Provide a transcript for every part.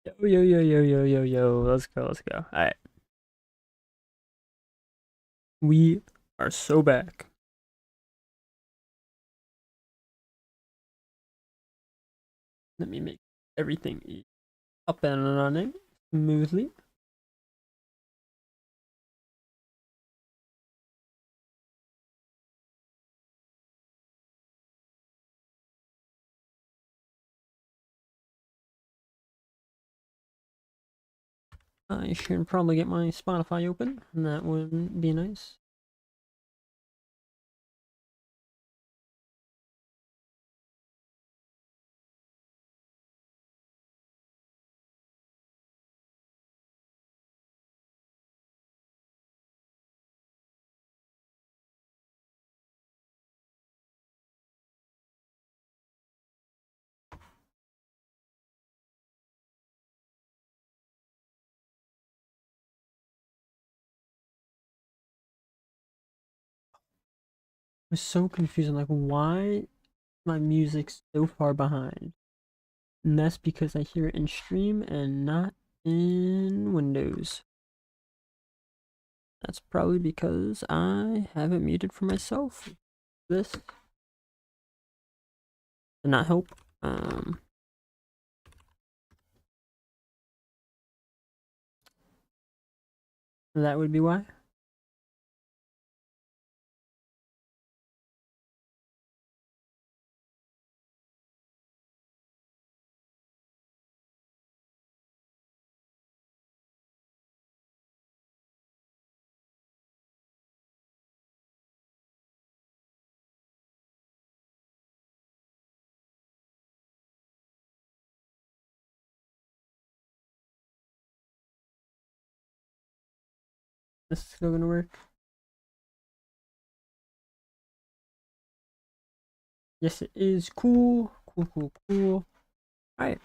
Yo, yo, yo, yo, yo, yo. Let's go, let's go. Alright. We are so back. Let me make everything up and running smoothly. I should probably get my Spotify open, and that would be nice. I was so confused. I'm like, why my music's so far behind? And that's because I hear it in stream and not in Windows. That's probably because I have it muted for myself. This did not help. That would be why. This is still gonna work. Yes, it is. Cool. Cool, cool, cool. Alright.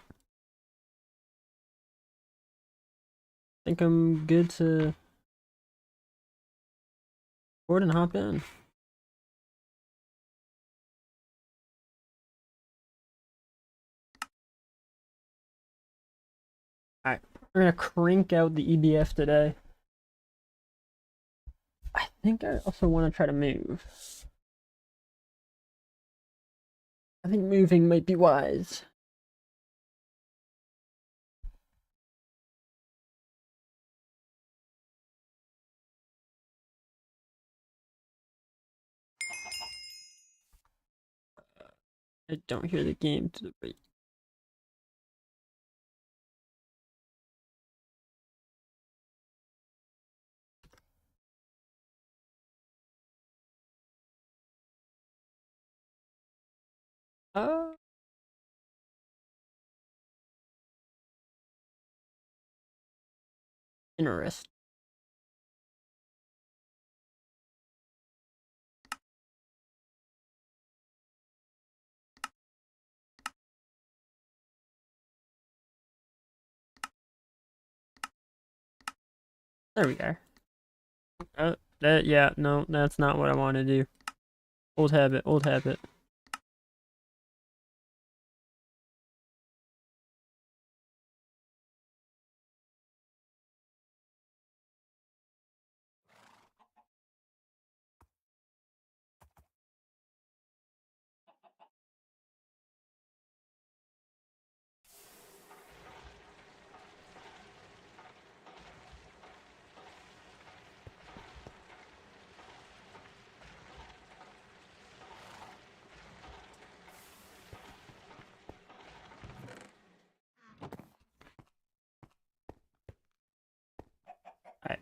Think I'm good to board and hop in. Alright. We're gonna crank out the EBF today. I think I also want to try to move. I think moving might be wise. I don't hear the game to the right. Uh, Interesting. There we go. Yeah, no, that's not what I want to do. Old habit, old habit. Alright.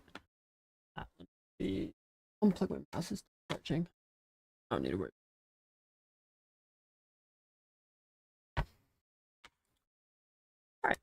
Unplug my mouse is charging. I don't need to worry. Alright.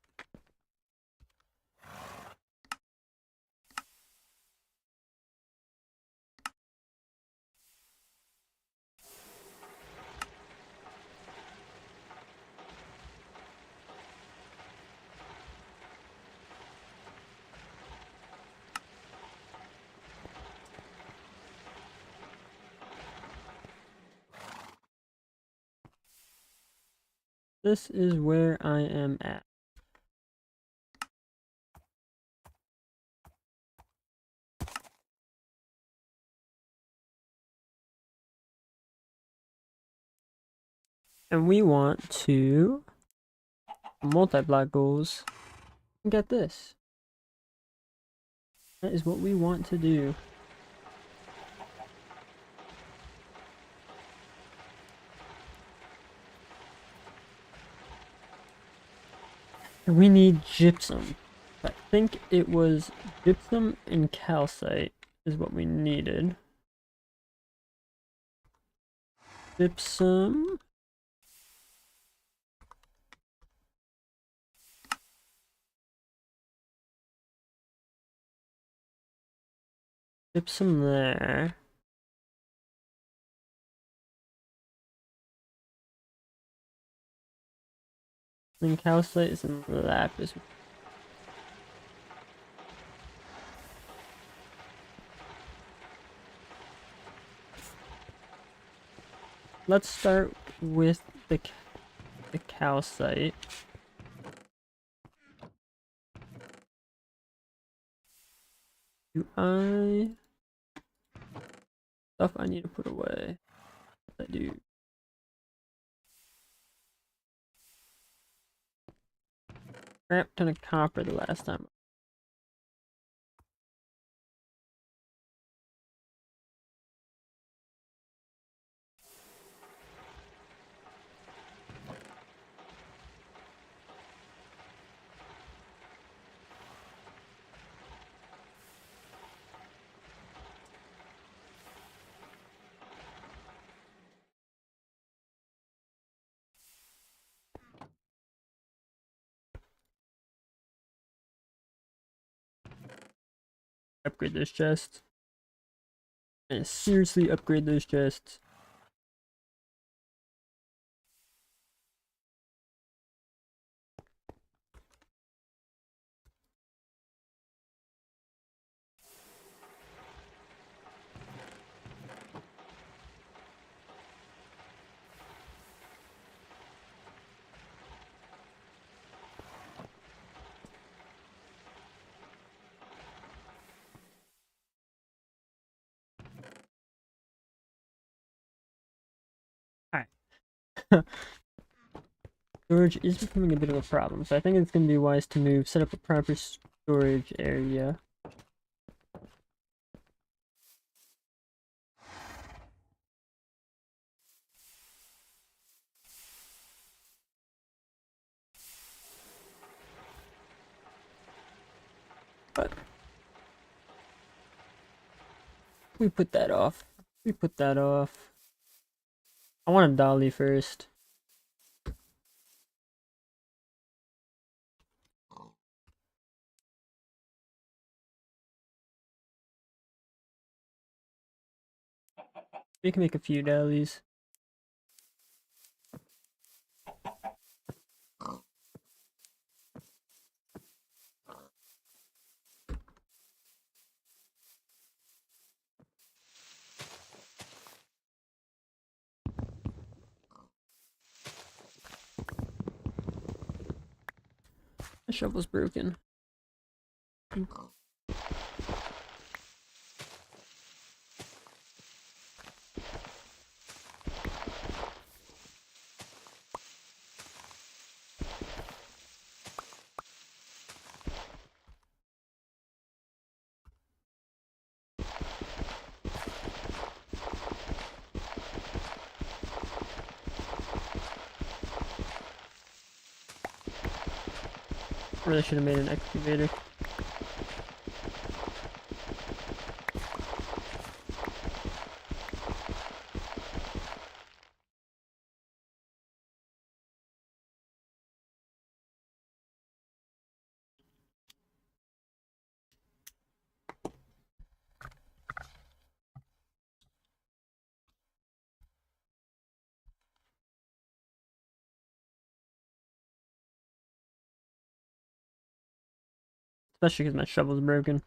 This is where I am at. And we want to multi-block goals and get this. That is what we want to do. And we need gypsum. I think it was gypsum and calcite is what we needed. Gypsum. Gypsum there. And calcite is in lapis. Let's start with the calcite. Stuff I need to put away? I do. Crap ton of copper the last time. Upgrade this chest. And seriously upgrade those chests. Alright. Storage is becoming a bit of a problem, so I think it's going to be wise to set up a proper storage area. But we put that off. We put that off. I want a dolly first. We can make a few dollies. The shovel's broken. Really should have made an excavator. Especially because my shovel's broken.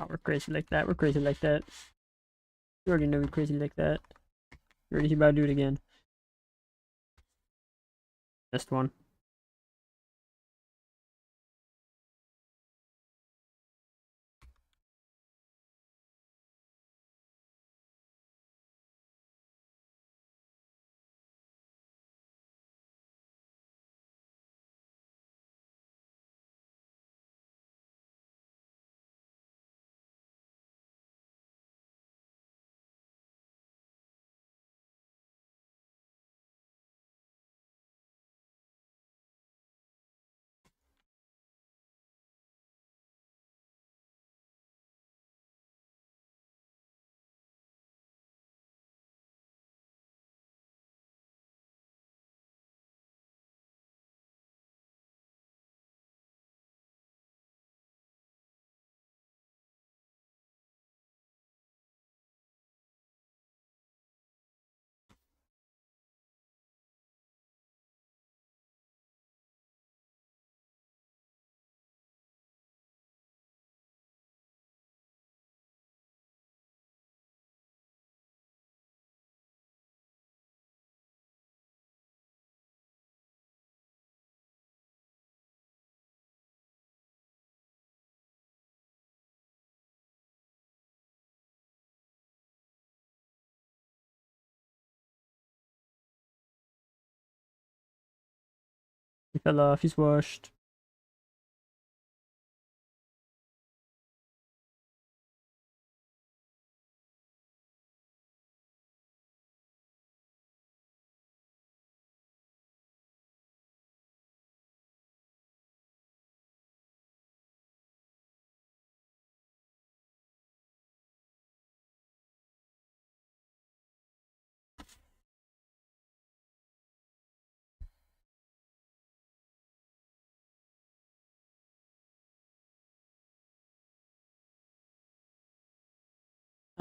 Oh, we're crazy like that. We're crazy like that. You already know we're crazy like that. You already about to do it again. Missed one. He fell off. He's washed.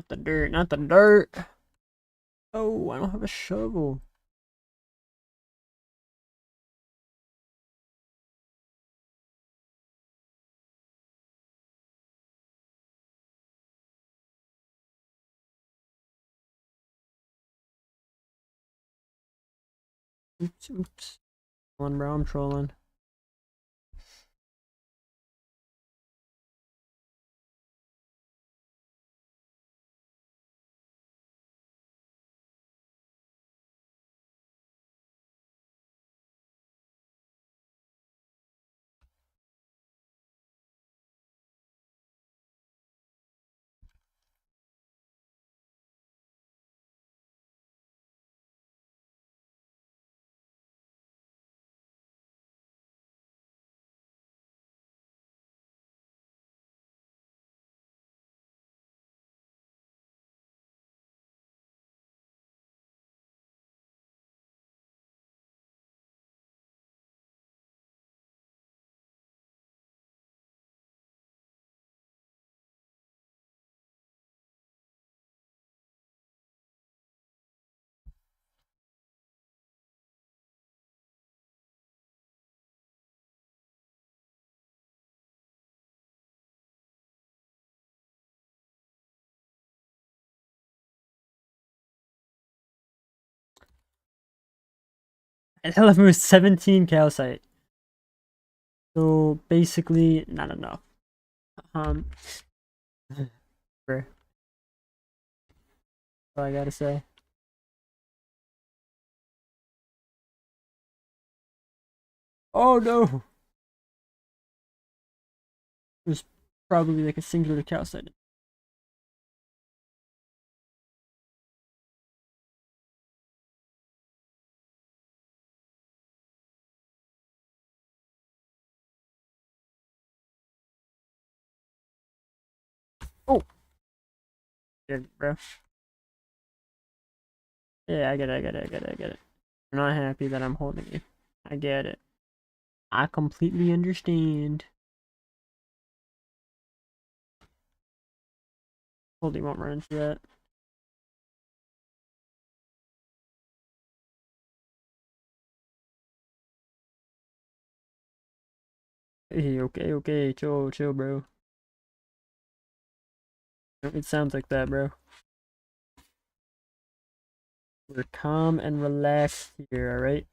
Not the dirt. Not the dirt. Oh, I don't have a shovel. Oops, oops. Trolling, bro. I'm trolling. I still have moved 17 calcite. So basically, not enough. Um, that's all I gotta say. Oh no! There's probably like a singular calcite. Oh, good, bro. Yeah, I get it, I get it, I get it, I get it. You're not happy that I'm holding you. I get it. I completely understand. Holding won't run into that. Hey, okay, okay, chill, chill, bro. It sounds like that, bro. We're calm and relaxed here, alright?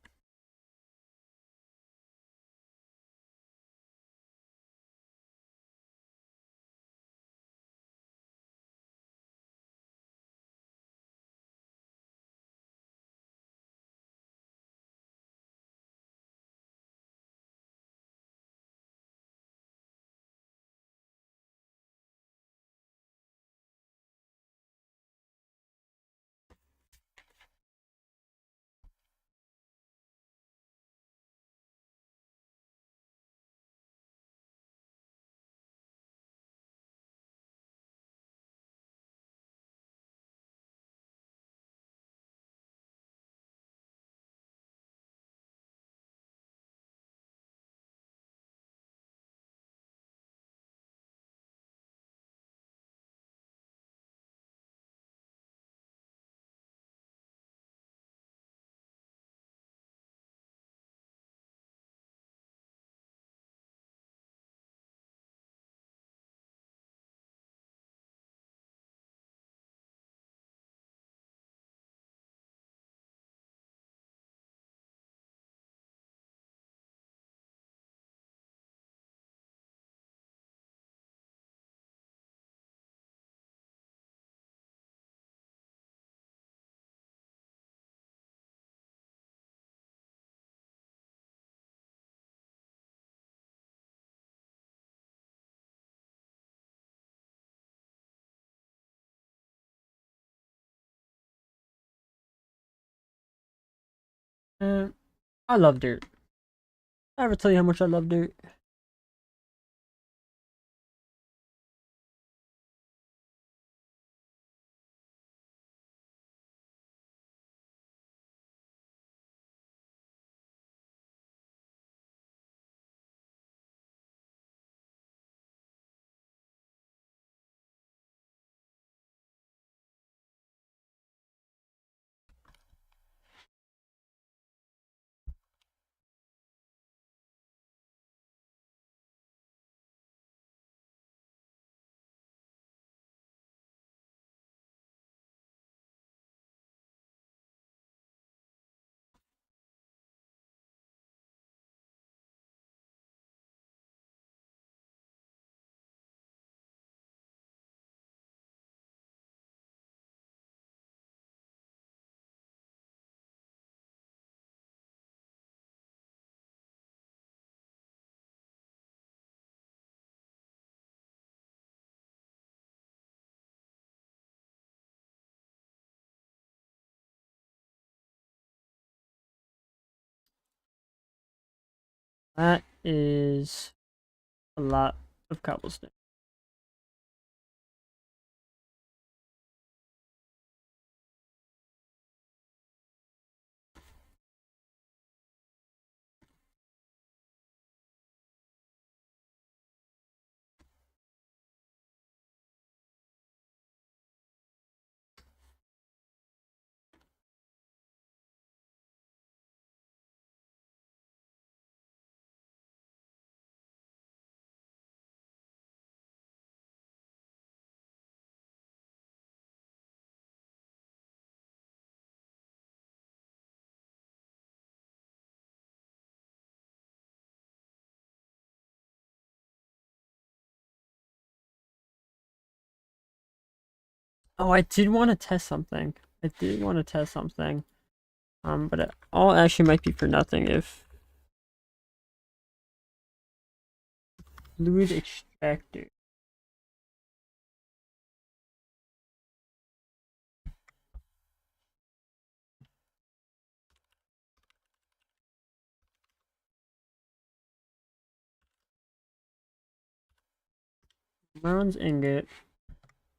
Uh, I love dirt. I ever tell you how much I love dirt? That is a lot of cobblestone. Oh, I did want to test something. I did want to test something. But it all actually might be for nothing if fluid extractor. Bronze ingot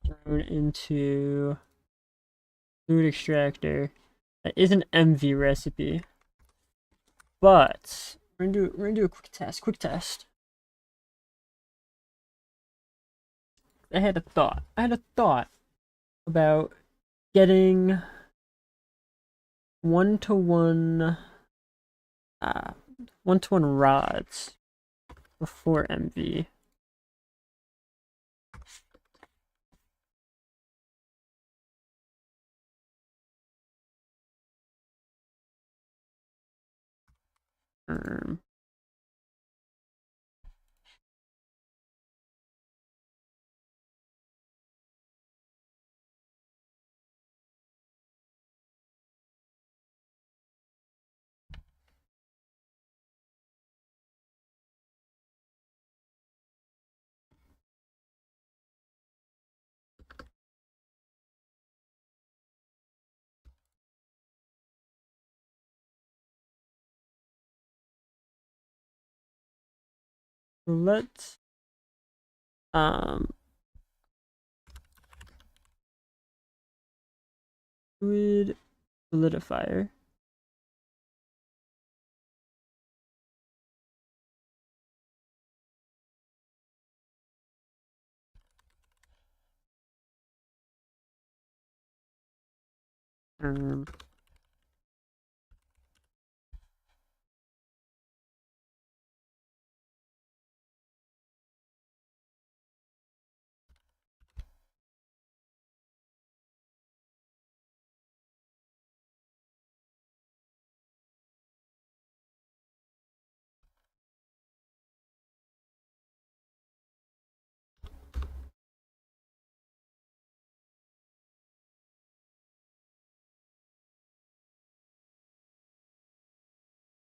thrown into fluid extractor. That is an MV recipe, but we're gonna do a quick test. Quick test. I had a thought. I had a thought about getting 1-to-1 uh 1-to-1 rods before MV. Um, let's um fluid solidifier. Um,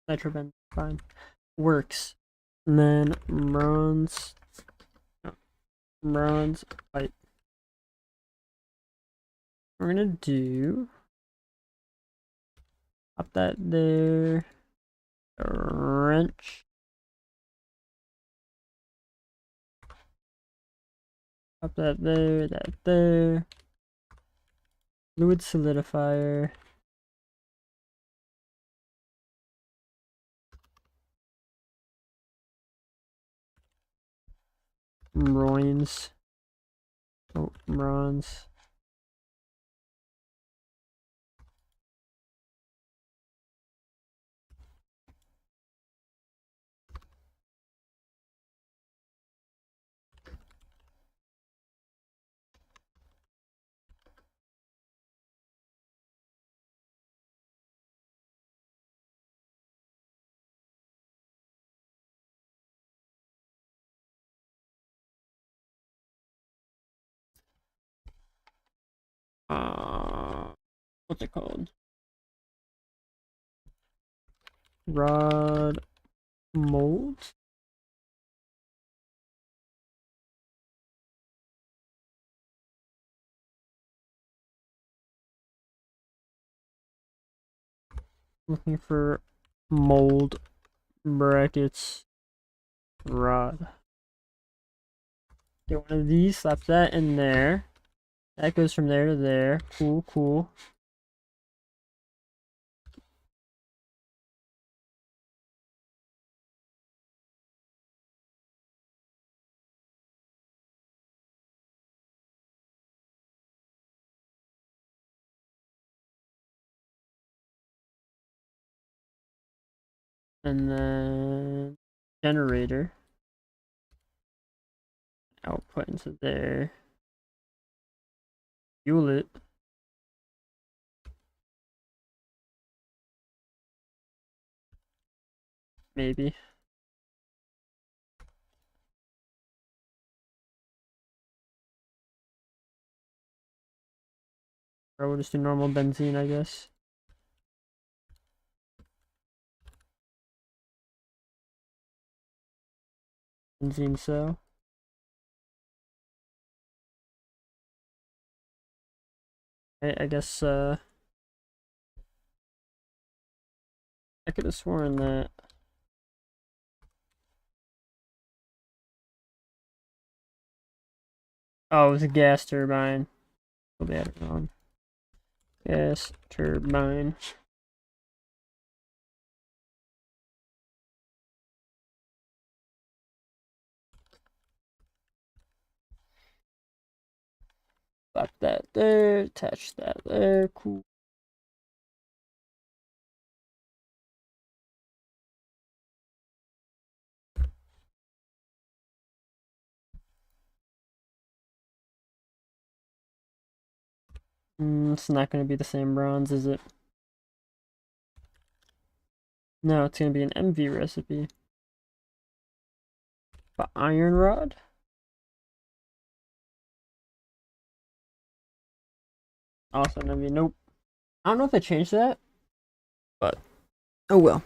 Nitrobenzene, fine, works. And then bronze, no, bronze pipe. We're gonna do pop that there. Wrench. Pop that there. That there. Fluid solidifier. Bronze. Oh, bronze. What's it called? Rod mold. Looking for mold brackets rod. Get one of these, slap that in there. That goes from there to there. Cool, cool. And then generator. Output into there. Fuel it. Maybe. Or we'll just do normal benzene, I guess. Benzene cell. I guess I could have sworn that. Oh, it was a gas turbine. Probably had it wrong. Gas turbine. Slap that there. Attach that there. Cool. It's not going to be the same bronze, is it? No, it's gonna be an MV recipe. But iron rod? Also an MV. Nope. I don't know if I changed that, but oh well.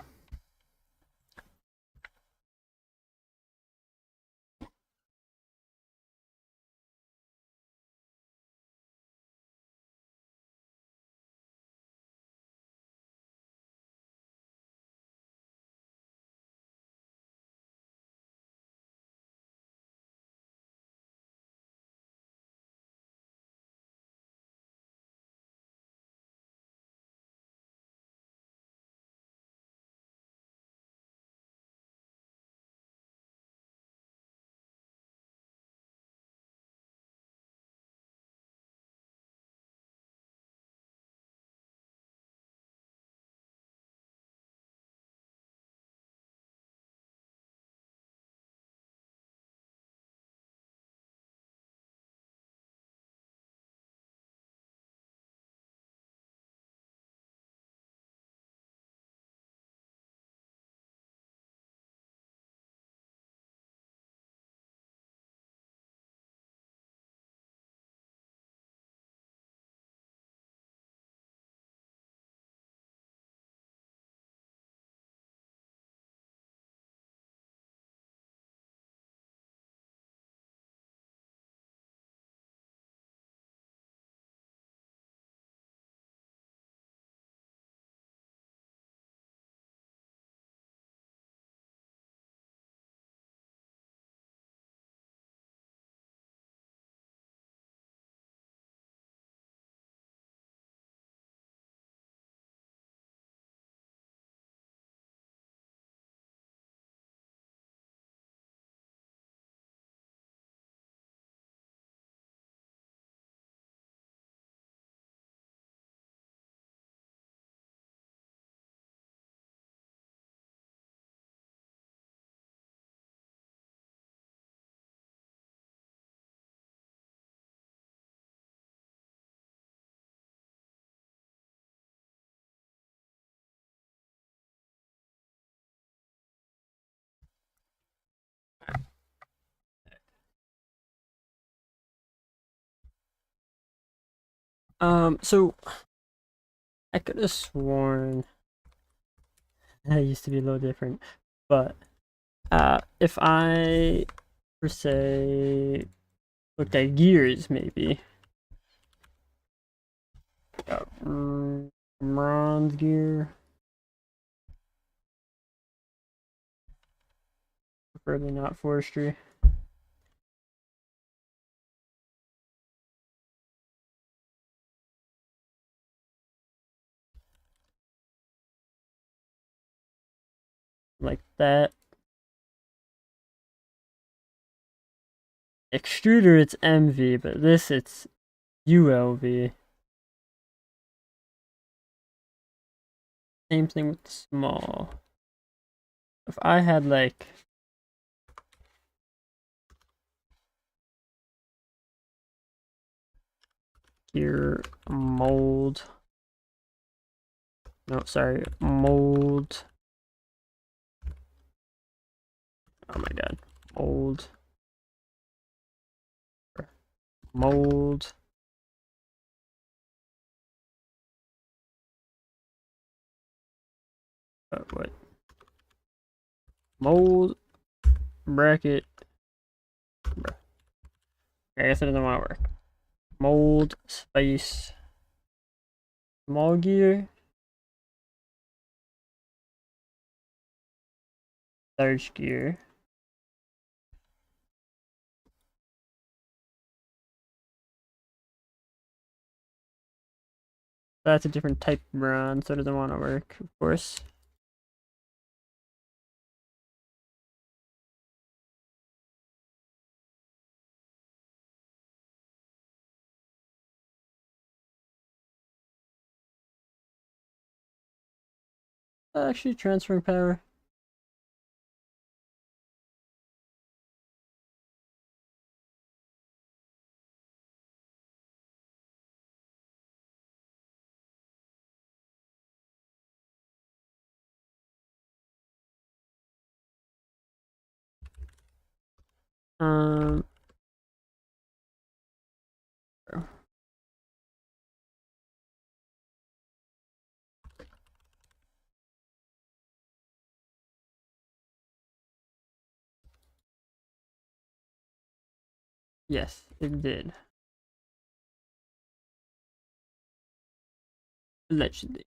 So I could have sworn that used to be a little different, but if I per se looked at gears, maybe got bronze gear, preferably not forestry. Like that. Extruder, it's MV, but this it's ULV. Same thing with the small. If I had like gear mold, no, sorry, mold. Oh my god, mold, mold. What? Mold bracket. I guess it doesn't want to work. Mold space. Small gear. Large gear. That's a different type of bronze, so it doesn't want to work, of course. Actually, transferring power. Um, yes, it did. Allegedly.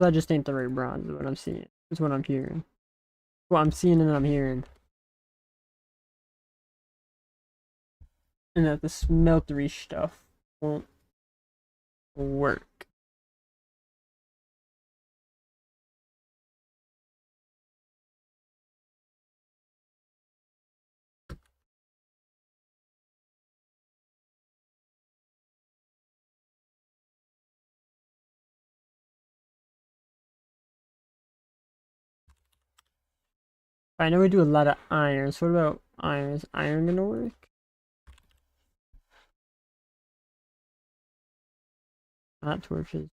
That just ain't the right bronze, is what I'm seeing. Is what I'm hearing. What I'm seeing and I'm hearing. And that the smeltery stuff won't work. I know we do a lot of irons. What about iron? Is iron gonna work? Not torches.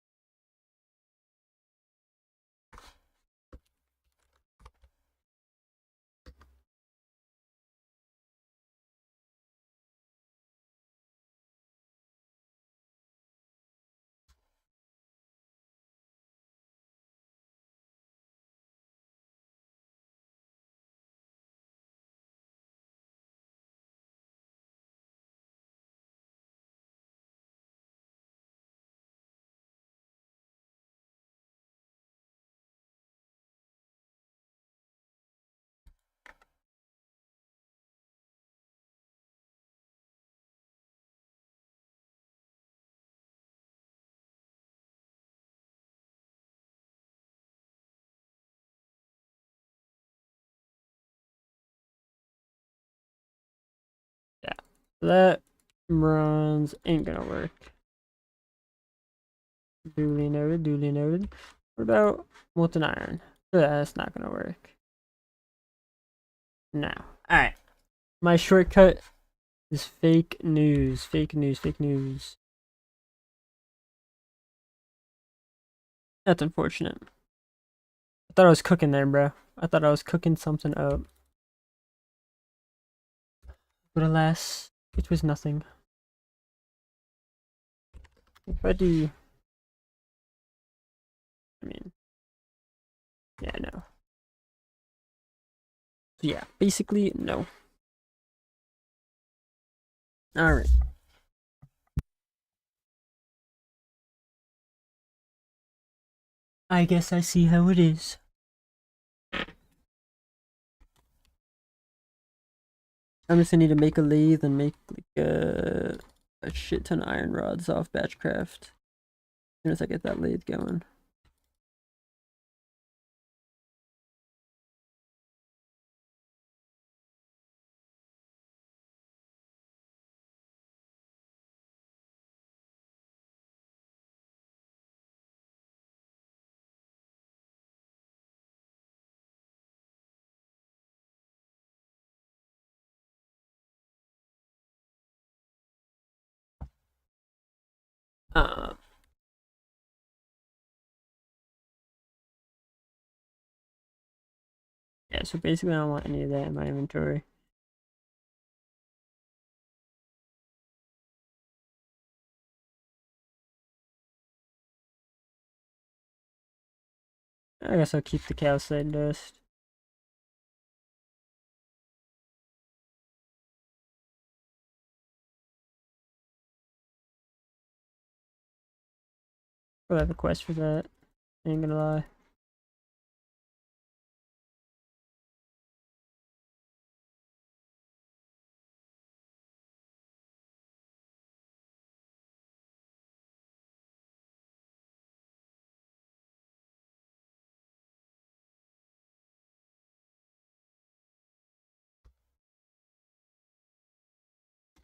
Yeah. That bronze ain't gonna work. Duly noted, duly noted. What about molten iron? That's not gonna work. No. Alright. My shortcut is fake news. Fake news, fake news. That's unfortunate. I thought I was cooking there, bro. I thought I was cooking something up. But alas, it was nothing. If I do... I mean... Yeah, no. So yeah, basically, no. Alright. I guess I see how it is. I'm just gonna need to make a lathe and make like a shit ton of iron rods off batchcraft. As soon as I get that lathe going. Uh, yeah, so basically I don't want any of that in my inventory. I guess I'll keep the calcite dust. I'll have a quest for that. Ain't gonna lie.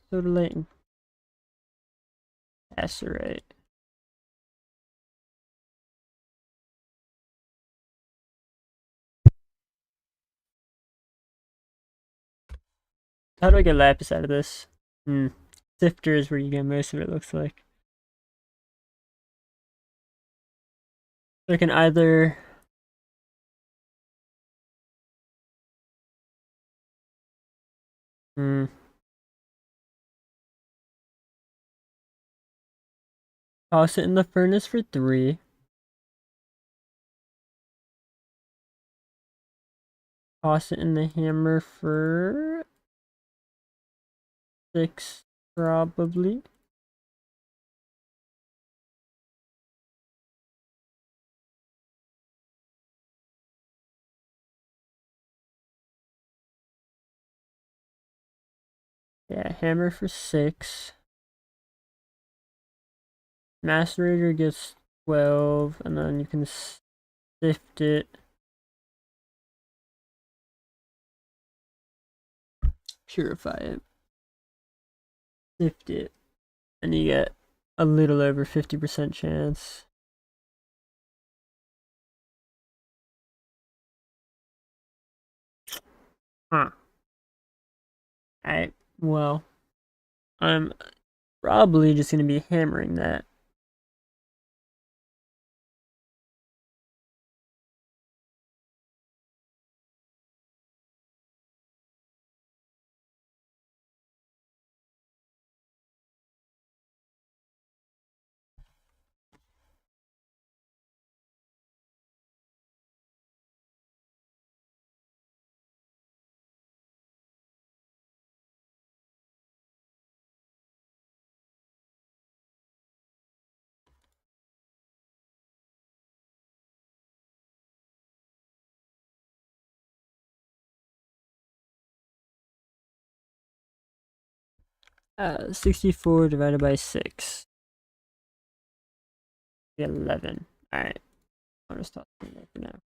So late. Acerate. How do I get lapis out of this? Sifter is where you get most of it, looks like. So I can either toss it in the furnace for 3. Toss it in the hammer for 6, probably. Yeah, hammer for 6. Macerator gets 12, and then you can sift it. Purify it. Sift it. And you get a little over 50% chance. Huh. Alright, well, I'm probably just gonna be hammering that. Uh, 64 divided by 6. 11. Alright, I'll just toss it in there for now.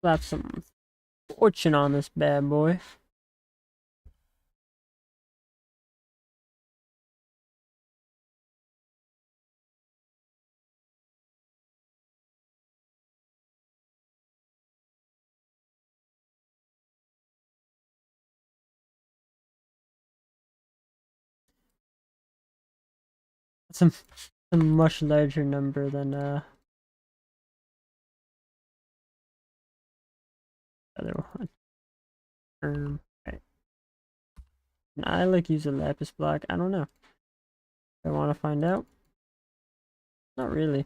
Slap some fortune on this bad boy. That's a much larger number than other one. Right. I like use a lapis block. I don't know. I want to find out. Not really.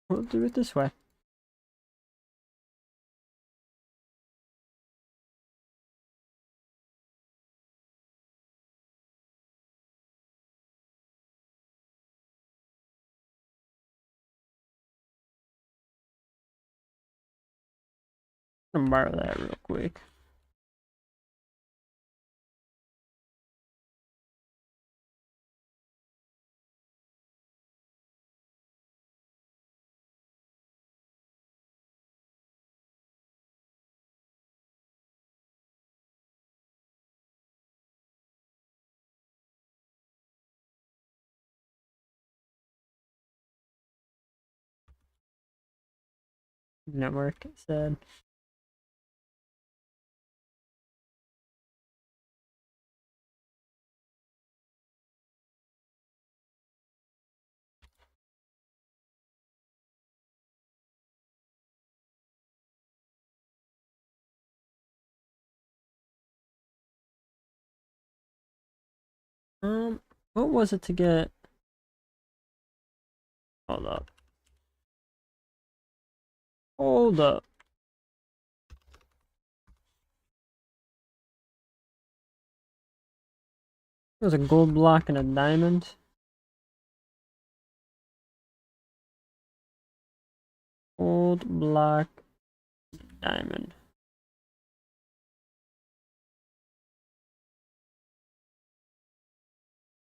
We'll do it this way. I'm gonna borrow that real quick. Network said. What was it to get? Hold up. Hold up. It was a gold block and a diamond. Gold block, diamond.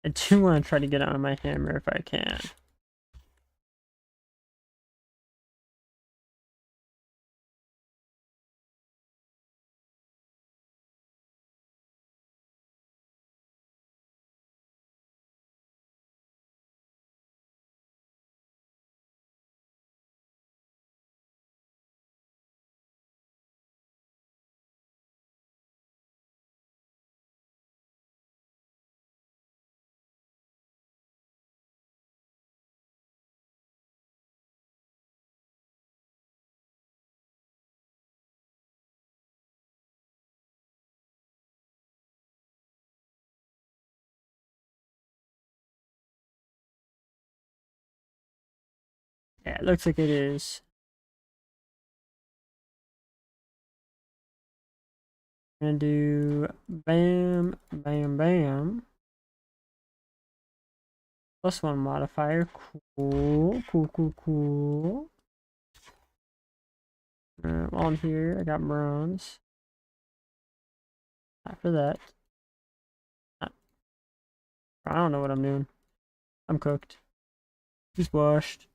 I do want to try to get on my hammer if I can. Yeah, it looks like it is. I'm gonna do bam, bam, bam. +1 modifier. Cool, cool, cool, cool. On here, I got bronze. After that, I don't know what I'm doing. I'm cooked. He's washed.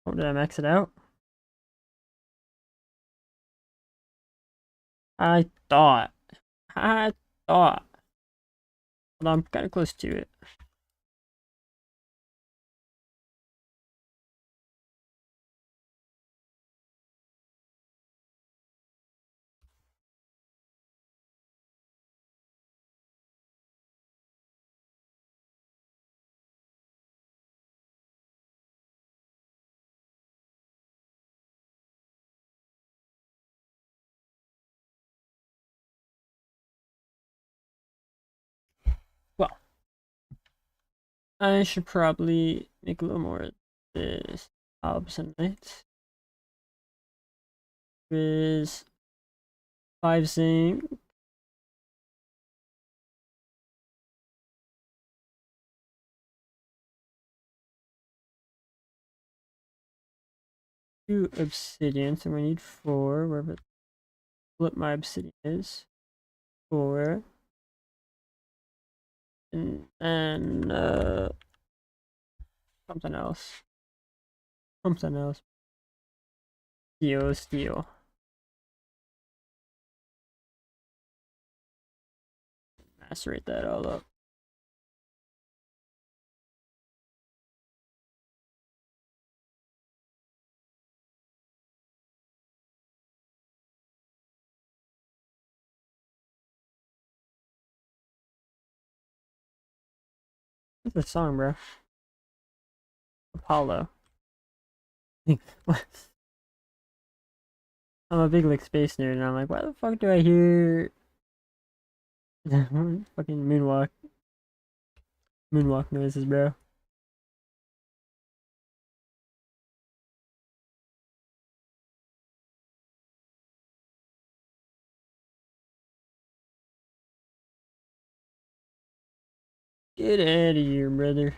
Oh, did I max it out? I thought. I thought. But I'm kind of close to it. Well, I should probably make a little more of this obstinate. Is 5 zinc. Two obsidian, so we need 4, wherever flip my obsidian is. 4. And something else. Something else. Steel. Macerate that all up. What's the song, bro? Apollo. I'm a big like space nerd, and I'm like, why the fuck do I hear fucking moonwalk noises, bro? Get out of here, brother.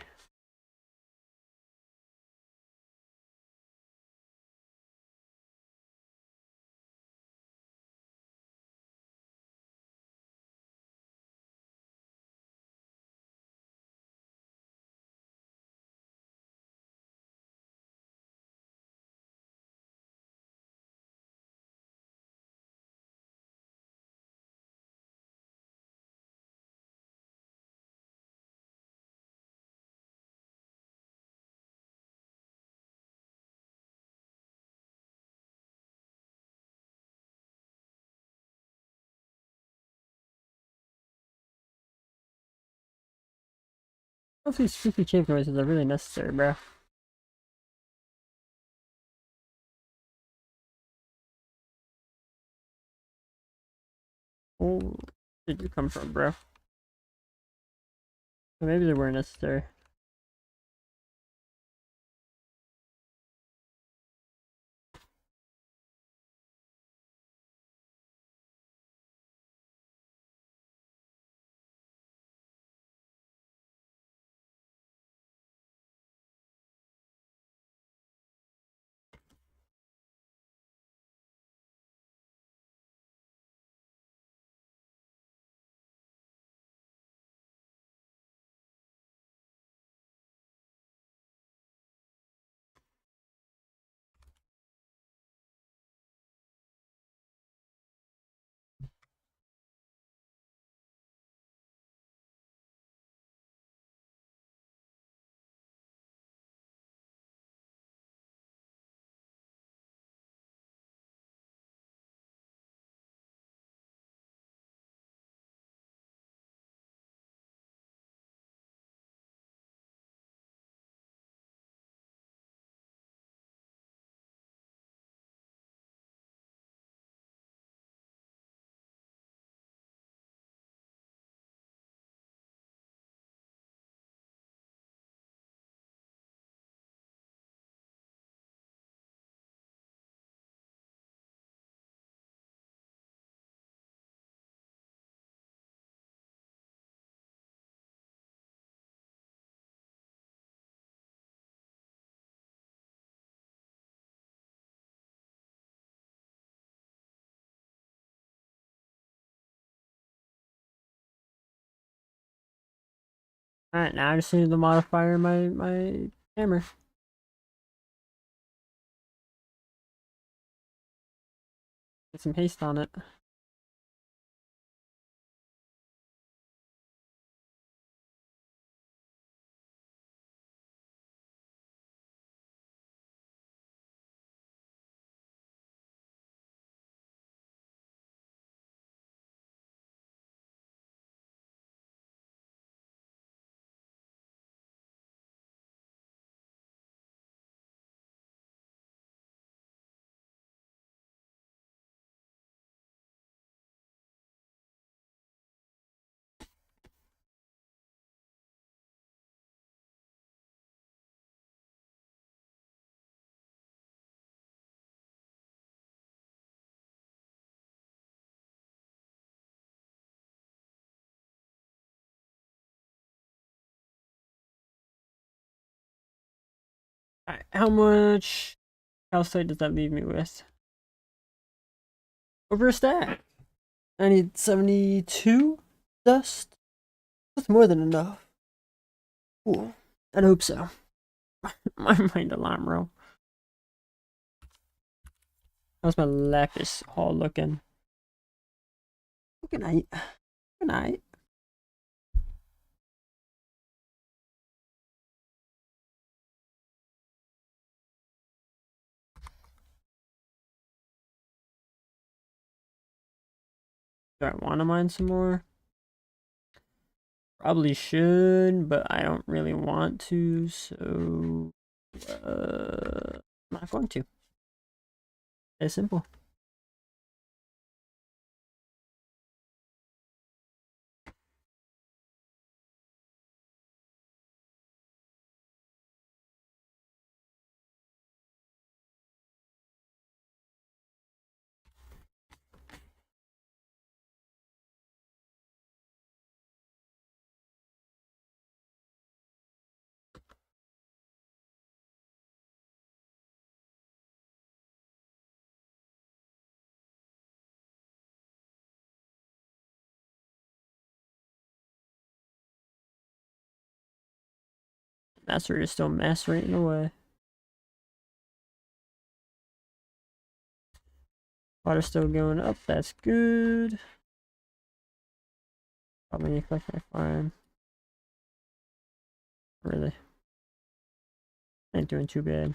Hopefully these spooky cave noises are really necessary, bro. Oh, where did you come from, bro? Or maybe they weren't necessary. Alright, now I just need the modifier in my camera. Get some haste on it. Alright, how much calcite does that leave me with? Over a stack. I need 72 dust. That's more than enough. Cool. I'd hope so. My mind alarm row. How's my lapis haul looking? Good night. Good night. Do I want to mine some more? Probably should, but I don't really want to, so I'm not going to. It's simple. Master is still macerating away. Water's still going up, that's good. Probably need to collect my farm. Really. Ain't doing too bad.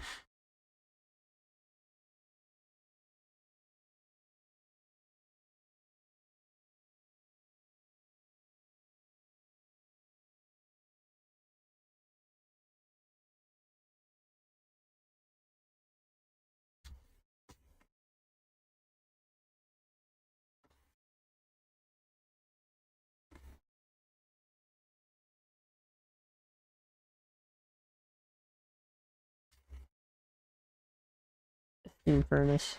Steam furnace.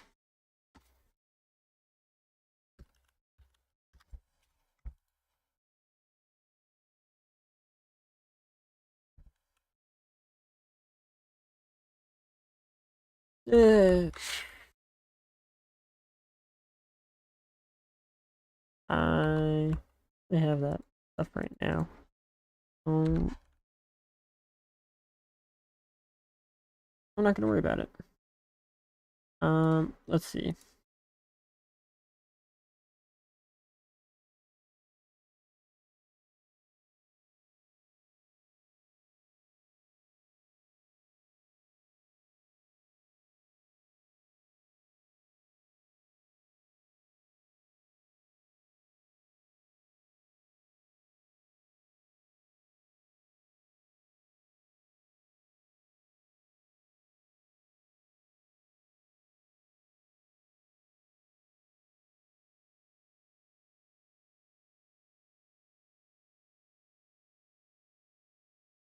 I have that stuff right now. I'm not gonna worry about it. Let's see.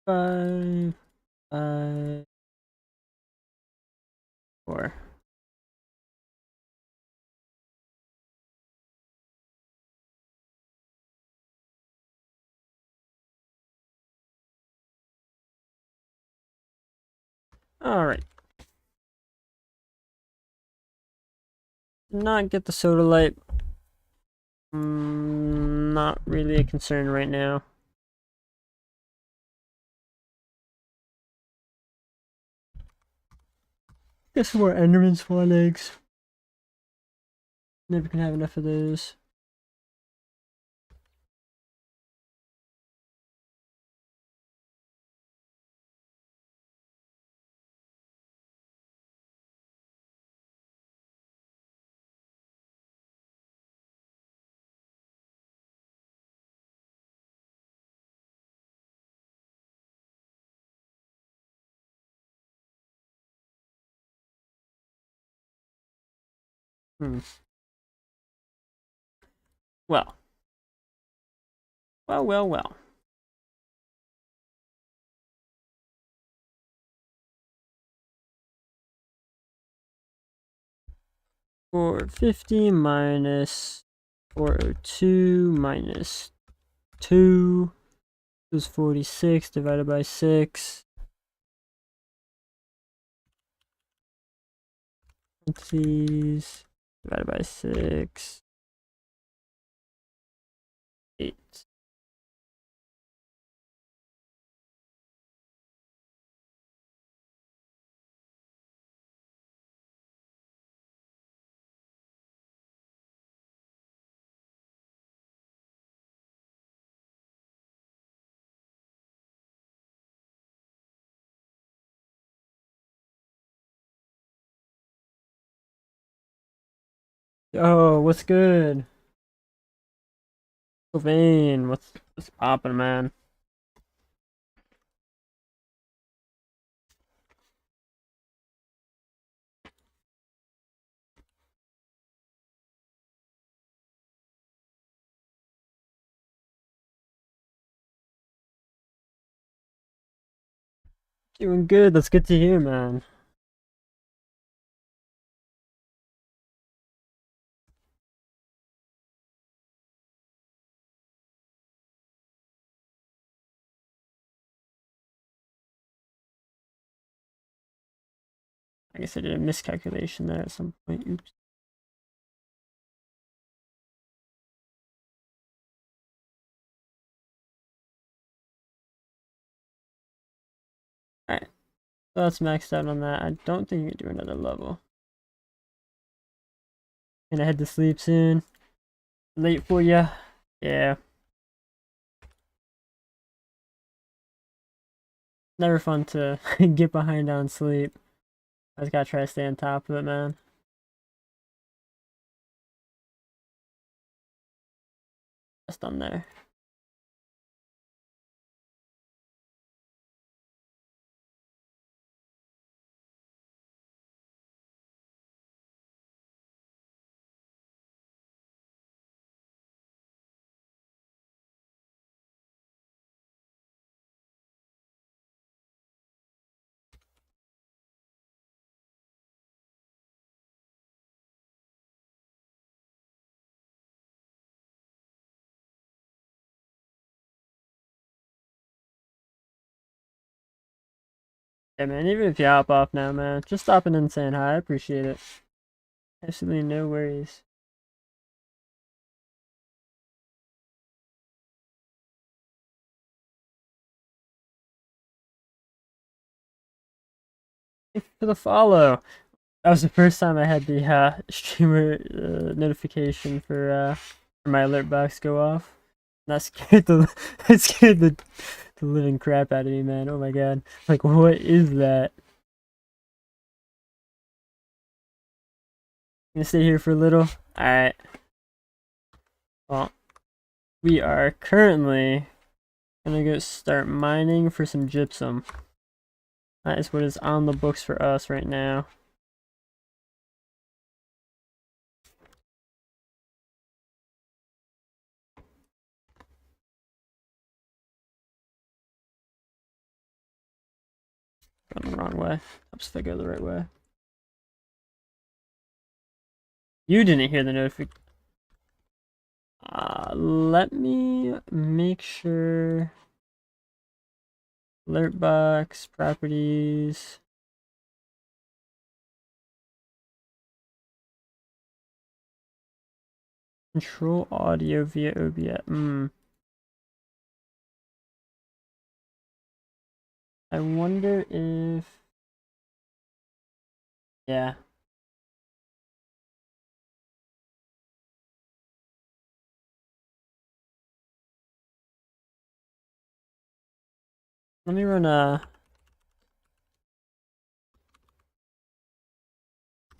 Five, five, four. All right. Not get the soda light. Not really a concern right now. Get some more Enderman spawn eggs. Never can have enough of those. Hmm. Well. Well. $450 minus 402 minus 2 is 46 divided by 6. Parentheses divided by 6. 8. Oh, what's good? Sylvain, what's poppin', man? Doing good. That's good to hear, man. I guess I did a miscalculation there at some point. Oops. So that's maxed out on that. I don't think you can do another level. Gonna head to sleep soon. Late for ya? Yeah. Never fun to get behind on sleep. I just gotta try to stay on top of it, man. Just on there. Yeah, man, even if you hop off now, man, just stopping and saying hi, I appreciate it. Absolutely no worries. Thank you for the follow. That was the first time I had the streamer notification for my alert box go off. And that scared the that scared the living crap out of me, man. Oh my god. Like, what is that? Gonna stay here for a little? Alright. Well, we are currently gonna go start mining for some gypsum. That is what is on the books for us right now. Going the wrong way. Helps if I go the right way. You didn't hear the notification. Let me make sure. Alert box, properties. Control audio via OBS. I wonder if. Yeah. Let me run a.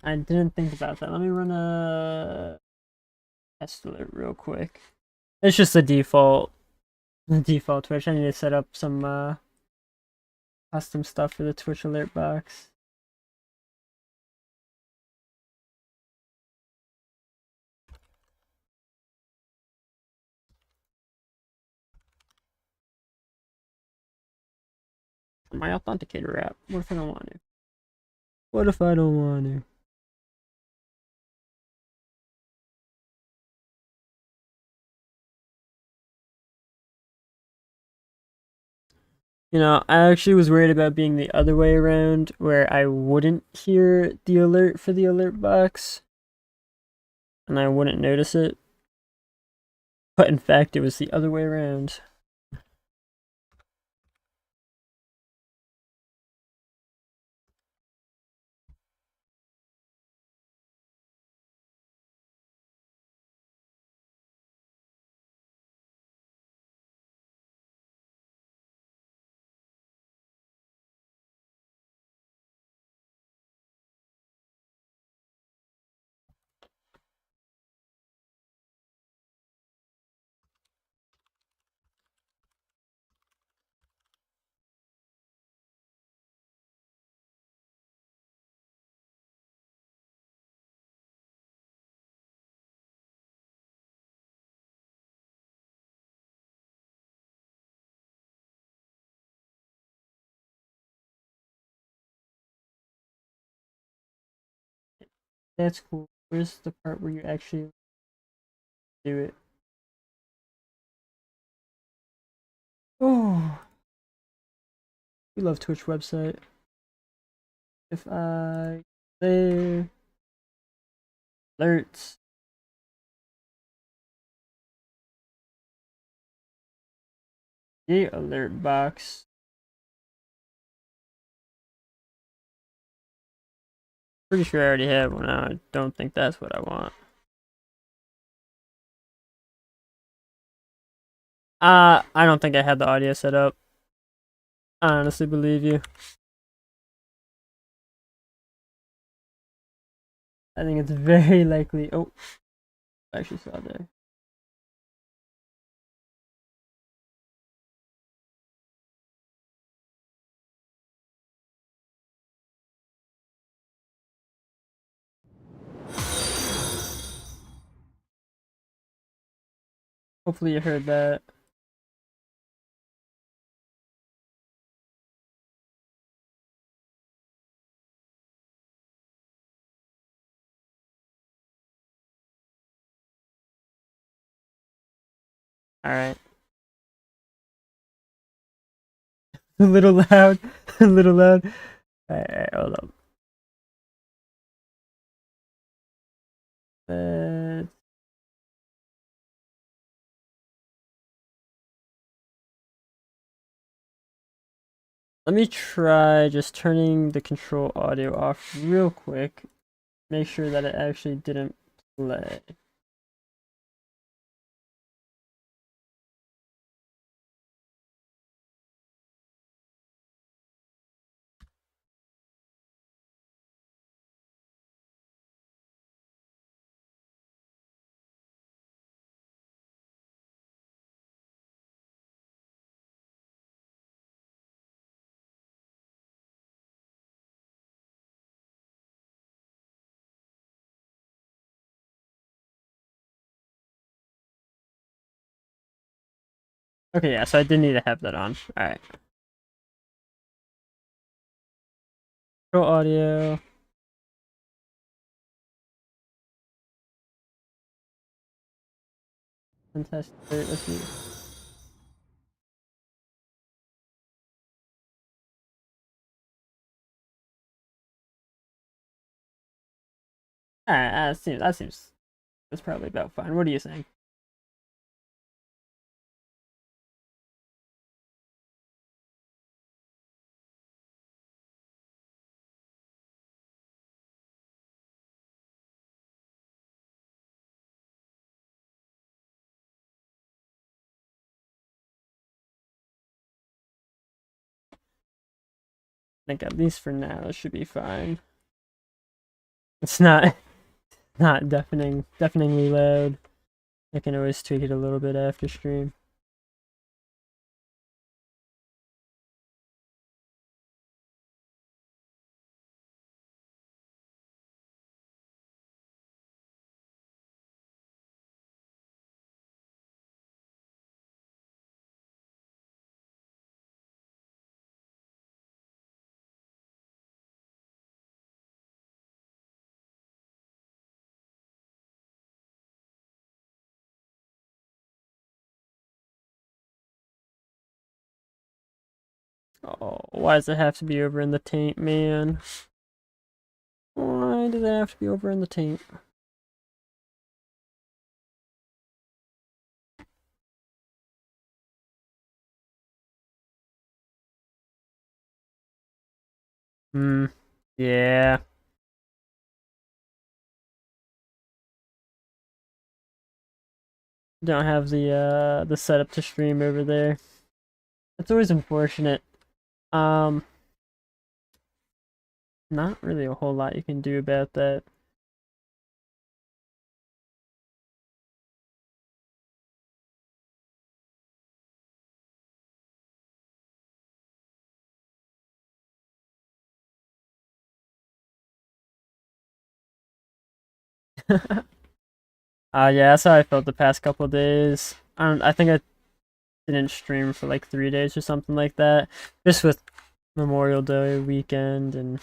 I didn't think about that. Let me run a test alert real quick. It's just the default Twitch. I need to set up some custom stuff for the Twitch alert box. My authenticator app. What if I don't want to? What if I don't want to? You know, I actually was worried about being the other way around, where I wouldn't hear the alert for the alert box, and I wouldn't notice it. But in fact, it was the other way around. That's cool. Where's the part where you actually do it? Oh, we love Twitch website. If I say alerts, the alert box. Pretty sure I already have one. I don't think that's what I want. I don't think I had the audio set up. I honestly believe you. I think it's very likely. Oh, I actually saw there. Hopefully you heard that. All right. A little loud. A little loud. All right, hold up. Uh, Let me try just turning the control audio off real quick. Make sure that it actually didn't play. Okay, yeah, so I did need to have that on. Alright. Control audio. Fantastic. Let's see. Alright, that seems that's probably about fine. What are you saying? I think at least for now it should be fine. It's not not deafeningly loud. I can always tweak it a little bit after stream. Oh, why does it have to be over in the taint, man? Why does it have to be over in the taint? Hmm. Yeah. Don't have the setup to stream over there. It's always unfortunate. Um, Not really a whole lot you can do about that. Yeah, that's how I felt the past couple of days. I think I didn't stream for like 3 days or something like that. Just with Memorial Day weekend, and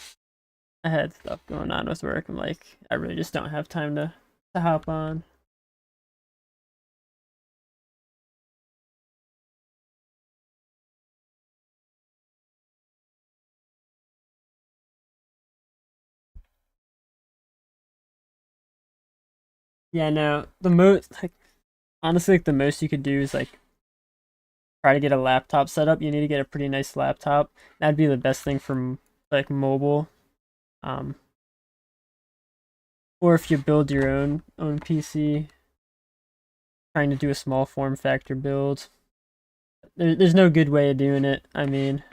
I had stuff going on with work. I'm like, I really just don't have time to hop on. Yeah, no, the most like honestly, like the most you could do is like try to get a laptop set up. You need to get a pretty nice laptop. That'd be the best thing for like mobile. Um, or if you build your own PC, trying to do a small form factor build. There's no good way of doing it. I mean,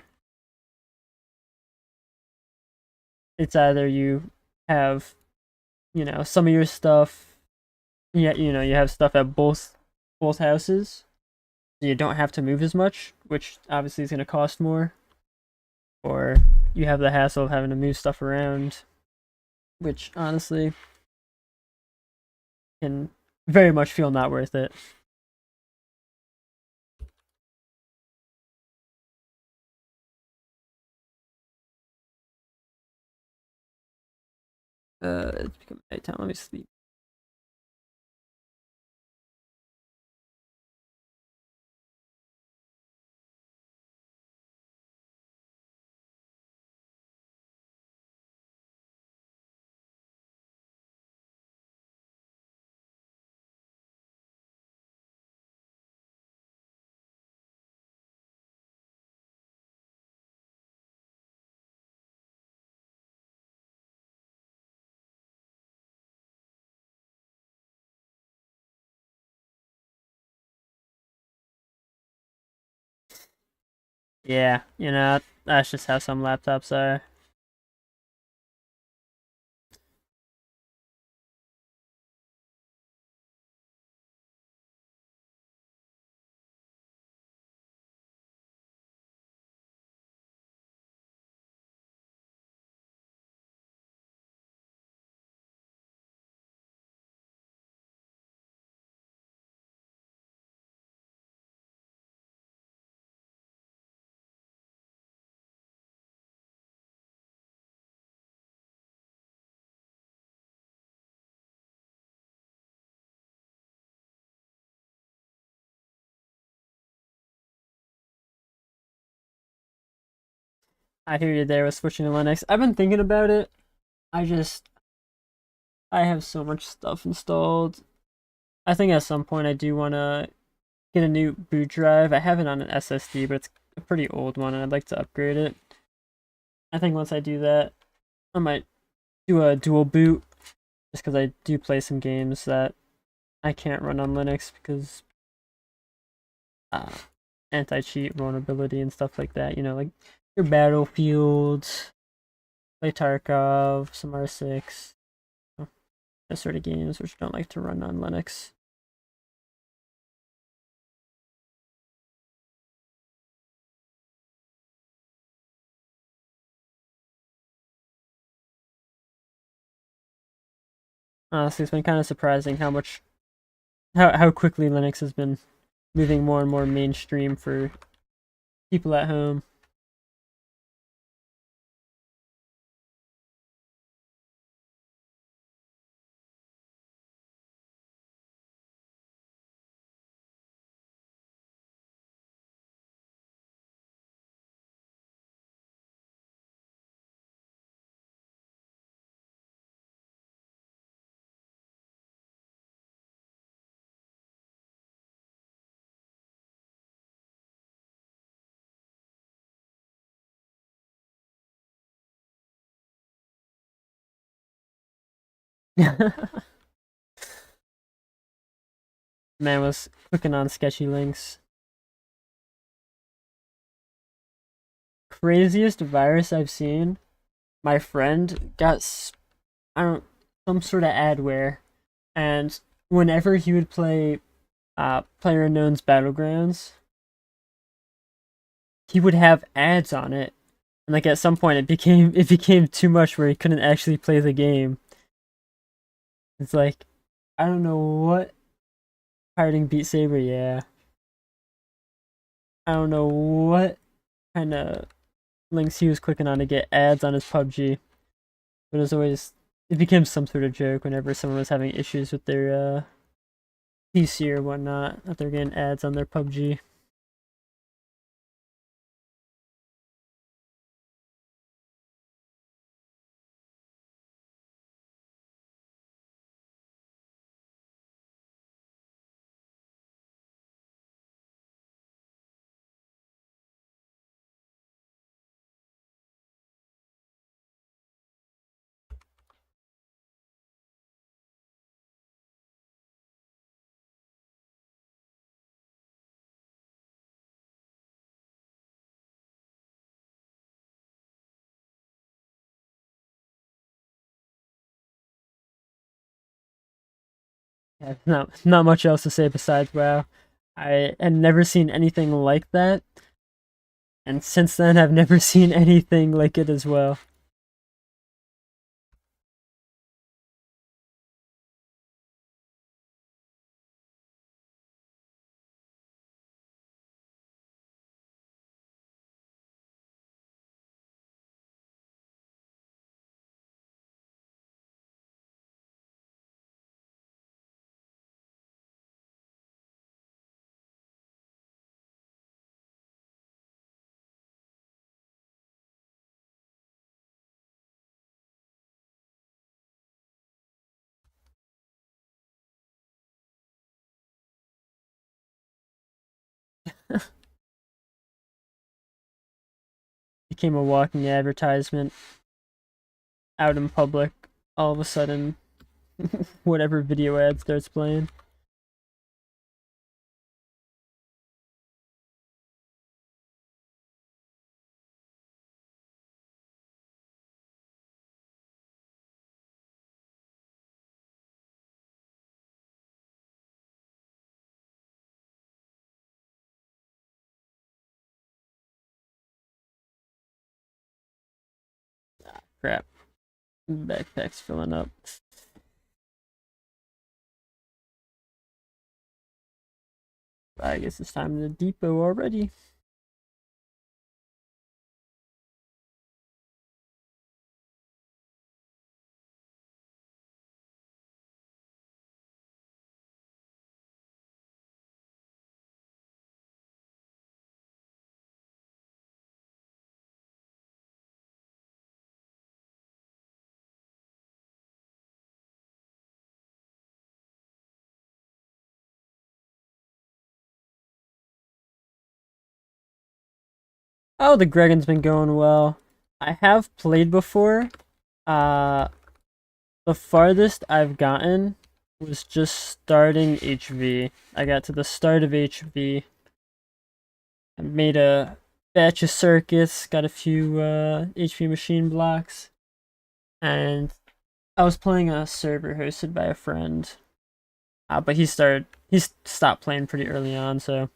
it's either you have, some of your stuff, yeah, you have stuff at both houses, so you don't have to move as much, which obviously is going to cost more, or you have the hassle of having to move stuff around, which honestly can very much feel not worth it. It's becoming nighttime. Let me sleep. Yeah, that's just how some laptops are. I hear you there with switching to Linux. I've been thinking about it. I just I have so much stuff installed. I think at some point I do want to get a new boot drive. I have it on an SSD, but it's a pretty old one, and I'd like to upgrade it. I think once I do that, I might do a dual boot, just because I do play some games that I can't run on Linux because uh, anti-cheat vulnerability and stuff like that. Like your Battlefield, play Tarkov, some R6, those sort of games which don't like to run on Linux. Honestly, it's been kind of surprising how quickly Linux has been moving more and more mainstream for people at home. Man was clicking on sketchy links. Craziest virus I've seen. My friend got I don't some sort of adware, and whenever he would play PlayerUnknown's Battlegrounds, he would have ads on it, and like at some point it became too much where he couldn't actually play the game. It's like I don't know what pirating Beat Saber, yeah. I don't know what kind of links he was clicking on to get ads on his PUBG, but it became some sort of joke whenever someone was having issues with their PC or whatnot that they're getting ads on their PUBG. Yeah, not much else to say besides WoW. I had never seen anything like that, and since then I've never seen anything like it as well. Became a walking advertisement out in public. All of a sudden, whatever video ad starts playing. Crap. Backpack's filling up. I guess it's time to depot already. Oh, the Gregan's been going well. I have played before. Uh, the farthest I've gotten was just starting HV. I got to the start of HV. I made a batch of circuits, got a few HV machine blocks, and I was playing a server hosted by a friend. But he stopped playing pretty early on, so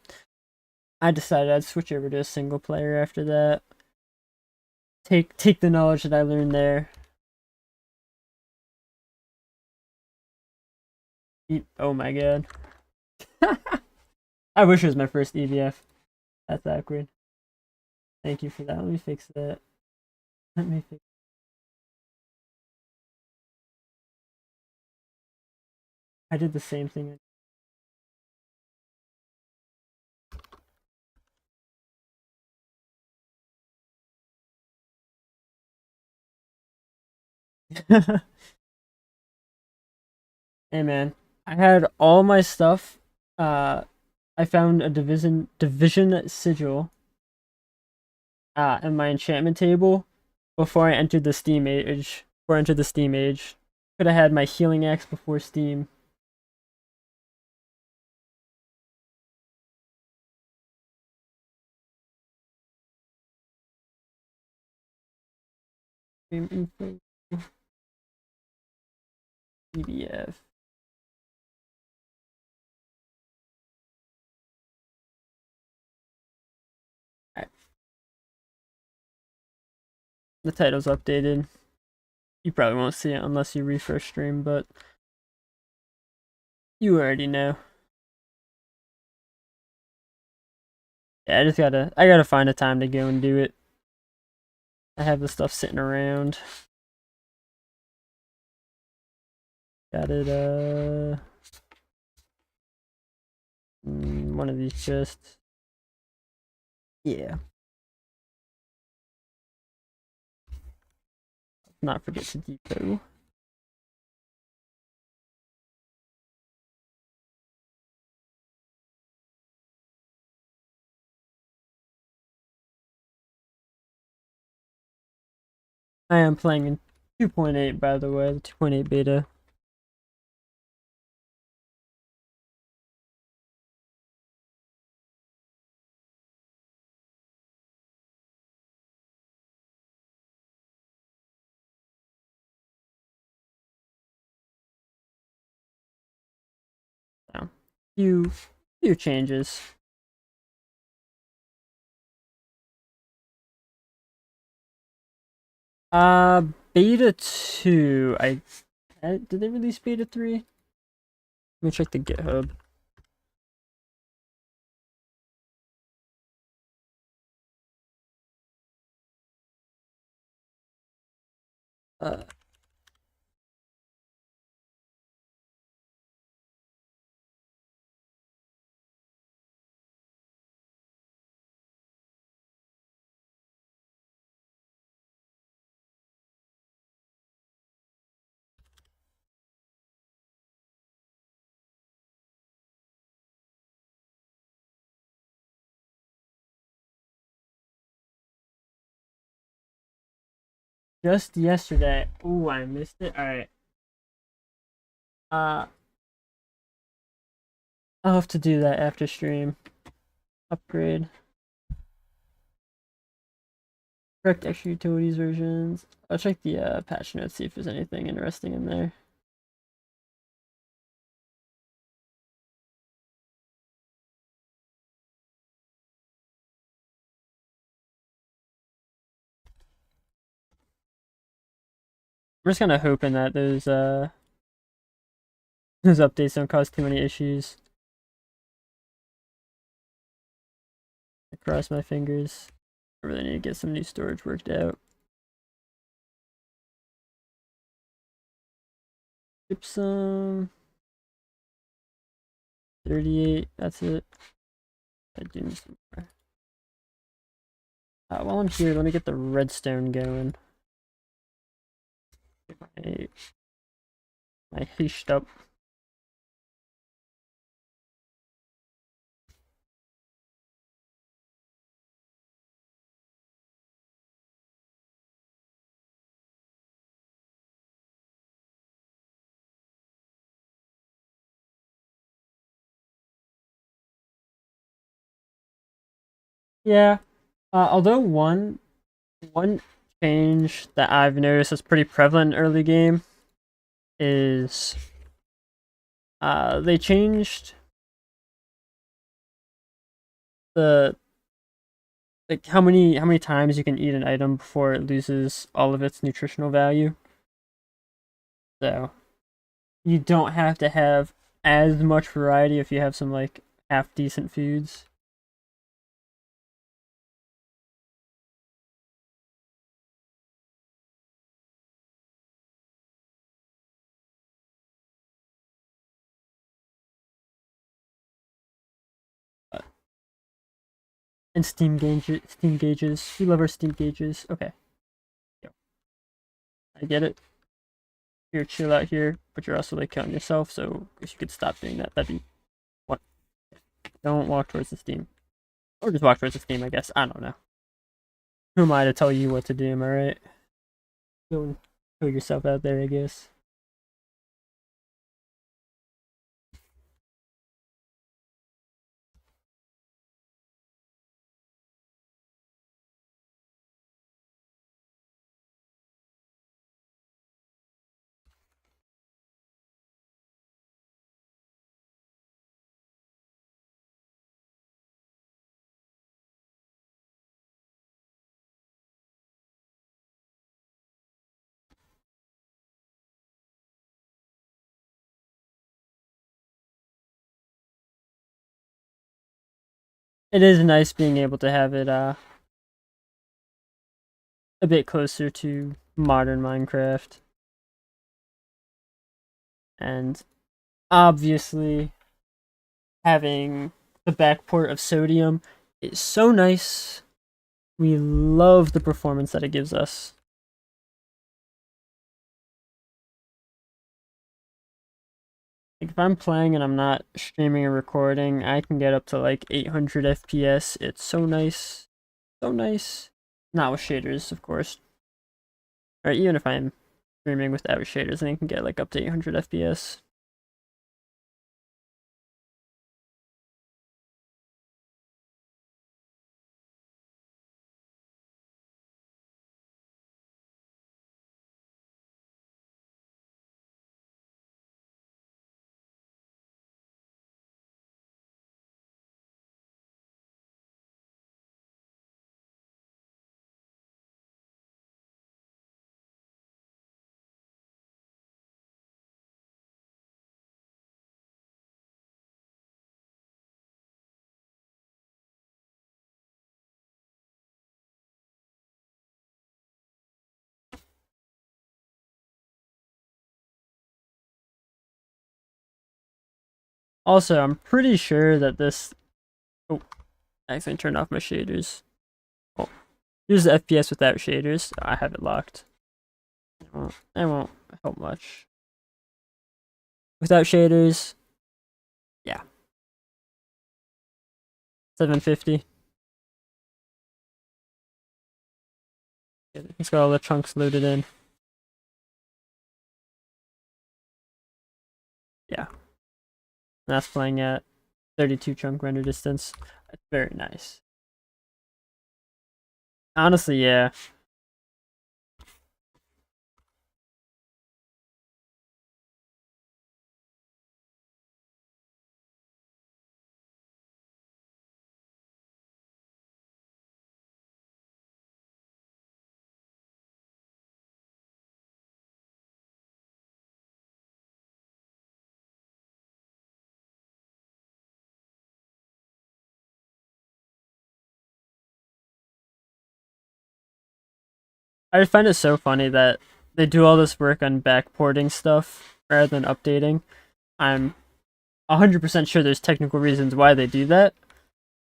I decided I'd switch over to a single player after that. Take the knowledge that I learned there. Oh my god. I wish it was my first EBF. That's awkward. Thank you for that. Let me fix that. Let me fix. I did the same thing. Hey man, I had all my stuff. Uh, I found a division sigil in my enchantment table before I entered the Steam age. Before I entered the Steam age, could have had my healing axe before Steam. BBF. Alright, the title's updated. You probably won't see it unless you refresh stream, but you already know. Yeah, I gotta find a time to go and do it. I have the stuff sitting around. Got it, one of these chests. Yeah. Not forget to depot. I am playing in 2.8, by the way, the 2.8 beta. few changes. Uh, Beta 2. Did they release Beta 3? Let me check the GitHub. Uh, just yesterday. Ooh, I missed it. All right. Uh, I'll have to do that after stream. Upgrade. Correct extra utilities versions. I'll check the patch notes, see if there's anything interesting in there. I'm just kind of hoping that those updates don't cause too many issues. I cross my fingers. I really need to get some new storage worked out. Gypsum. 38, that's it. I do need some more. While I'm here, let me get the redstone going. Get my haste up. Yeah. Although one change that I've noticed is pretty prevalent in early game is they changed the like how many times you can eat an item before it loses all of its nutritional value. So you don't have to have as much variety if you have some like half decent foods. And Steam gauges. We love our Steam gauges. Okay, yo, I get it. You're chill out here, but you're also like counting yourself. So if you could stop doing that, that'd be what. Don't walk towards the Steam, or just walk towards the Steam. I guess I don't know. Who am I to tell you what to do? Am I right? Go put yourself out there, I guess. It is nice being able to have it a bit closer to modern Minecraft, and obviously having the backport of sodium is so nice. We love the performance that it gives us. Like if I'm playing and I'm not streaming or recording, I can get up to like 800 FPS. It's so nice. So nice. Not with shaders, of course. Or even if I'm streaming without shaders, I can get like up to 800 FPS. Also, I'm pretty sure that this. Oh, I accidentally turned off my shaders. Oh, here's the FPS without shaders. I have it locked. That won't help much. Without shaders, yeah, 750. It's got all the chunks loaded in. Yeah, that's playing at 32 chunk render distance. It's very nice. Honestly, yeah. I find it so funny that they do all this work on backporting stuff rather than updating. I'm 100% sure there's technical reasons why they do that.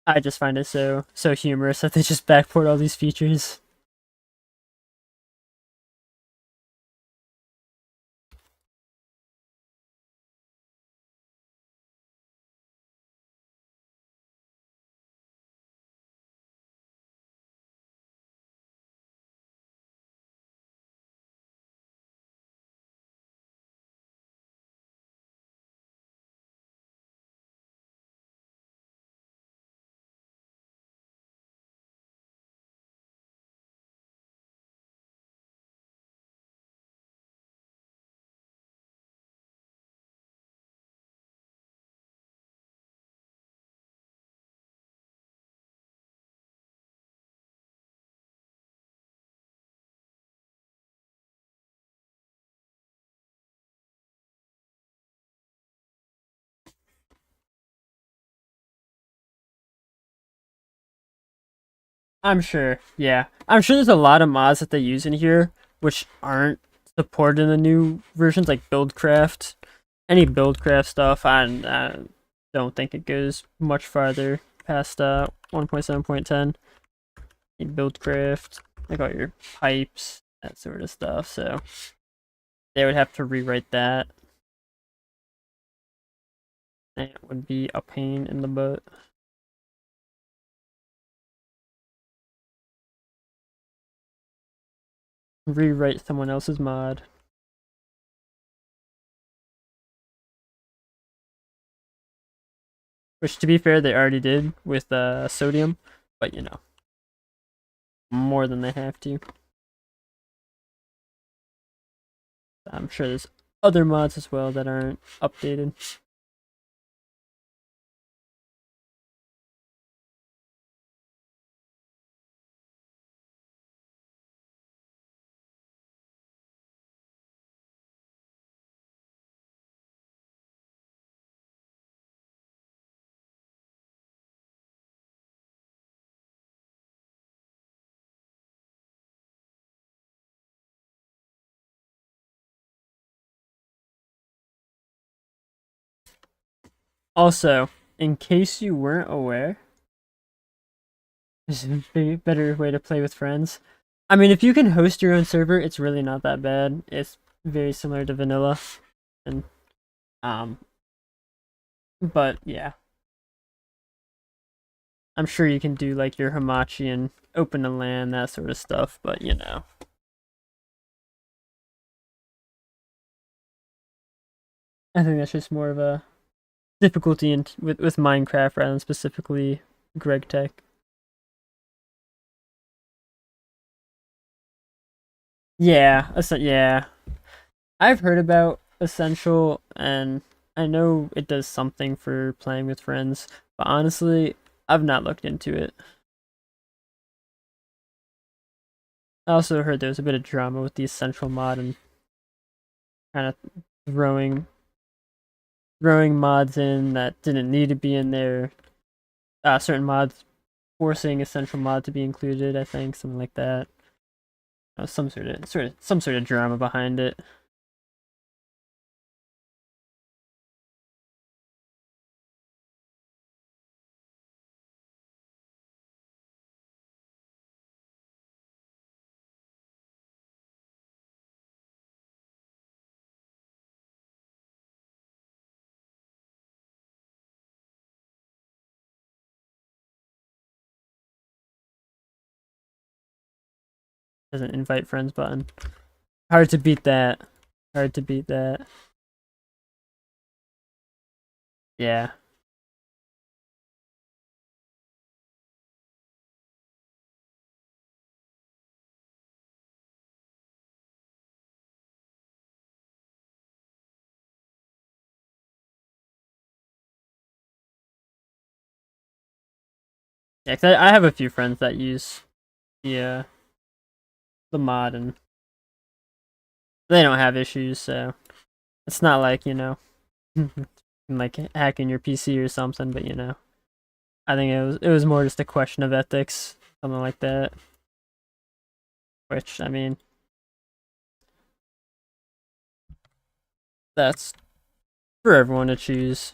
I just find it so humorous that they just backport all these features. I'm sure, yeah. I'm sure there's a lot of mods that they use in here which aren't supported in the new versions, like Buildcraft. Any Buildcraft stuff, I don't think it goes much farther past 1.7.10. Buildcraft, like all your pipes, that sort of stuff. So they would have to rewrite that. And it would be a pain in the butt. Rewrite someone else's mod. Which, to be fair, they already did with sodium, but you know, more than they have to. I'm sure there's other mods as well that aren't updated. Also, in case you weren't aware, there's a better way to play with friends. I mean, if you can host your own server, it's really not that bad. It's very similar to vanilla, and um, but yeah, I'm sure you can do like your Hamachi and open a LAN, that sort of stuff. But you know, I think that's just more of a difficulty with Minecraft rather than specifically Greg Tech. Yeah, yeah. I've heard about Essential, and I know it does something for playing with friends, but honestly, I've not looked into it. I also heard there was a bit of drama with the Essential mod and kind of throwing throwing mods in that didn't need to be in there. Certain mods forcing Essential mod to be included. I think something like that. Some sort of drama behind it. Doesn't invite friends button. Hard to beat that. Hard to beat that. Yeah. Yeah, 'cause I have a few friends that use the mod, and they don't have issues, so it's not like, like hacking your PC or something, but I think it was more just a question of ethics, something like that. Which, I mean, that's for everyone to choose.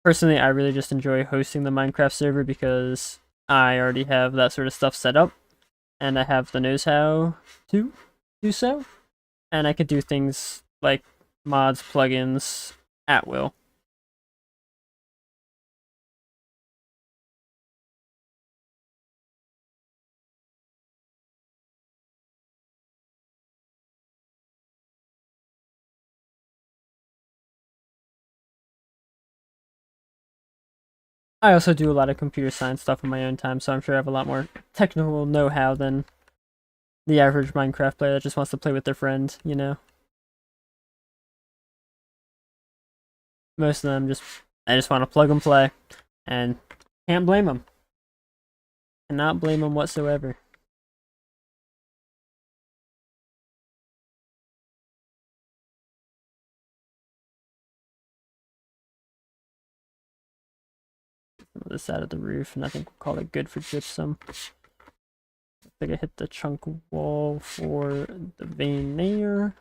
Personally, I really just enjoy hosting the Minecraft server because I already have that sort of stuff set up, and I have the knows how to do so, and I could do things like mods, plugins at will. I also do a lot of computer science stuff in my own time, so I'm sure I have a lot more technical know-how than the average Minecraft player that just wants to play with their friends. Most of them I just want to plug and play, and can't blame them. Cannot blame them whatsoever. Some of this out of the roof, and I think we'll call it good for gypsum. I think I hit the chunk wall for the vein there.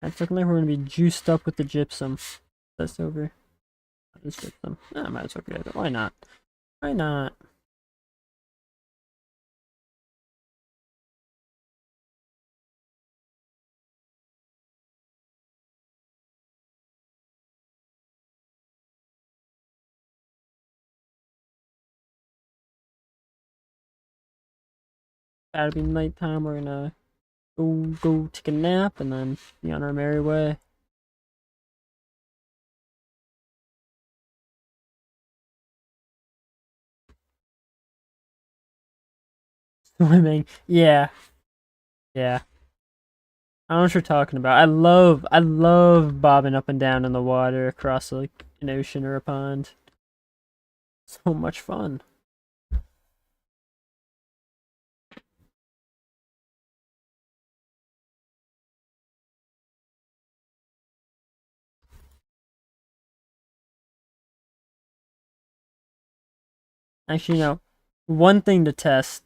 It's looking like we're gonna be juiced up with the gypsum. That's over. This gypsum. I might as well get it. Why not? Why not? Gotta be nighttime. We're gonna go take a nap and then be on our merry way. Swimming. Yeah. Yeah. I don't know what you're talking about. I love bobbing up and down in the water across like an ocean or a pond. So much fun. Actually, one thing to test.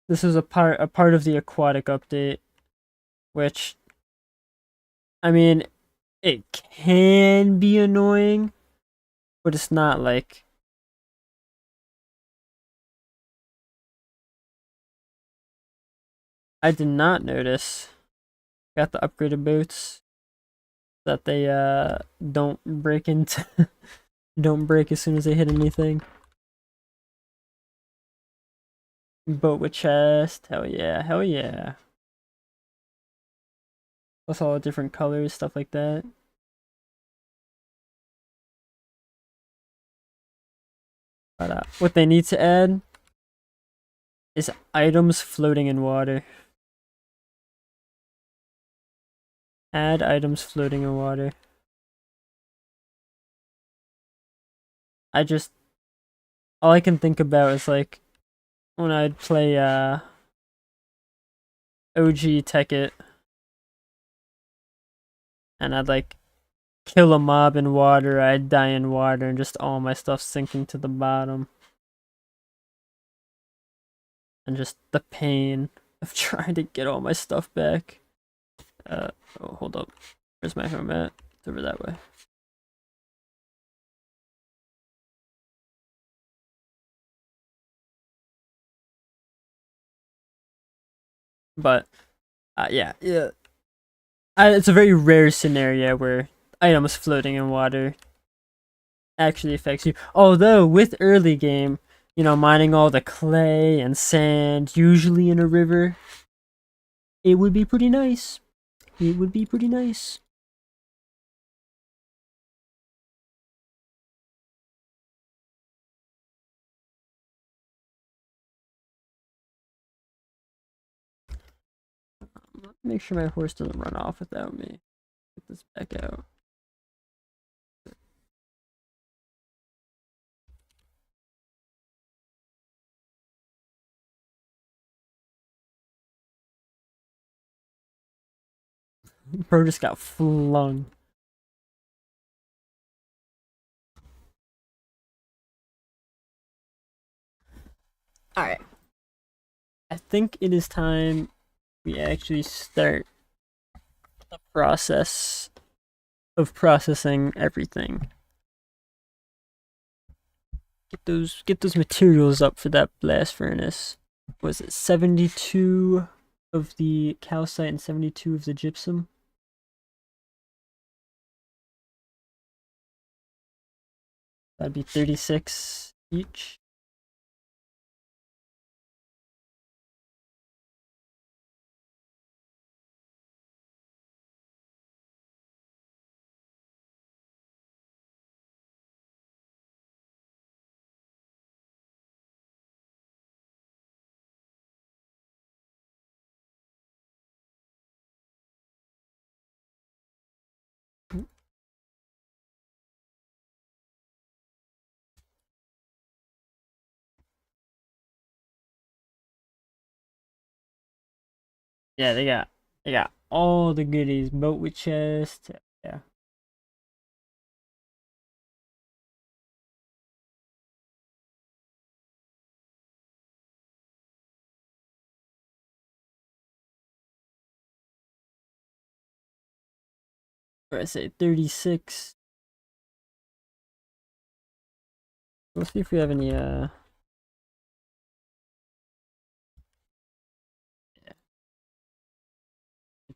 This is a part of the aquatic update, which, I mean, it can be annoying, but it's not like, I did not notice. Got the upgraded boats that they don't break into don't break as soon as they hit anything. Boat with chest, hell yeah, hell yeah. Plus all the different colors, stuff like that. But what they need to add is items floating in water. Add items floating in water. I just all I can think about is like when I'd play OG Tekkit and I'd like kill a mob in water, I'd die in water and just all my stuff sinking to the bottom. And just the pain of trying to get all my stuff back. Oh, hold up. Where's my home at? It's over that way. But yeah. It's a very rare scenario where items floating in water actually affects you. Although with early game, mining all the clay and sand, usually in a river, it would be pretty nice. It would be pretty nice. Make sure my horse doesn't run off without me. Get this back out. Bro just got flung. Alright. I think it is time we actually start the process of processing everything. Get those materials up for that blast furnace. Was it 72 of the calcite and 72 of the gypsum? That'd be 36 each. Yeah, they got all the goodies. Boat with chest. Yeah. Or I say 36. Let's see if we have any yeah.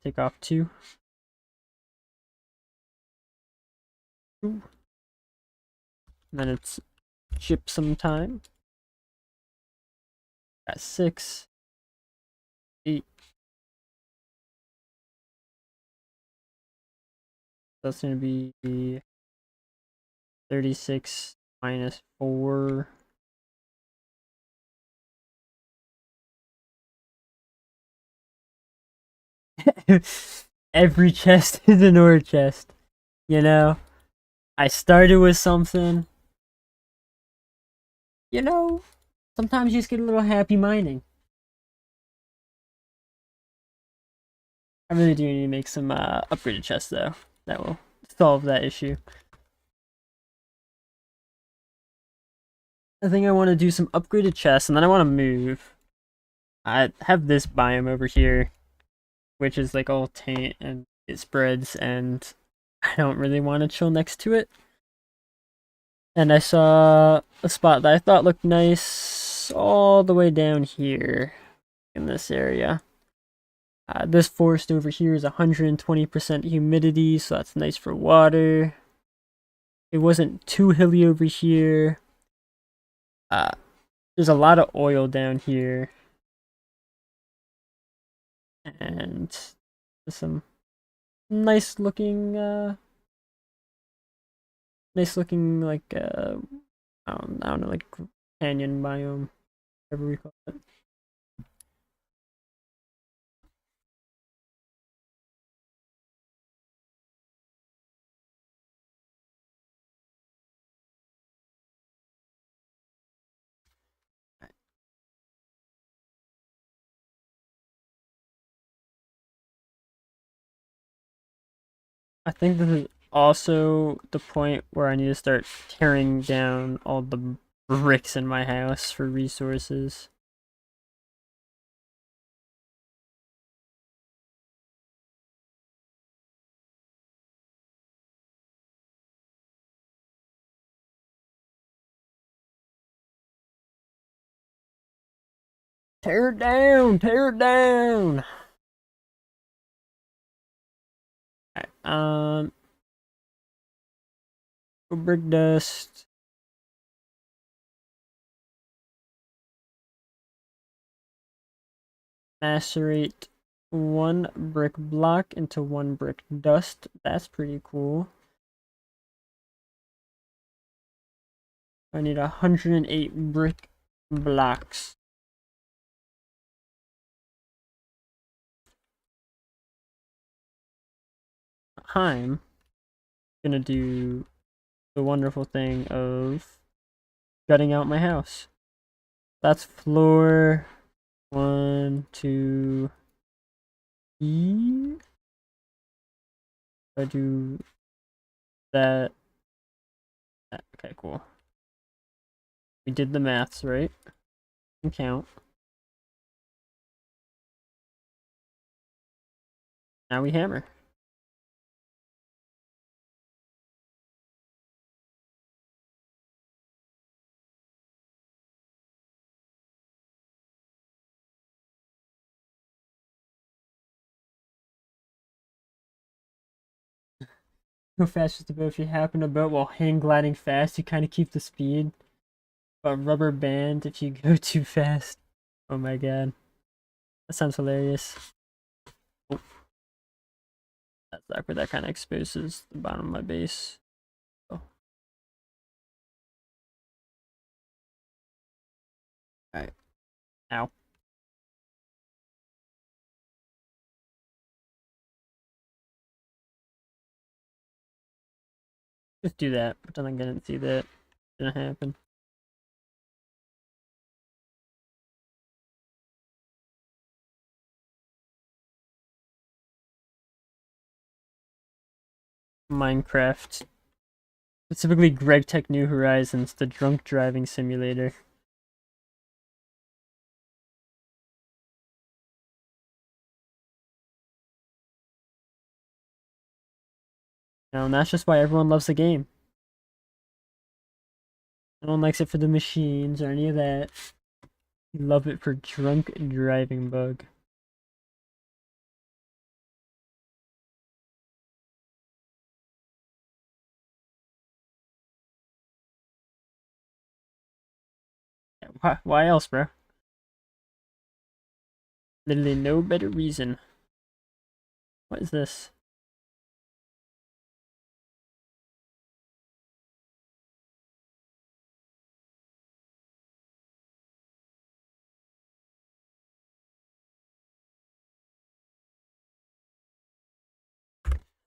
Take off two. Ooh. And then it's gypsum time. Got 6, 8. That's gonna be 36 minus 4. Every chest is an ore chest. You know? I started with something. You know, sometimes you just get a little happy mining. I really do need to make some upgraded chests though. That will solve that issue. I think I want to do some upgraded chests and then I want to move. I have this biome over here, which is like all taint and it spreads, and I don't really want to chill next to it. And I saw a spot that I thought looked nice all the way down here in this area. This forest over here is 120% humidity, so that's nice for water. It wasn't too hilly over here. There's a lot of oil down here. And some nice looking like I don't know, like canyon biome, whatever we call it. I think this is also the point where I need to start tearing down all the bricks in my house for resources. Tear it down! Tear it down! Alright, brick dust. Macerate one brick block into one brick dust. That's pretty cool. I need 108 brick blocks. I'm gonna do the wonderful thing of gutting out my house. That's floor 1, 2, E. I do that. Okay, cool. We did the maths right. And count. Now we hammer. Go fast just about if you happen about while hang gliding fast, you kind of keep the speed. But rubber band if you go too fast. Oh my god. That sounds hilarious. Oh. That's awkward. That kind of exposes the bottom of my base. Oh. Alright. Ow. Just do that. Pretend I didn't see that. Didn't happen. Minecraft. Specifically Greg Tech New Horizons, the drunk driving simulator. No, and that's just why everyone loves the game. No one likes it for the machines or any of that. You love it for drunk driving bug. Why else, bro? Literally no better reason. What is this?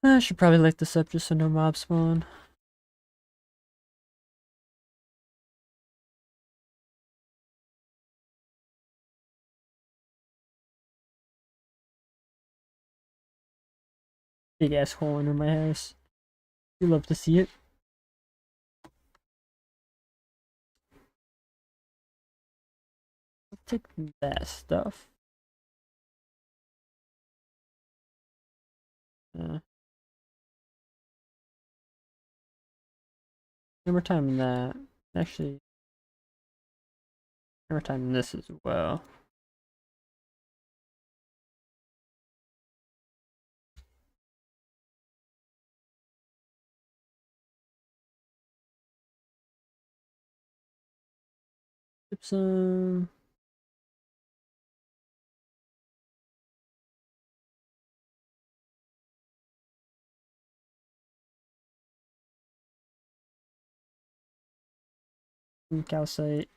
I should probably light this up just so no mobs spawn. Big ass hole under my house. You love to see it. I'll take that stuff. Hammer time that. Actually, hammer time this as well. Gypsum. Calcite.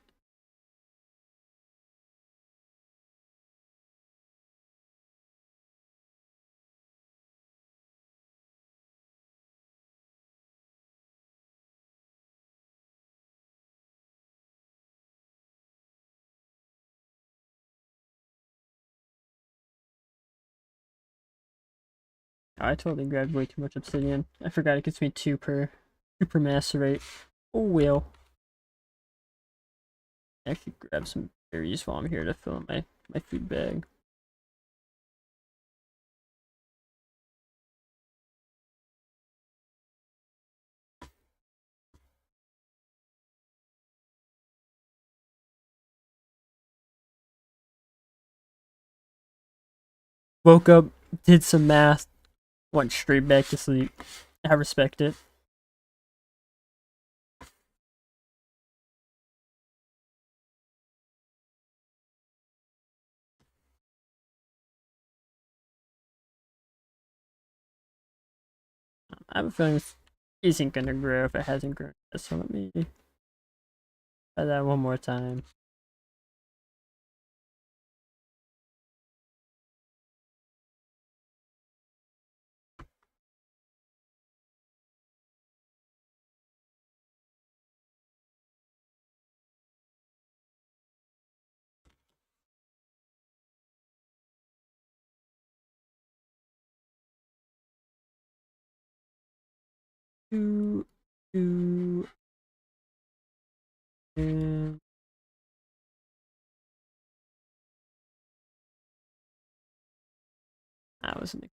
I totally grabbed way too much obsidian. I forgot it gets me two per macerate. Oh well. Actually grab some berries while I'm here to fill in my food bag. Woke up, did some math, went straight back to sleep. I respect it. I have a feeling this isn't gonna grow if it hasn't grown. So let me try that one more time. Two, two, and that was an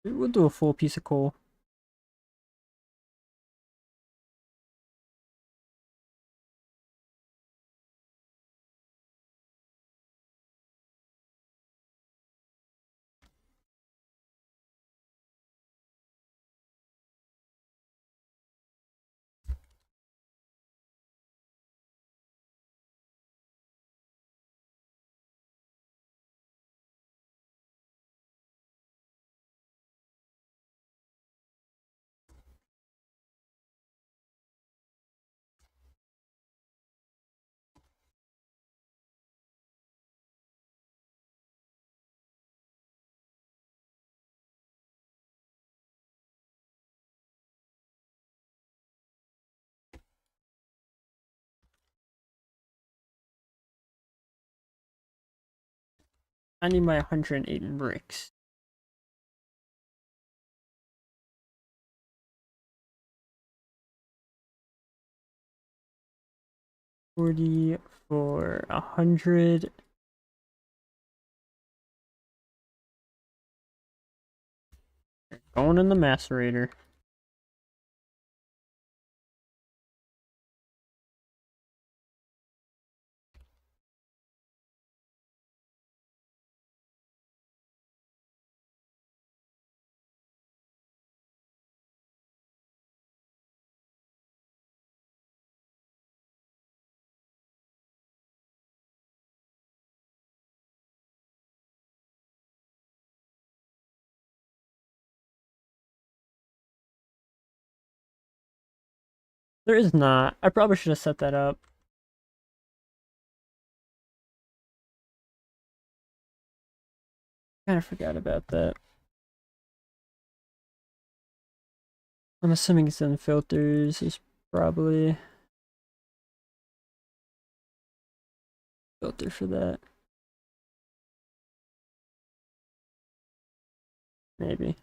'We'll do a full piece of coal. I need my 108 bricks. $40 for 100. Going in the macerator. There is not. I probably should have set that up. Kind of forgot about that. I'm assuming it's in filters is probably filter for that. Maybe.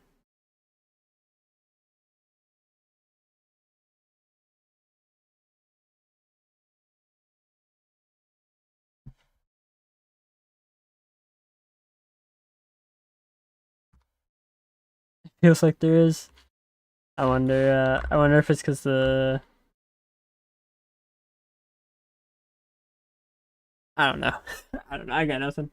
Feels like there is. I wonder. I wonder if it's because the. I don't know. I don't know. I got nothing.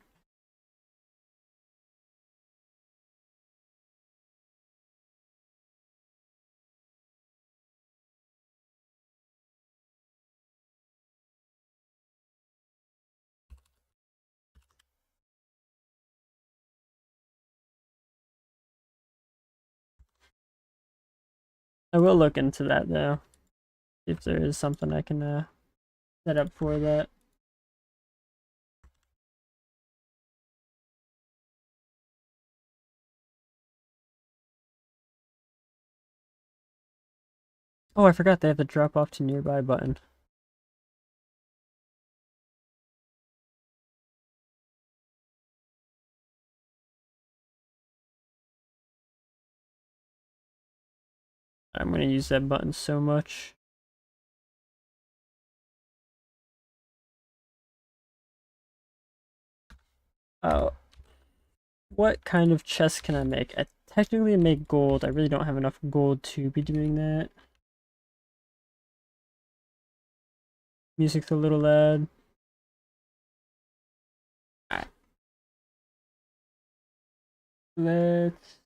I will look into that though. If there is something I can set up for that. Oh, I forgot they have the drop off to nearby button. I'm gonna use that button so much. Oh, what kind of chest can I make? I technically make gold. I really don't have enough gold to be doing that. Music's a little loud. Alright. Let's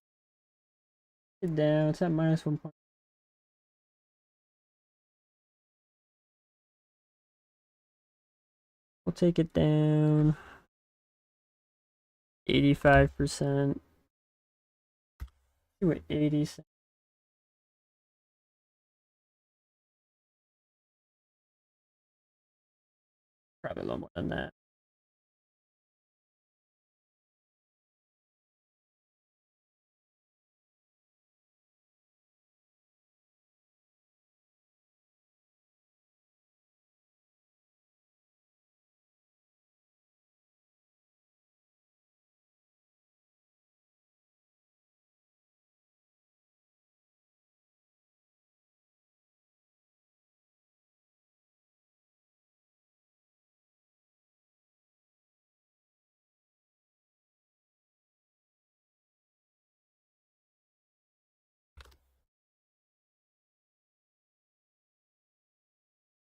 get down. It's at -1 point. We'll take it down 85%. Do it 80. Probably a little more than that.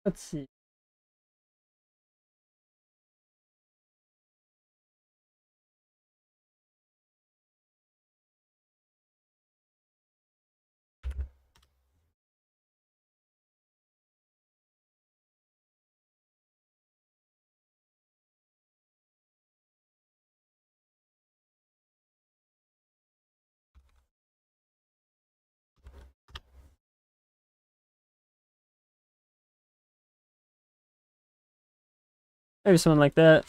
Let's see. Maybe something like that.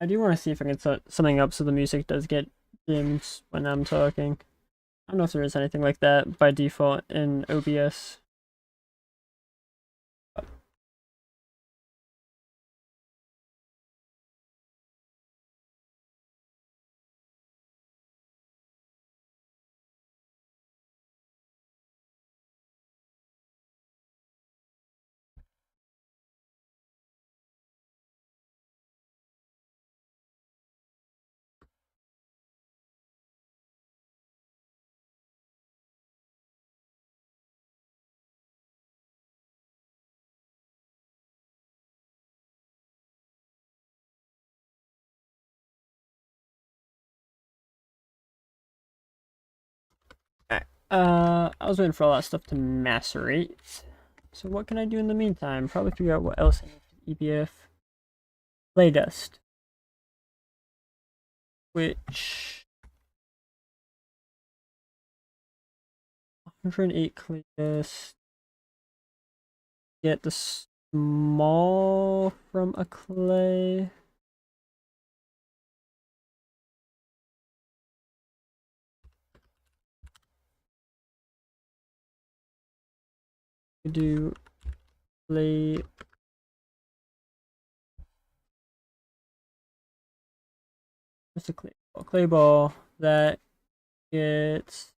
I do want to see if I can set something up so the music does get dimmed when I'm talking. I don't know if there is anything like that by default in OBS. Alright. I was waiting for all that stuff to macerate. So what can I do in the meantime? Probably figure out what else I need for EBF. Clay dust. Which 108 clay dust. Get the small from a clay. Do clay. What's a clay ball? Clay ball that gets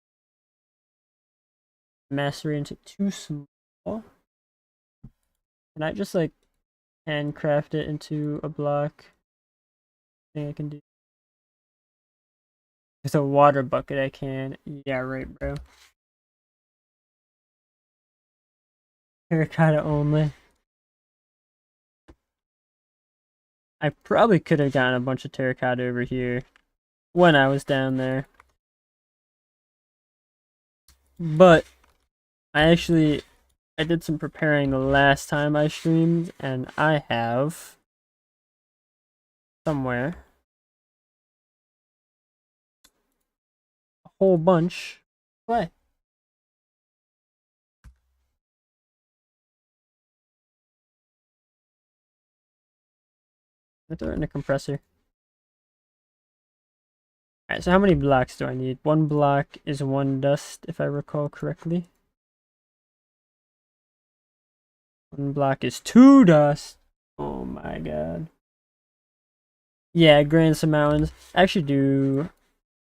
mastery into too small. Can I just like handcraft it into a block? Thing I can do. With a water bucket I can. Yeah, right, bro. Terracotta only. I probably could have gotten a bunch of terracotta over here when I was down there. But I did some preparing the last time I streamed, and I have somewhere a whole bunch of clay. I throw it in a compressor. Alright, so how many blocks do I need? One block is one dust, if I recall correctly. One block is 2 dust. Oh my god. Yeah, Grandson Mountains. I actually do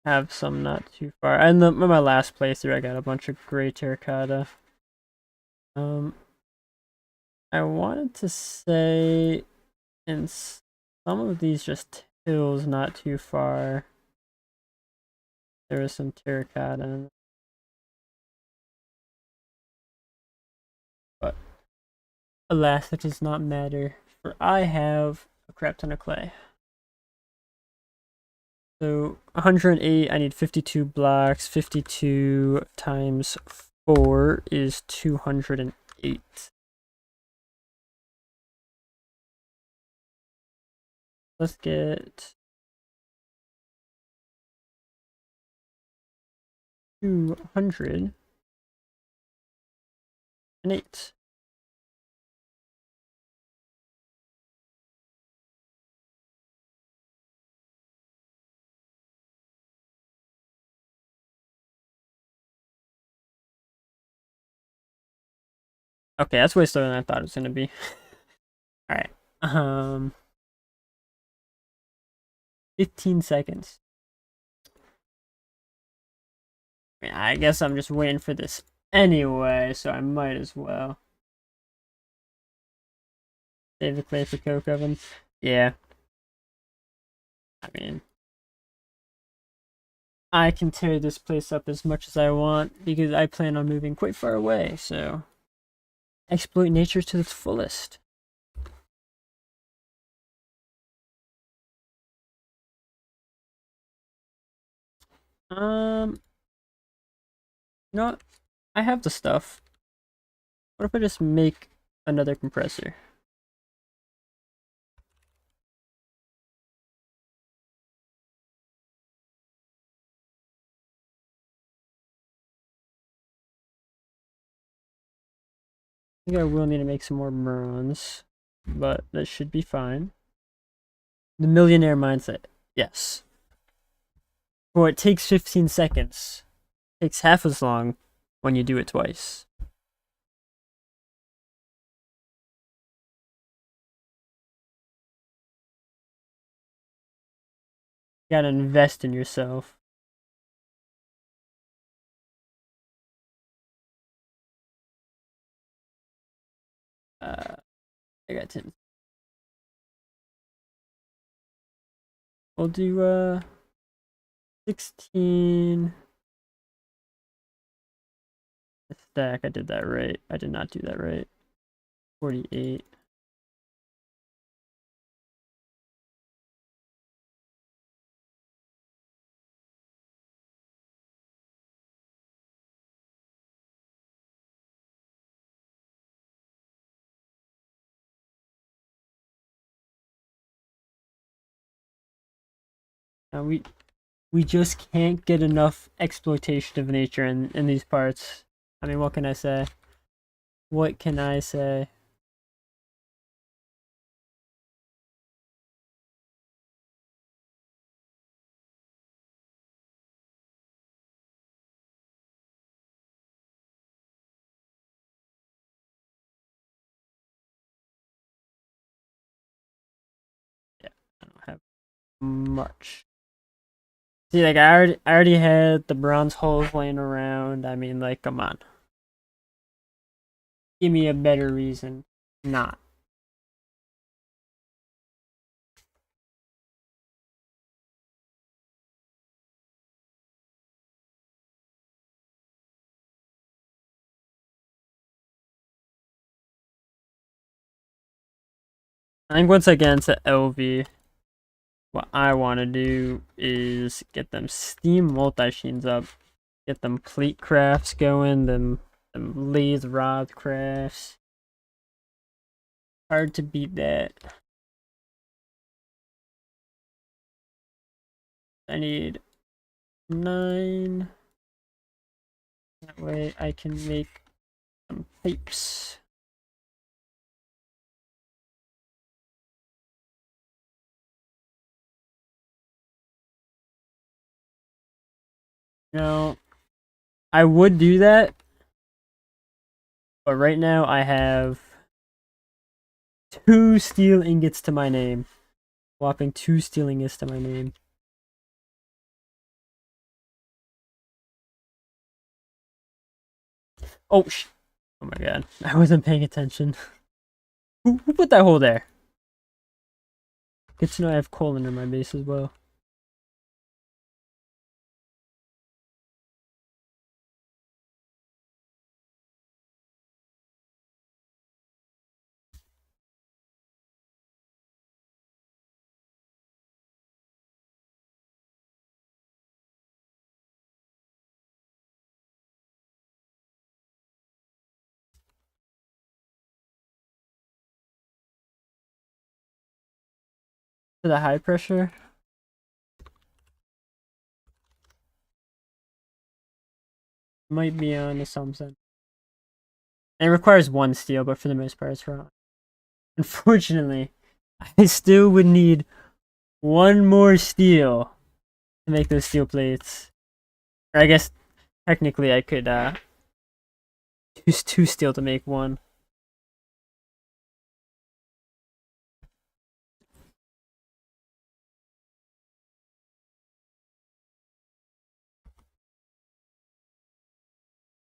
have some not too far. And my last playthrough, I got a bunch of gray terracotta. I wanted to say in some of these just hills not too far, there was some terracotta. But alas, that does not matter, for I have a crap ton of clay. So 108, I need 52 blocks. 52 times 4 is 208. Let's get 208. Okay, that's way slower than I thought it was gonna be. Alright. 15 seconds. I guess I'm just waiting for this anyway, so I might as well. Save the clay for coke oven. Yeah. I mean, I can tear this place up as much as I want because I plan on moving quite far away, so exploit nature to its fullest. No, I have the stuff. What if I just make another compressor? I think I will need to make some more bronze, but that should be fine. The millionaire mindset. Yes. Well, it takes 15 seconds. It takes half as long when you do it twice. You gotta invest in yourself. I got 10. We'll do 16 a stack. I did that right. I did not do that right. 48. Now we just can't get enough exploitation of nature in these parts. I mean, what can I say? What can I say? Yeah, I don't have much. See, like I already had the bronze holes laying around. I mean, like, come on. Give me a better reason. Not. I think once I get into LV, what I want to do is get them steam multi-sheens up, get them plate crafts going, them lathe rod crafts. Hard to beat that. I need 9. That way I can make some pipes. Now, I would do that, but right now I have 2 steel ingots to my name. Whopping 2 steel ingots to my name. Oh, oh my god. I wasn't paying attention. Who put that hole there? Good to know I have coal under my base as well. For the high pressure. Might be on to something. And it requires 1 steel, but for the most part it's wrong. Unfortunately, I still would need 1 more steel to make those steel plates. Or I guess technically I could use 2 steel to make 1.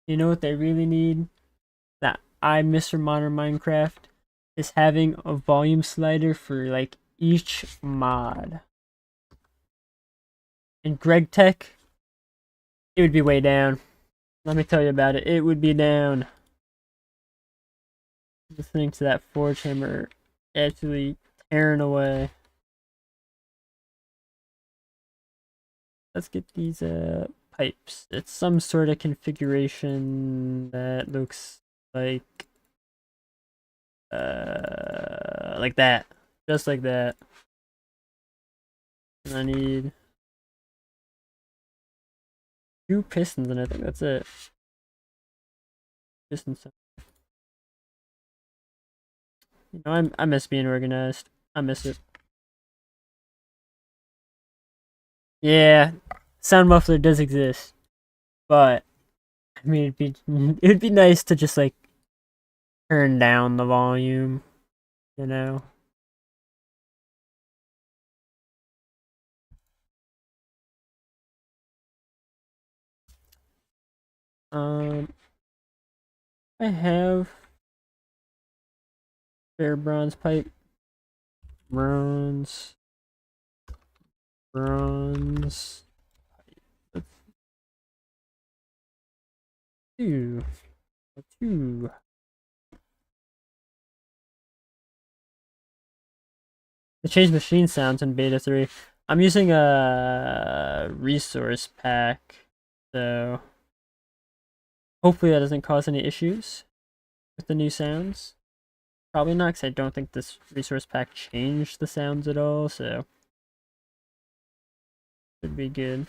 You know what they really need? That I miss from Modern Minecraft is having a volume slider for like each mod. In Greg Tech, it would be way down. Let me tell you about it. It would be down. Listening to that forge hammer actually tearing away. Let's get these pipes. It's some sort of configuration that looks like that. Just like that. And I need 2 pistons, and I think that's it. Pistons. You know, I miss being organized. I miss it. Yeah, sound muffler does exist, but I mean, it'd be nice to just like turn down the volume, you know. Um, I have spare bronze pipe, bronze, bronze. Let's do 2. They changed machine sounds in beta 3. I'm using a resource pack, so hopefully that doesn't cause any issues with the new sounds. Probably not, because I don't think this resource pack changed the sounds at all, so should be good.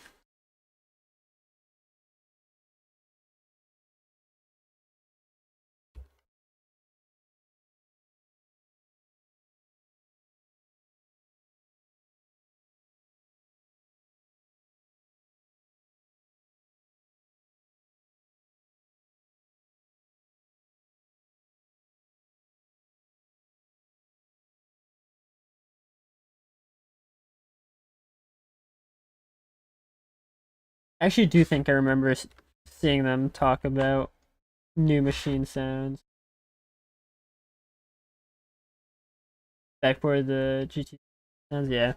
I actually do think I remember seeing them talk about new machine sounds. Back for the GT sounds, yeah.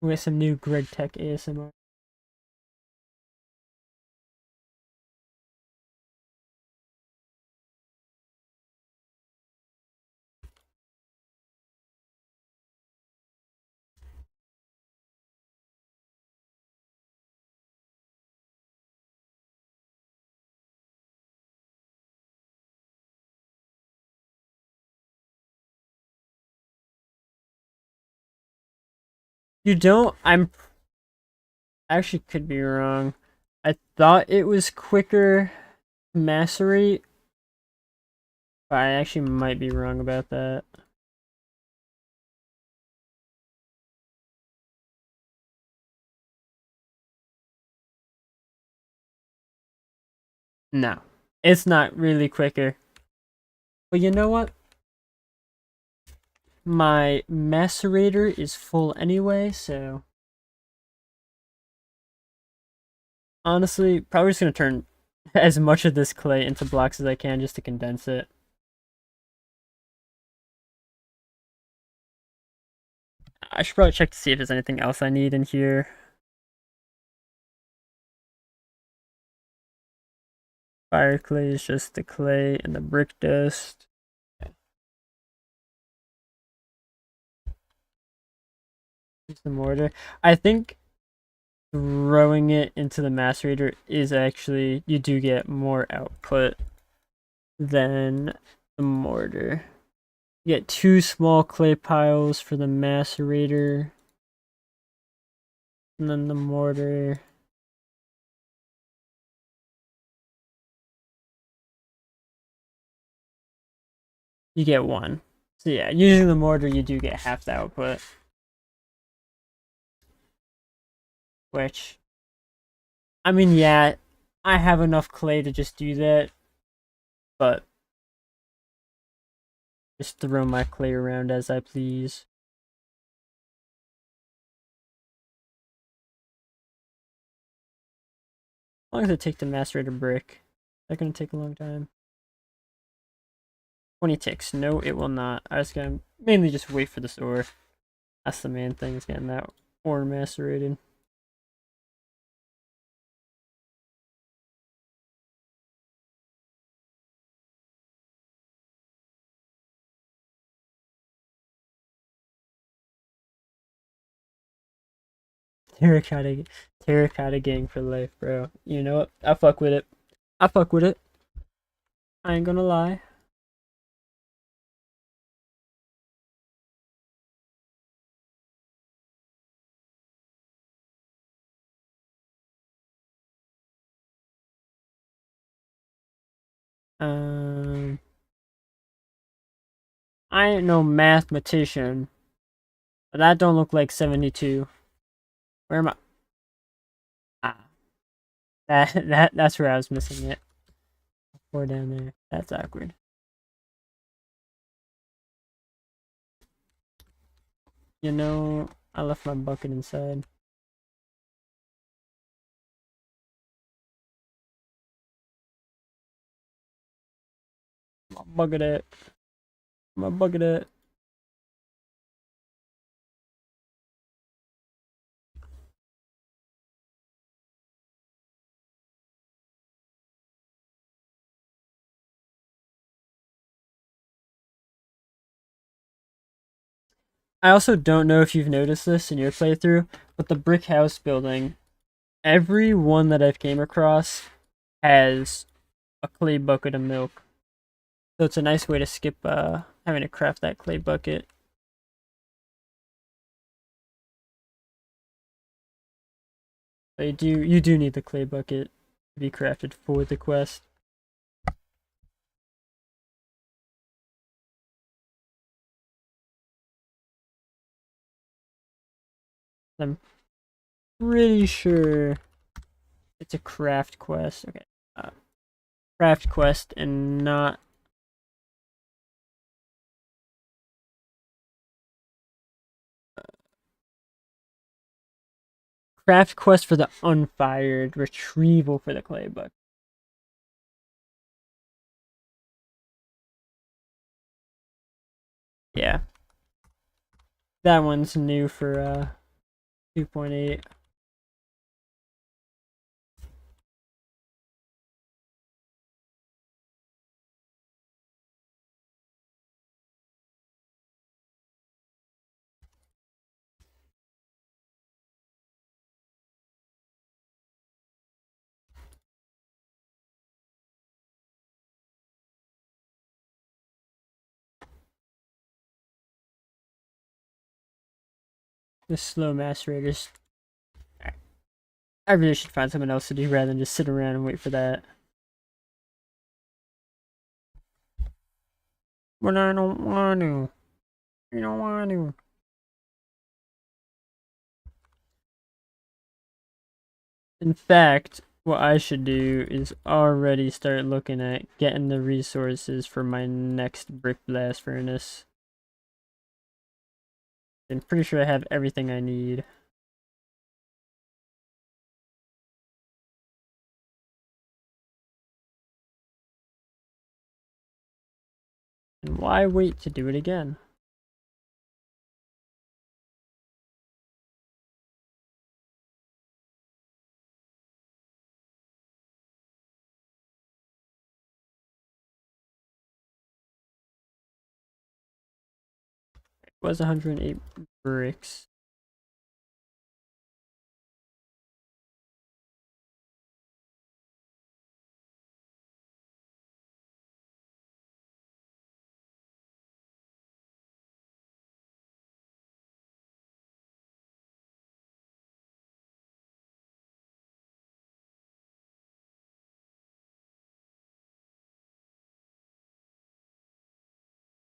We have some new Greg Tech ASMR. You don't? I actually could be wrong. I thought it was quicker mastery, but I actually might be wrong about that. No. It's not really quicker. But you know what? My macerator is full anyway, so honestly, probably just gonna turn as much of this clay into blocks as I can just to condense it. I should probably check to see if there's anything else I need in here. Fire clay is just the clay and the brick dust. Use the mortar. I think throwing it into the macerator is actually, you do get more output than the mortar. You get 2 small clay piles for the macerator, and then the mortar. You get 1. So yeah, using the mortar, you do get half the output. Which, I mean, yeah, I have enough clay to just do that, but just throw my clay around as I please. As long as I take the macerator brick. That's gonna take a long time. 20 ticks. No, it will not. I was gonna mainly just wait for this ore. That's the main thing, is getting that ore macerated. Terracotta gang for life, bro. You know what? I fuck with it. I fuck with it. I ain't gonna lie. Um, I ain't no mathematician, but that don't look like 72. Where am I? Ah, that's where I was missing it. 4 down there. That's awkward. You know, I left my bucket inside. My bucket it. My bucket it. I also don't know if you've noticed this in your playthrough, but the brick house building, every one that I've came across has a clay bucket of milk. So it's a nice way to skip having to craft that clay bucket. But you do need the clay bucket to be crafted for the quest. I'm pretty sure it's a craft quest. Okay. Craft quest and not craft quest for the unfired, retrieval for the clay bucket. Yeah. That one's new for 2.8. The slow macerators. I really should find something else to do rather than just sit around and wait for that. But I don't want to. I don't want to. In fact, what I should do is already start looking at getting the resources for my next brick blast furnace. I'm pretty sure I have everything I need. And why wait to do it again? It was 108 bricks.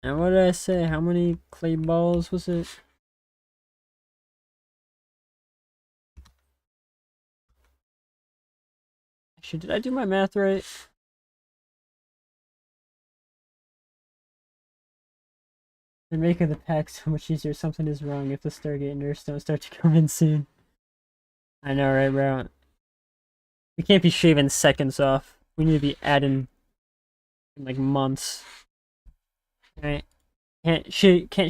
And what did I say? How many clay balls was it? Actually, did I do my math right? They're making the pack so much easier. Something is wrong if the Stargate nerfs don't start to come in soon. I know, right, bro? We can't be shaving seconds off. We need to be adding in like months. Right? Can't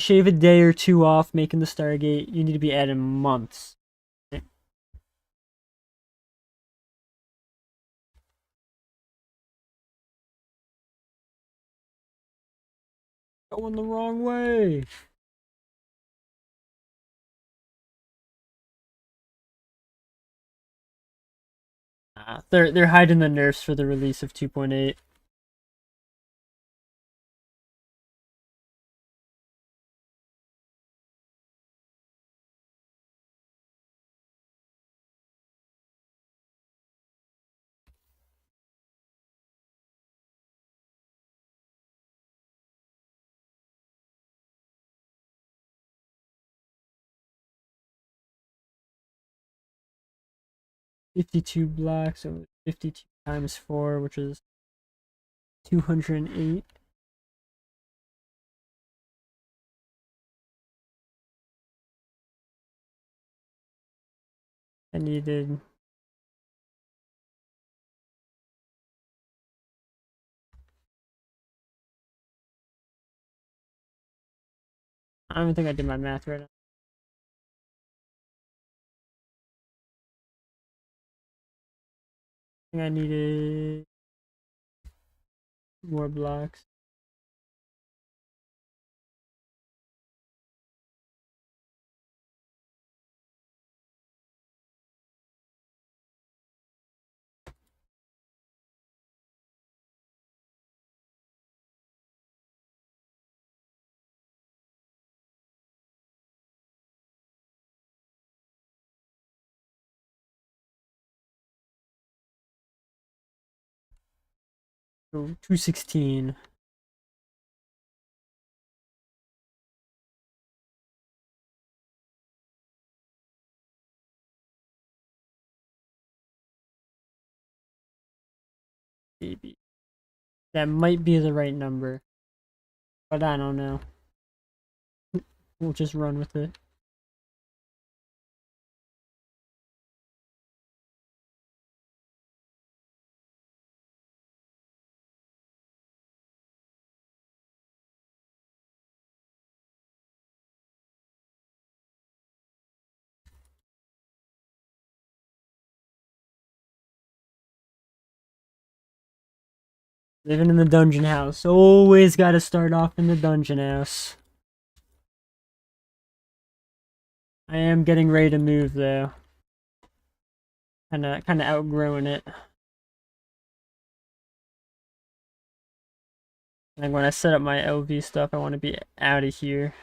shave a day or two off making the Stargate. You need to be adding months. Right? Going the wrong way. They're hiding the nerfs for the release of 2.8. $52 blocks, so 52 times 4, which is 208. I needed I don't think I did my math right. I think I needed more blocks. So 216. Maybe. That might be the right number, but I don't know. We'll just run with it. Living in the dungeon house. Always gotta start off in the dungeon house. I am getting ready to move though. Kinda outgrowing it. Like when I set up my LV stuff, I want to be out of here.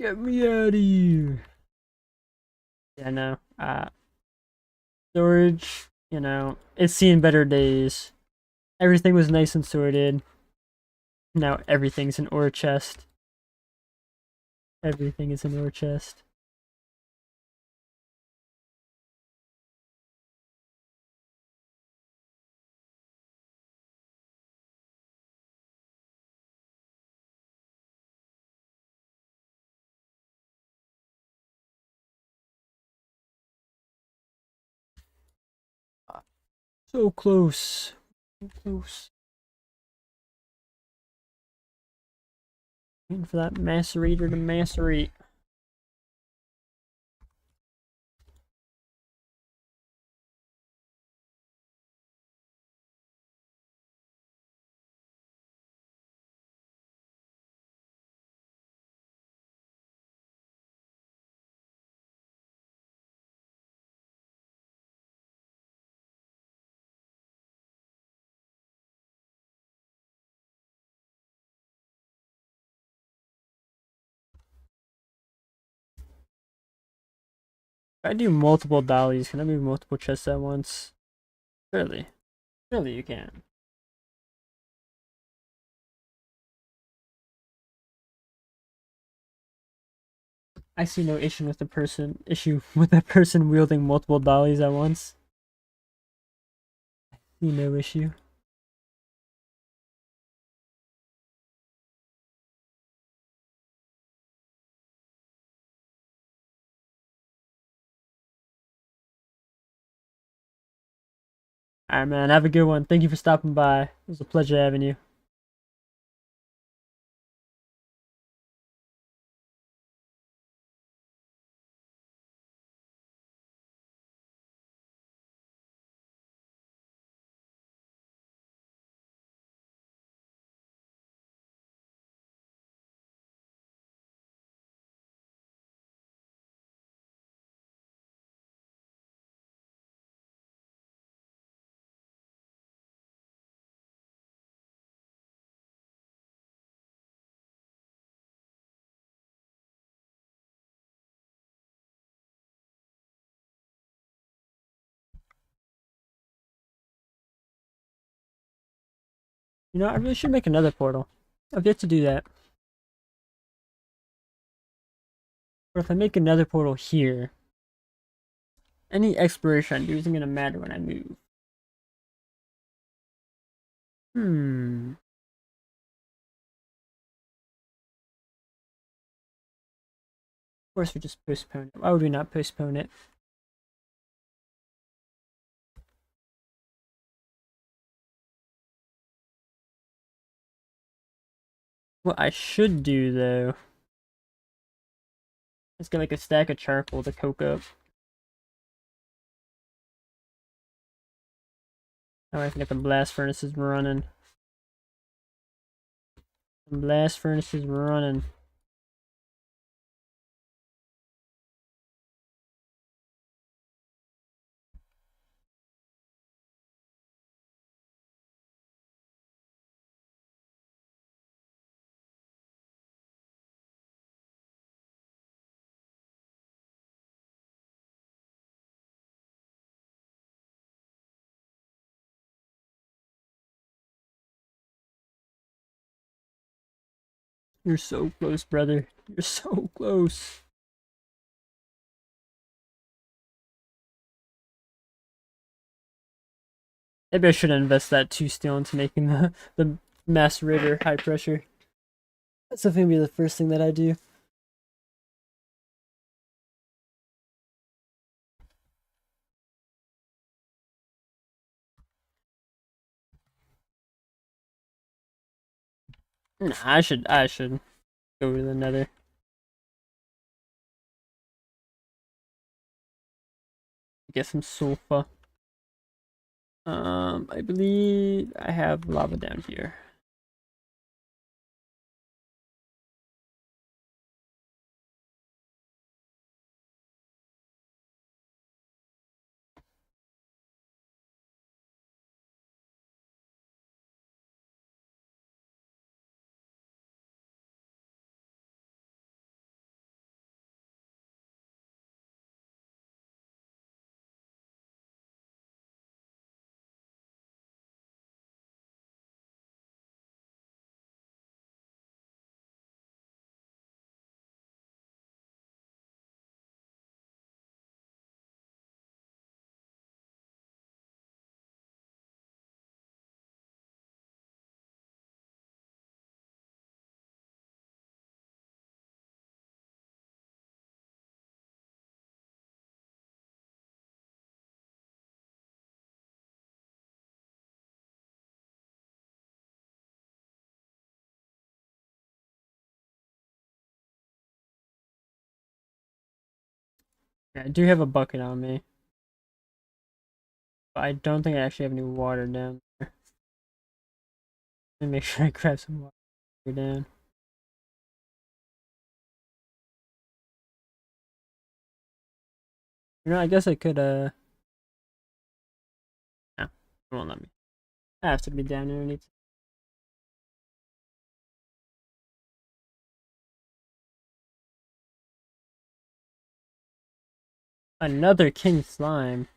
Get me out of here. Yeah, no. Storage, it's seen better days. Everything was nice and sorted. Now everything's an ore chest. Everything is an ore chest. So close. So close. Waiting for that macerator to macerate. If I do multiple dollies, can I move multiple chests at once? Surely. Surely you can. I see no issue with a person wielding multiple dollies at once. See no issue. Alright, man. Have a good one. Thank you for stopping by. It was a pleasure having you. I really should make another portal. I've yet to do that. But if I make another portal here, any exploration I do isn't going to matter when I move. Hmm. Of course, we just postpone it. Why would we not postpone it? What I should do, though, is get like a stack of charcoal to coke up. Now I can get the blast furnaces running. The blast furnaces running. You're so close, brother. You're so close. Maybe I should invest that 2 steel into making the macerator high pressure. That's definitely gonna be the first thing that I do. Nah, I should go to the nether. Get some sulfur. I believe I have lava down here. Yeah, I do have a bucket on me, but I don't think I actually have any water down there. Let me make sure I grab some water down. You know, I guess I could, no, it won't let me. I have to be down there. Another king slime.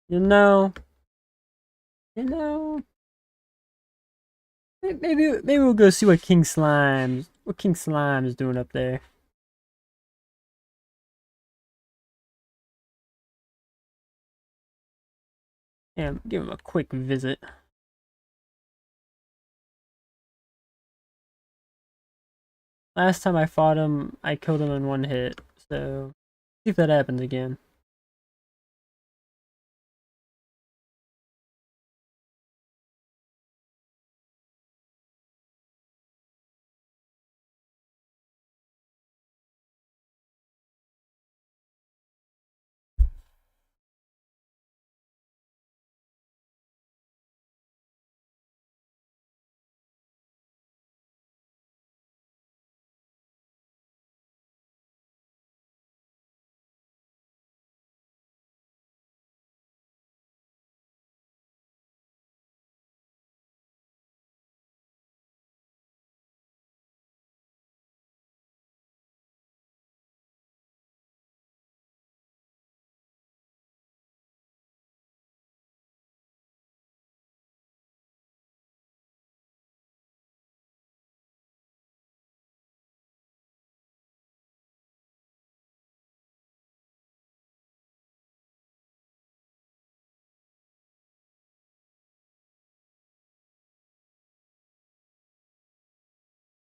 You know, you know, maybe we'll go see what King Slime is doing up there. Yeah, give him a quick visit. Last time I fought him, I killed him in one hit, so see if that happens again.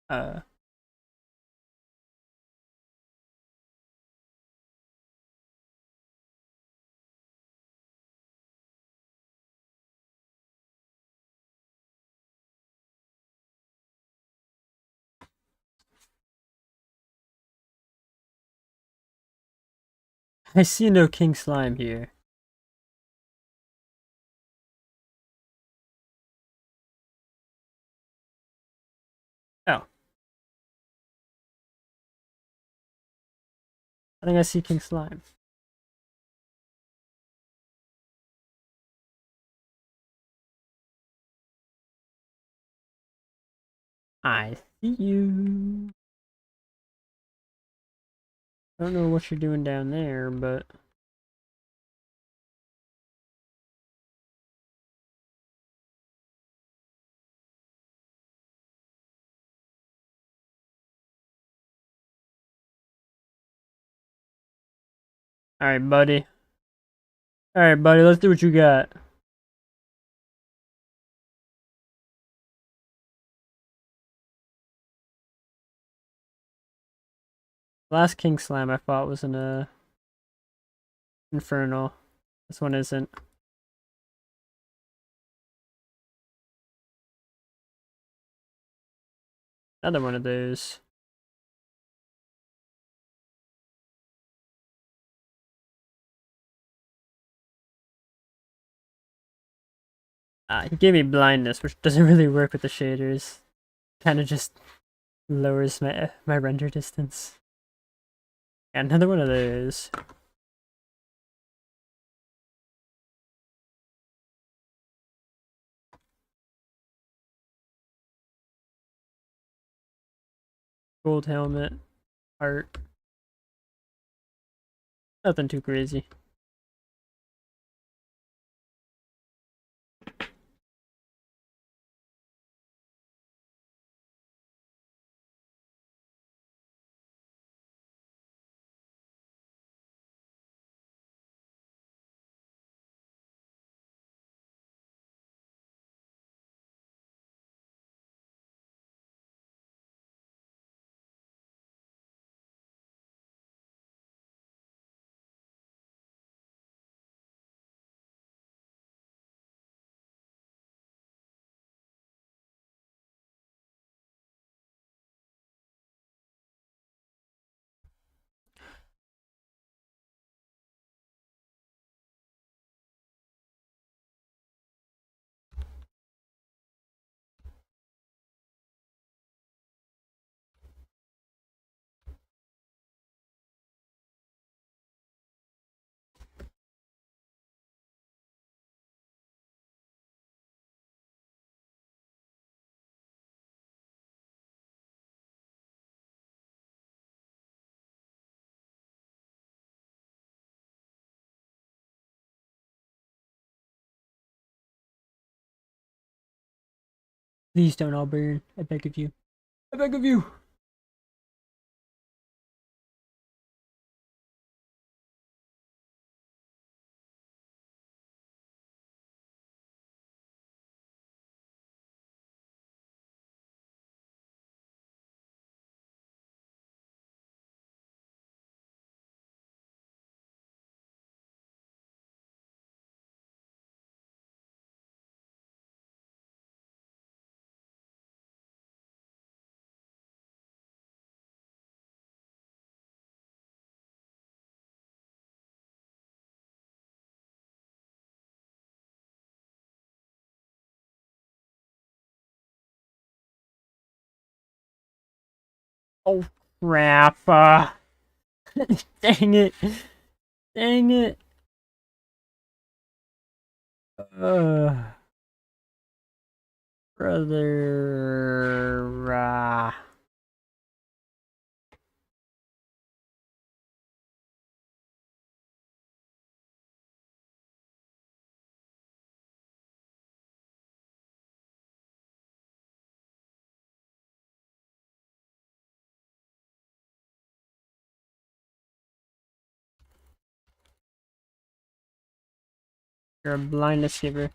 Uh, I see no King Slime here. Oh, I think I see King Slime. I see you. I don't know what you're doing down there, but alright, buddy. Alright, buddy, let's do what you got. Last King Slime I fought was in a Infernal. This one isn't. Another one of those. He gave me blindness, which doesn't really work with the shaders. Kind of just lowers my render distance. And another one of those. Gold helmet, heart. Nothing too crazy. Please don't all burn. I beg of you. I beg of you. Oh crap. Dang it. Dang it. Uh, brother. You're a blindness giver.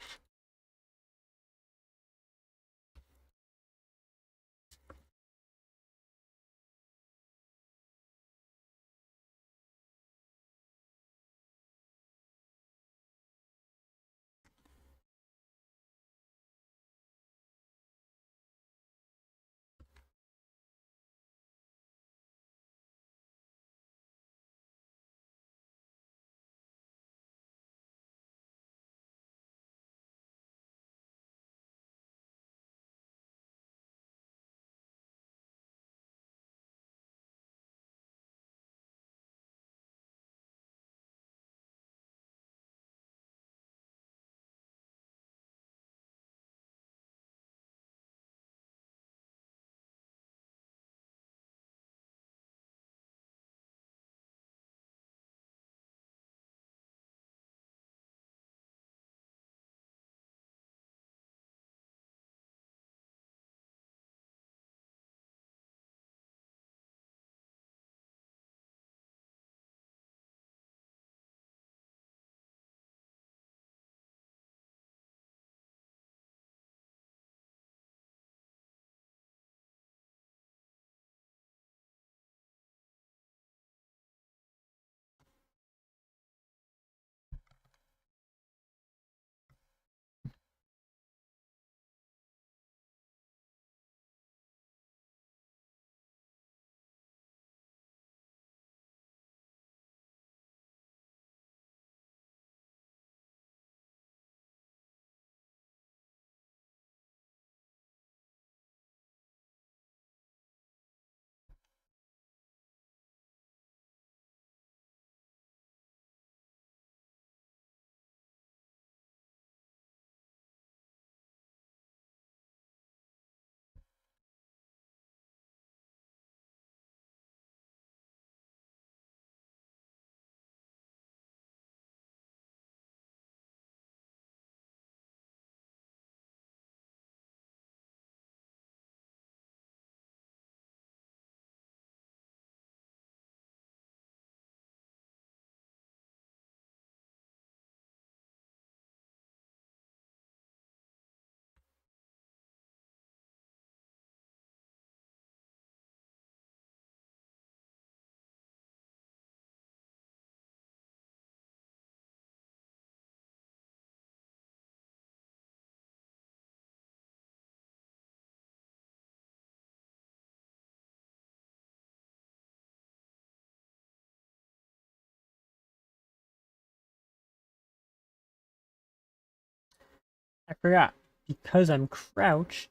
I forgot. Because I'm crouched,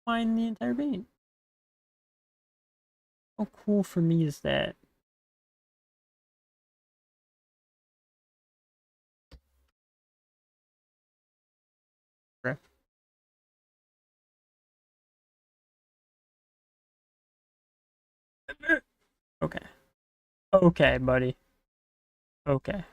find the entire bean. How cool for me is that? Okay. Okay, buddy. Okay.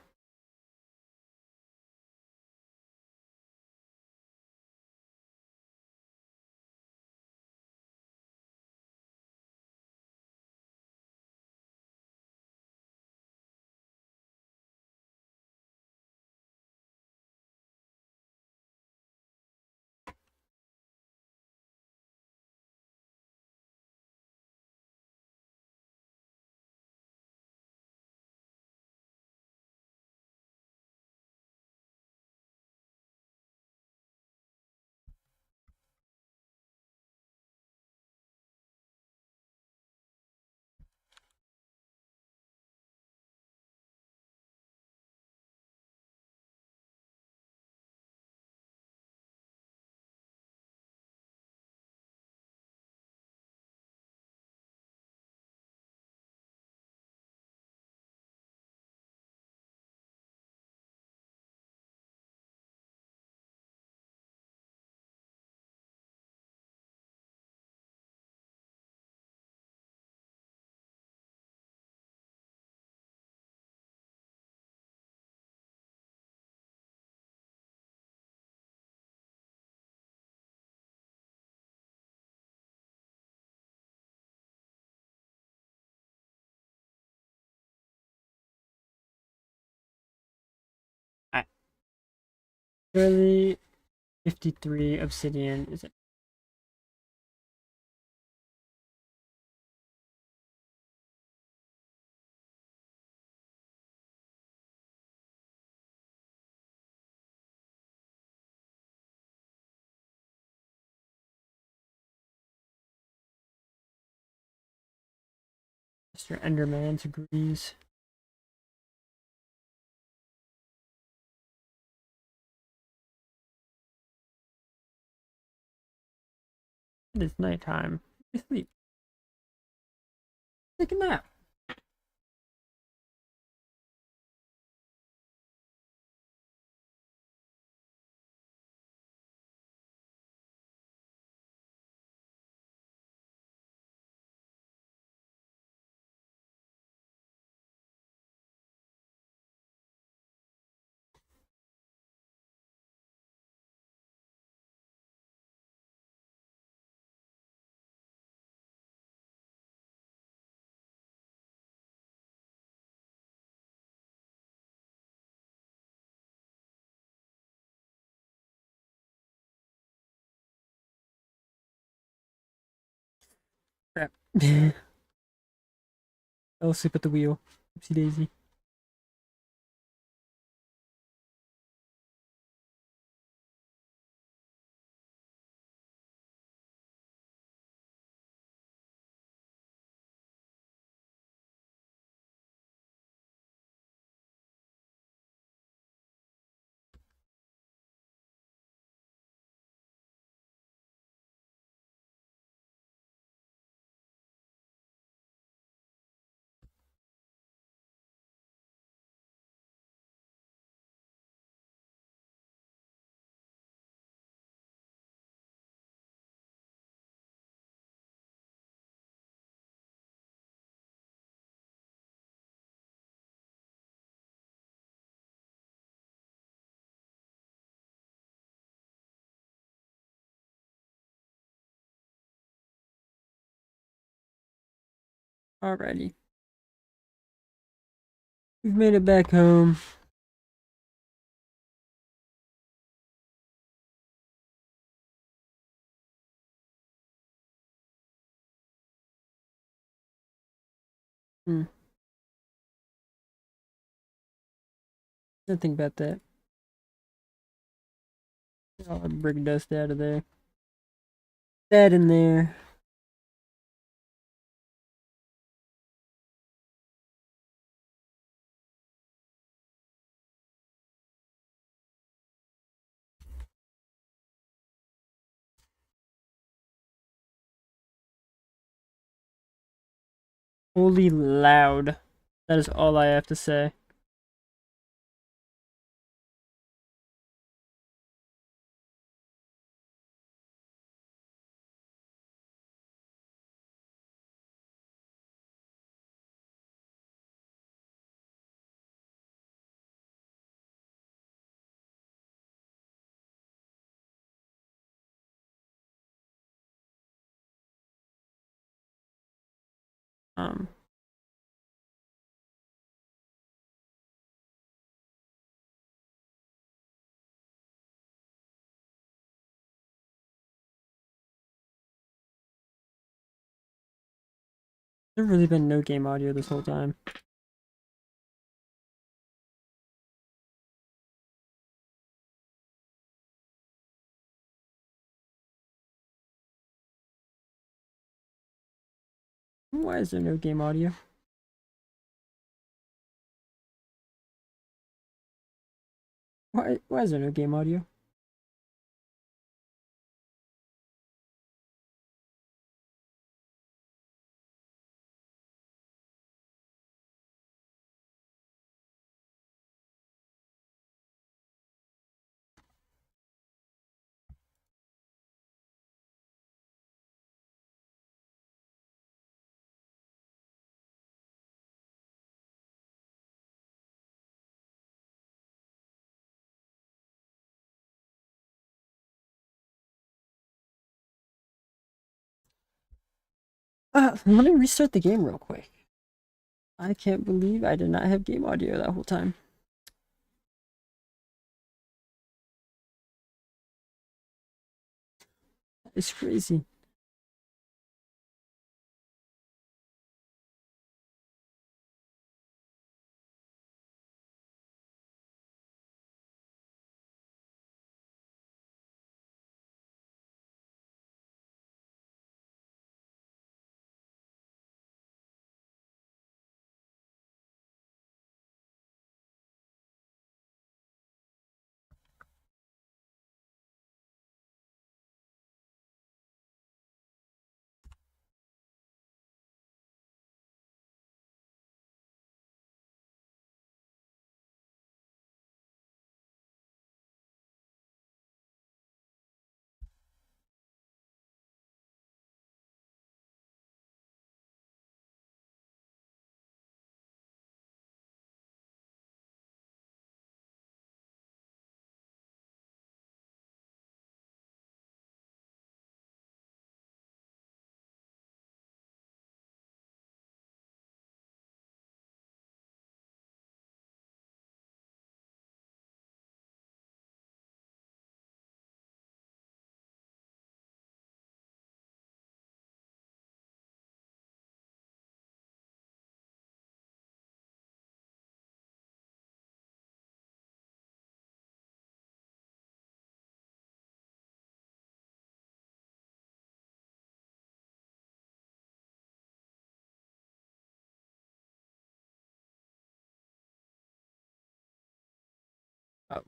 Really, 53 obsidian is it? Mr. Enderman agrees. It is nighttime. I sleep. Take a nap. Crap. I'll sleep at the wheel. Oopsie daisy. Alrighty. We've made it back home. Hmm. Didn't think about that. Get all the brick dust out of there. That in there. Holy loud. That is all I have to say. Um, there's really been no game audio this whole time. Why is there no game audio? Why is there no game audio? Let me restart the game real quick. I can't believe I did not have game audio that whole time. It's crazy.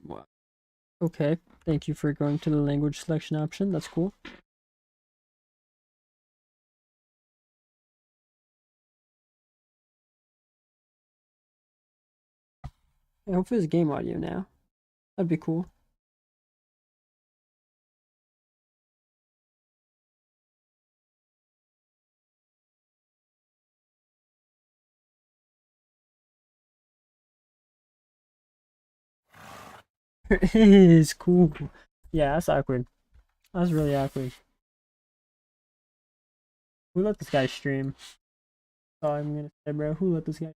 Wow. Okay, thank you for going to the language selection option. That's cool. I hope it's game audio now. That'd be cool. It is cool. Yeah, that's awkward. That's really awkward. Who let this guy stream? Oh, I'm gonna say, bro. Who let this guy?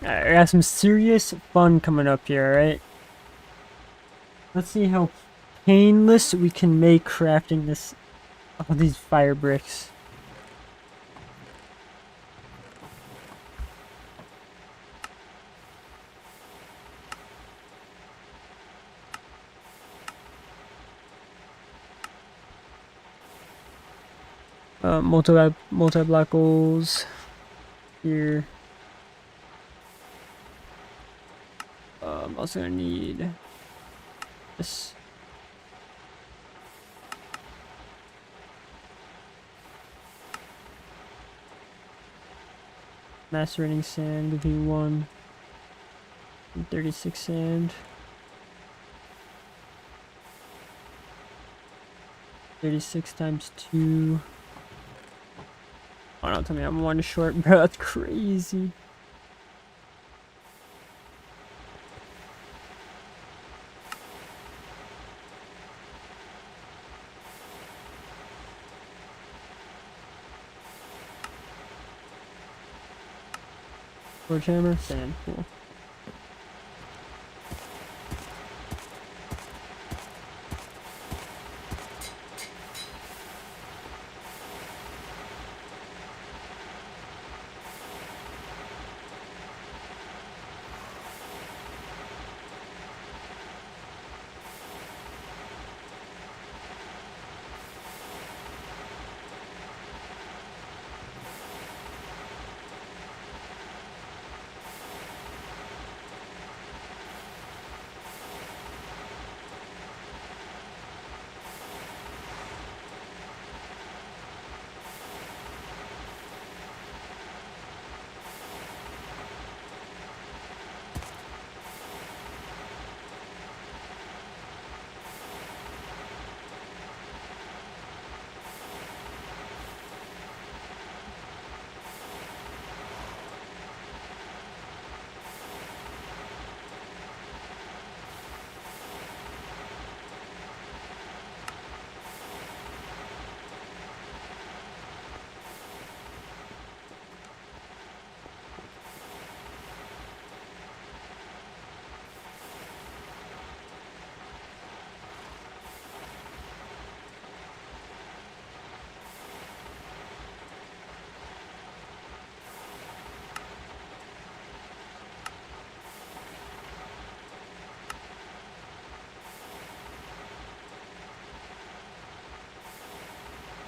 Alright, I got some serious fun coming up here, alright? Let's see how painless we can make crafting this all these fire bricks. Multi-block goals here. I'm also gonna need this. Macerating sand would be 1. And 36 sand. 36 times 2. Oh, don't tell me I'm one short, bro. That's crazy. Torch hammer, sand, cool.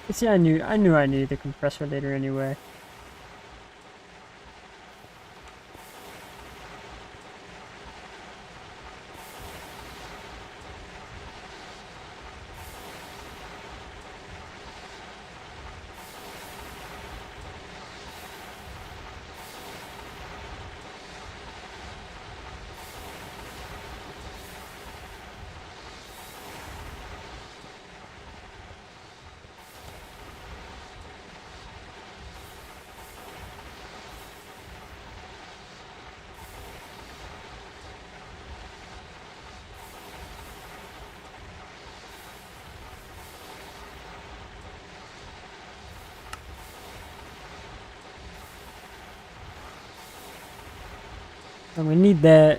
See, I knew I needed the compressor later anyway. And we need that.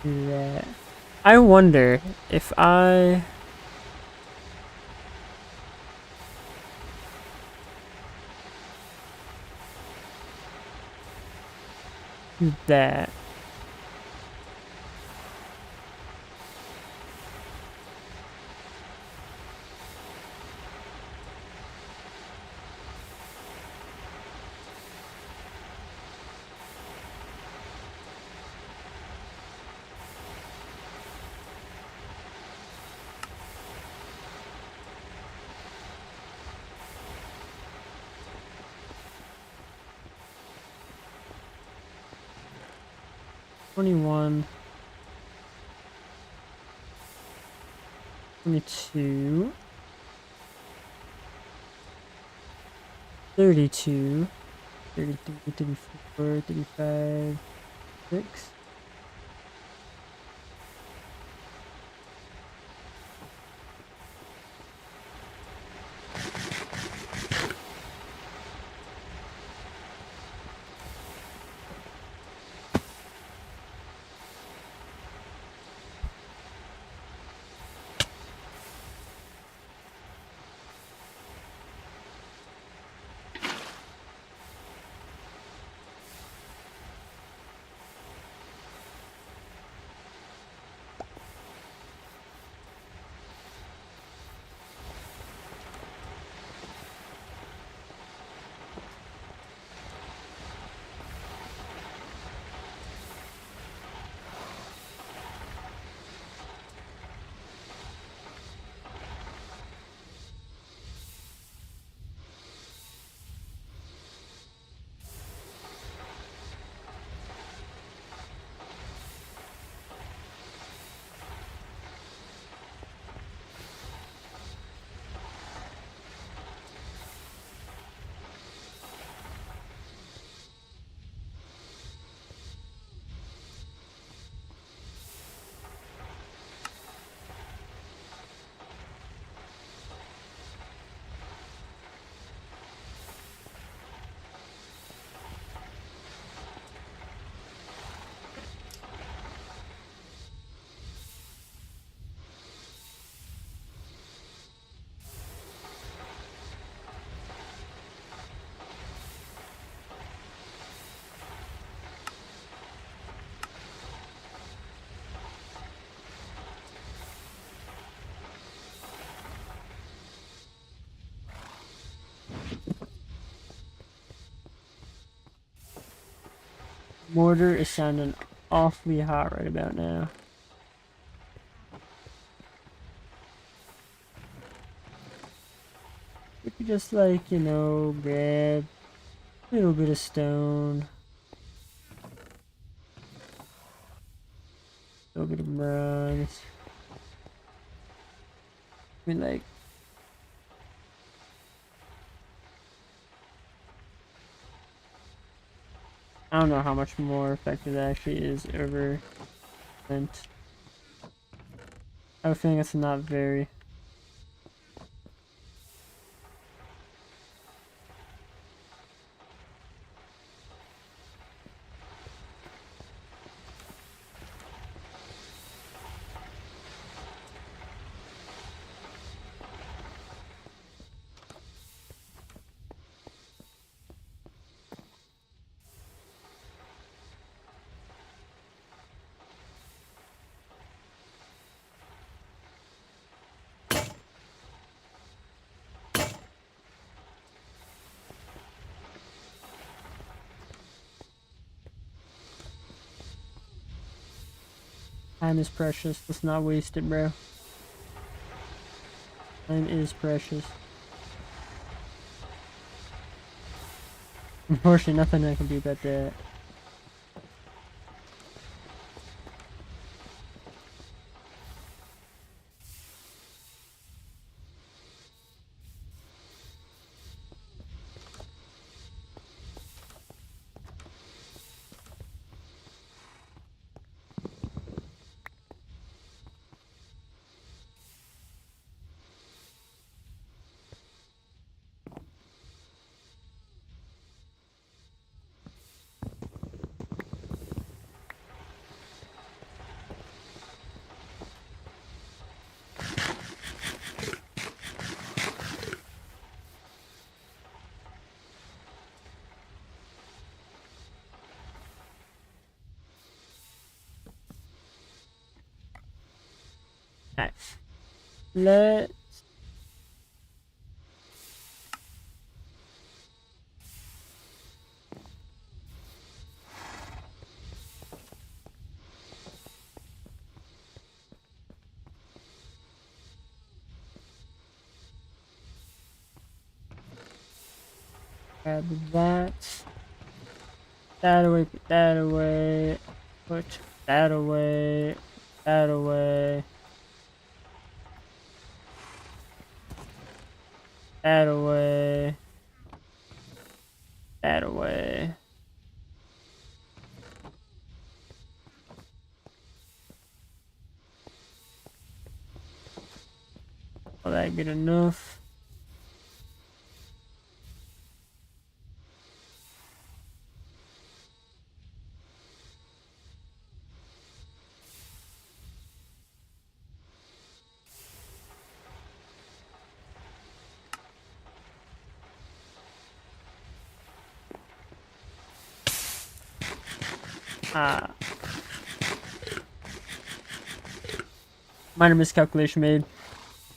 Do that. I wonder if I do that. $21, $22, $32, $33, $34, $35, $6. Mortar is sounding awfully hot right about now. We could just like, you know, grab a little bit of stone. A little bit of bronze. I mean, like, I don't know how much more effective that actually is over flint. I have a feeling it's not very. Time is precious. Let's not waste it, bro. Time is precious. Unfortunately, nothing I can do about that. Alright. Let grab that. That away, put that away. Put that away. That away. That away. That away. Will that get enough? Ah. Minor miscalculation made.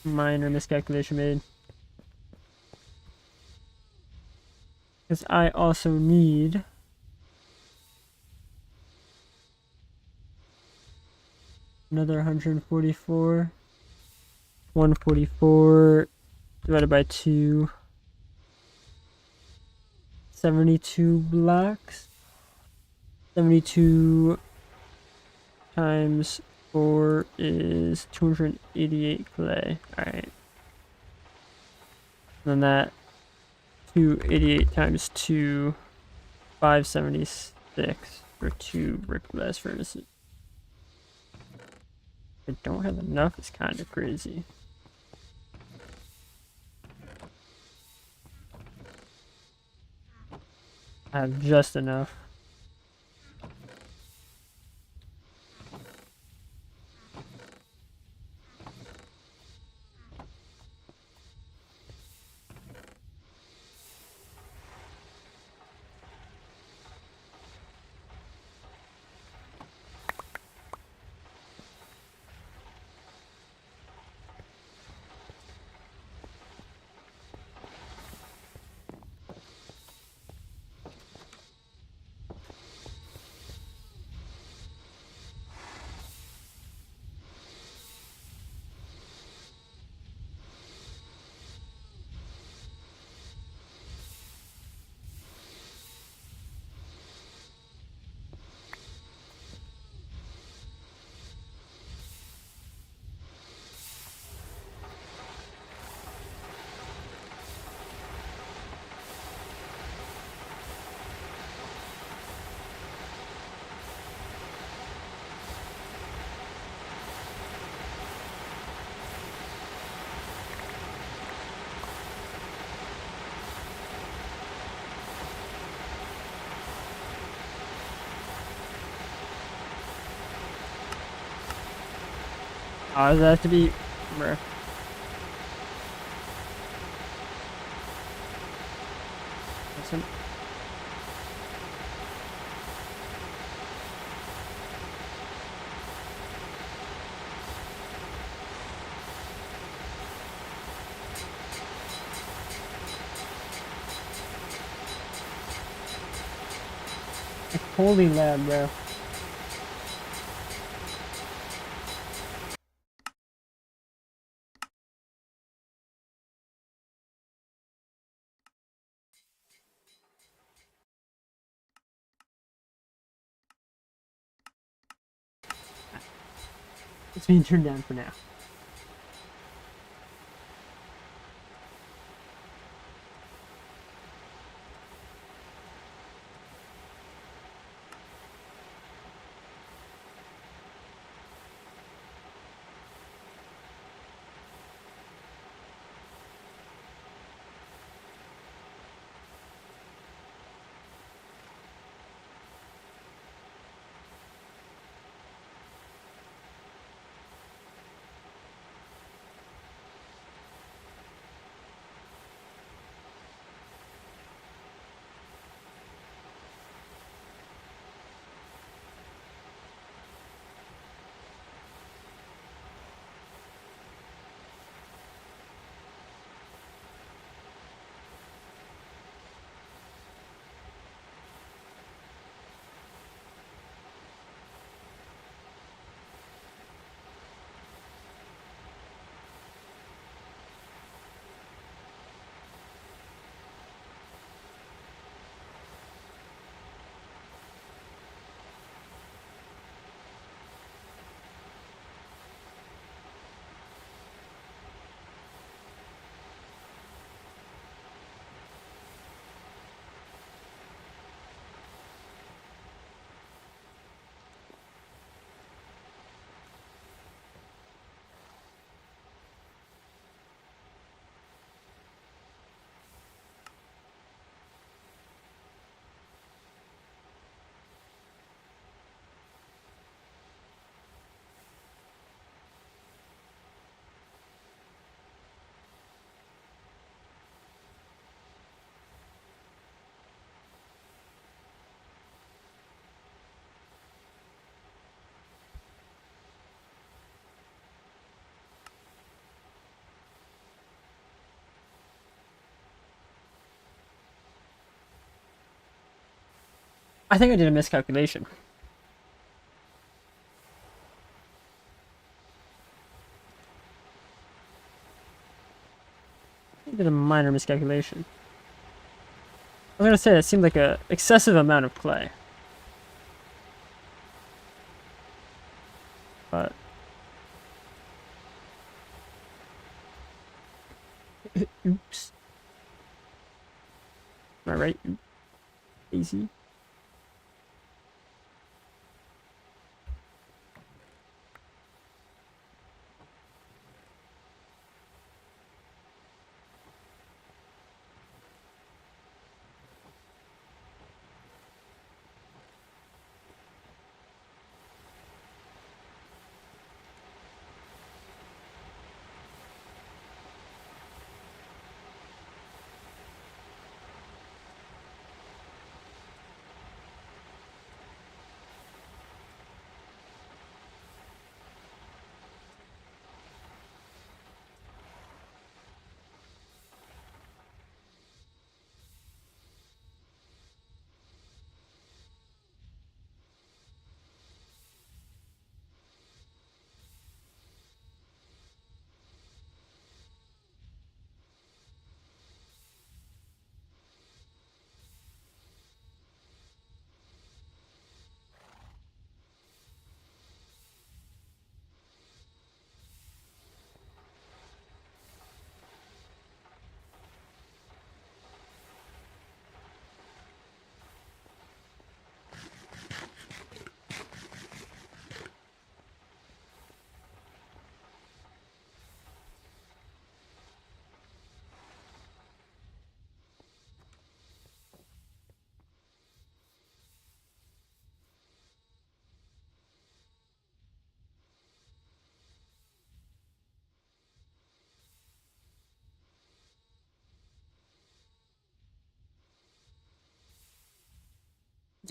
Minor miscalculation made. Because I also need another 144. 144 divided by 2. 72 blocks. 72 times 4 is 288 clay. Alright. Then that 288 times 2, 576 for 2 brick blast furnaces. I don't have enough, it's kind of crazy. I have just enough. Does that have to be... Bruh. Listen. Holy lab, bro. It's being turned down for now. I think I did a miscalculation. I did a minor miscalculation. I was gonna say that seemed like a excessive amount of clay. But oops. Am I right? Easy.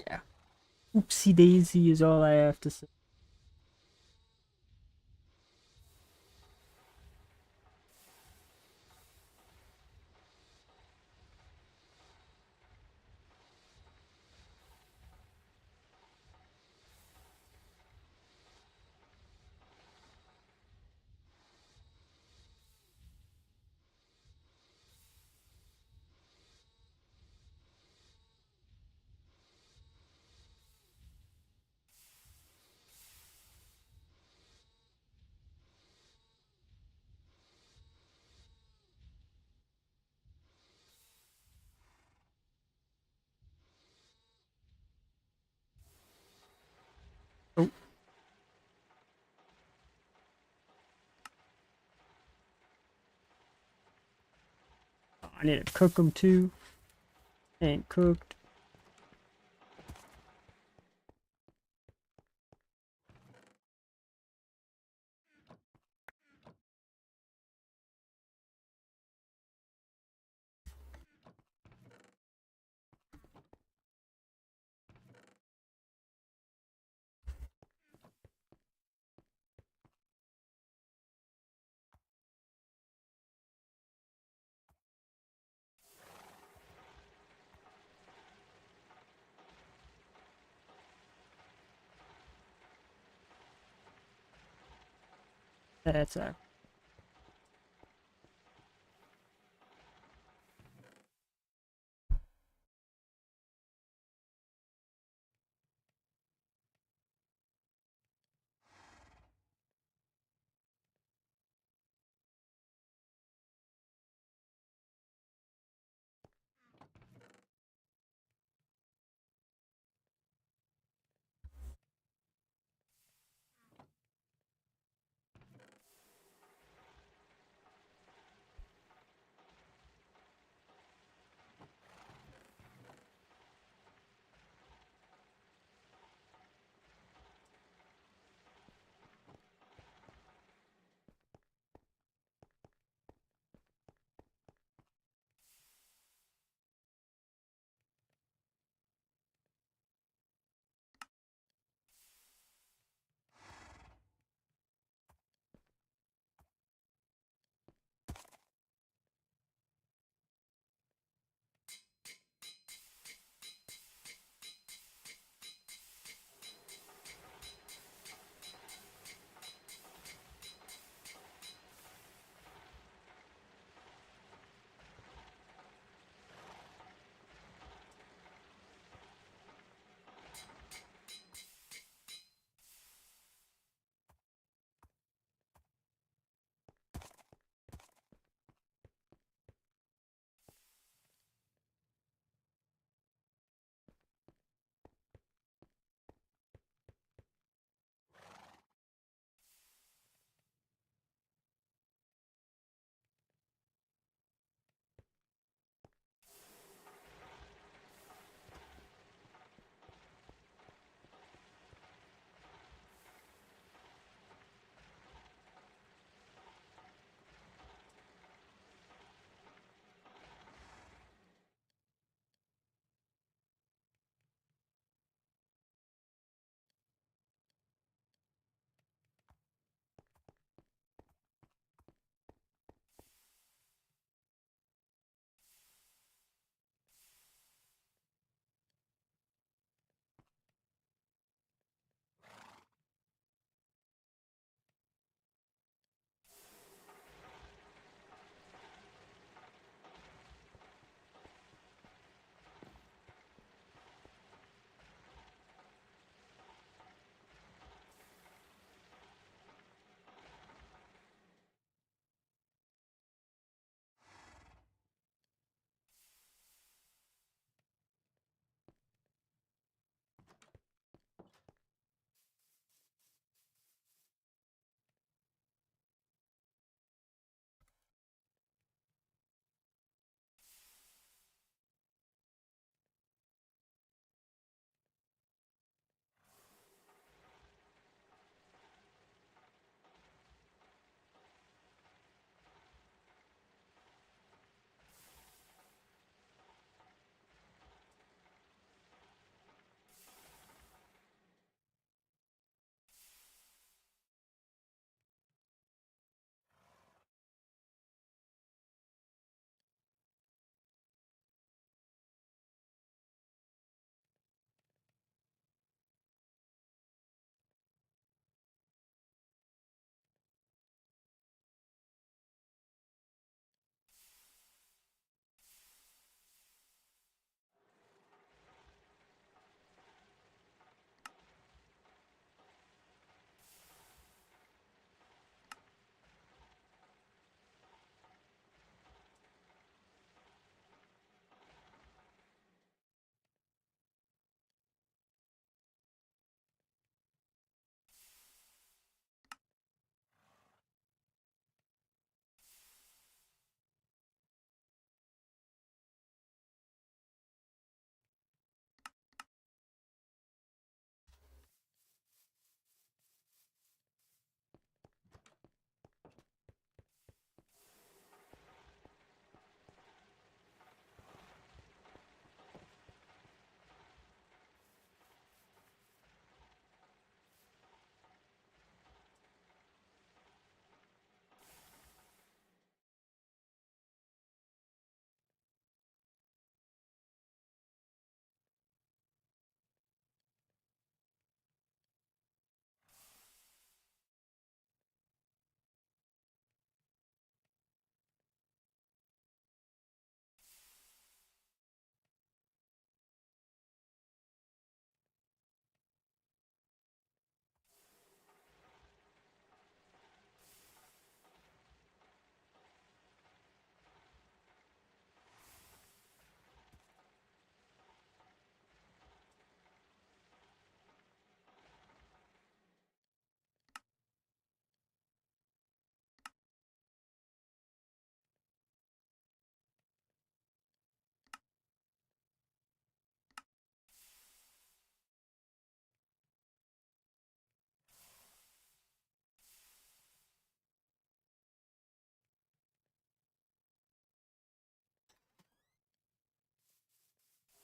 Yeah. Oopsie daisy is all I have to say. Oh, I need to cook them too. Ain't cooked. That's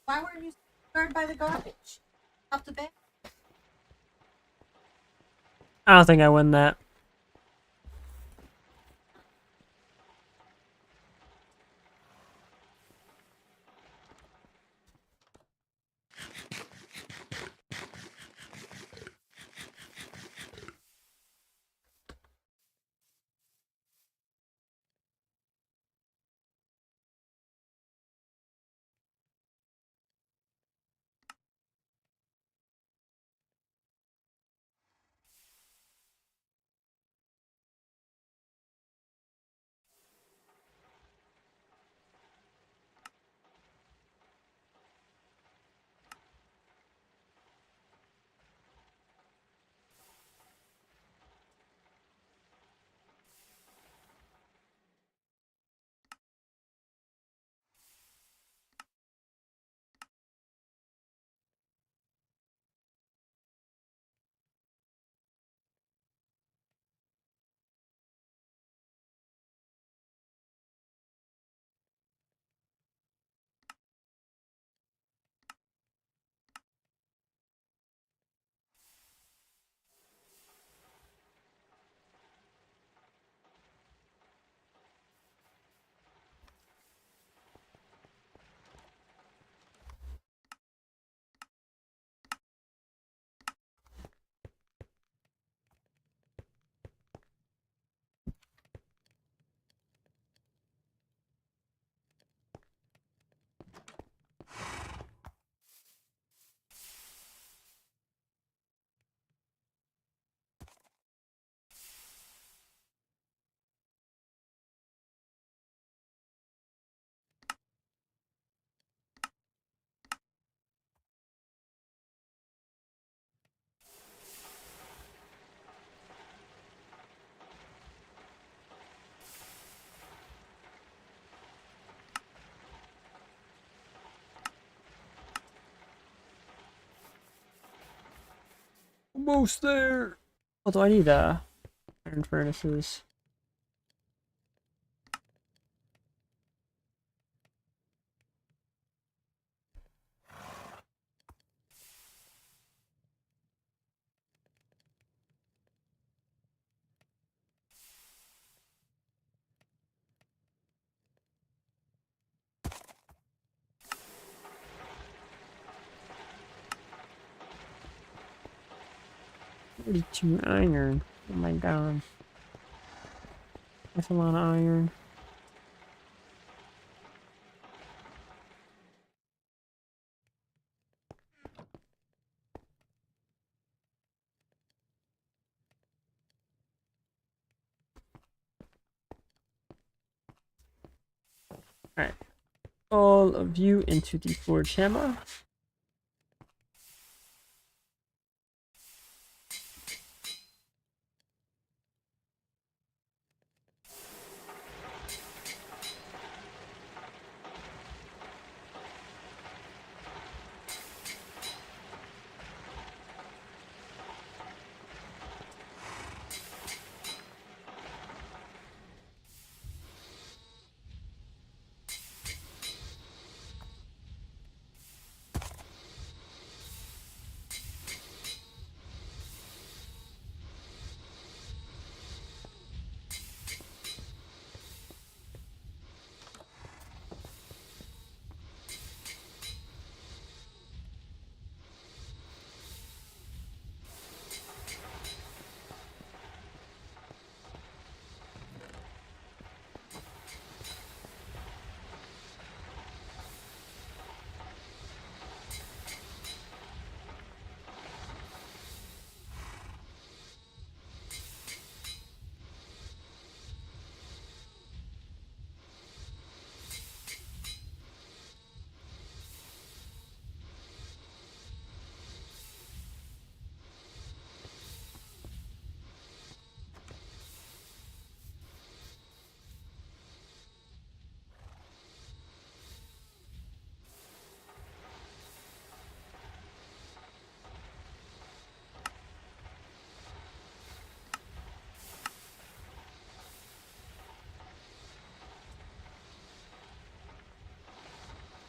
Why weren't you scared by the garbage? Up the bed? I don't think I win that. Almost there. Although I need iron furnaces. $42 iron. Oh my god. That's a lot of iron. Alright. All of you into the forge hammer.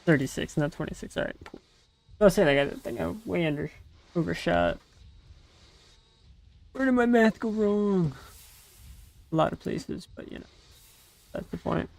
36, not 26. All right, cool. I was saying I think I way overshot. Where did my math go wrong? A lot of places, but you know, that's the point.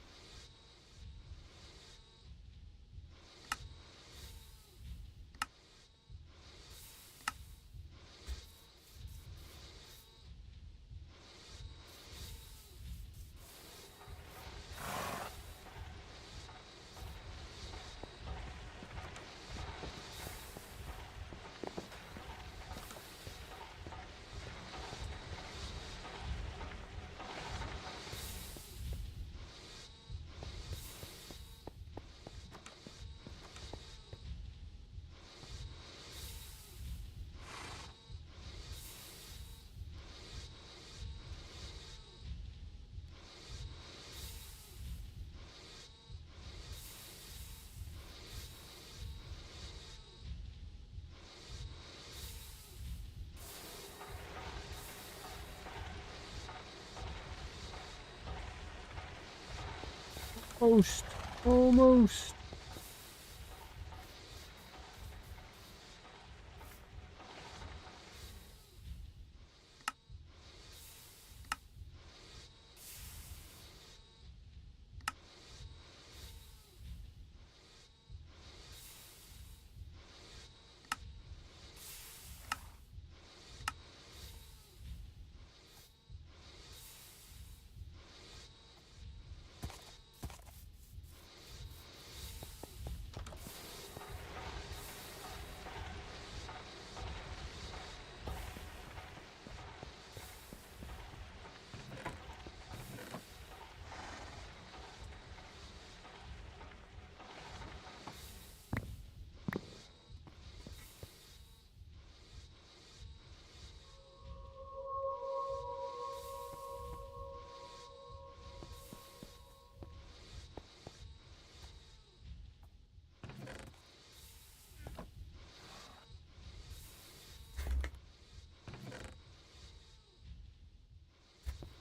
Almost. Almost.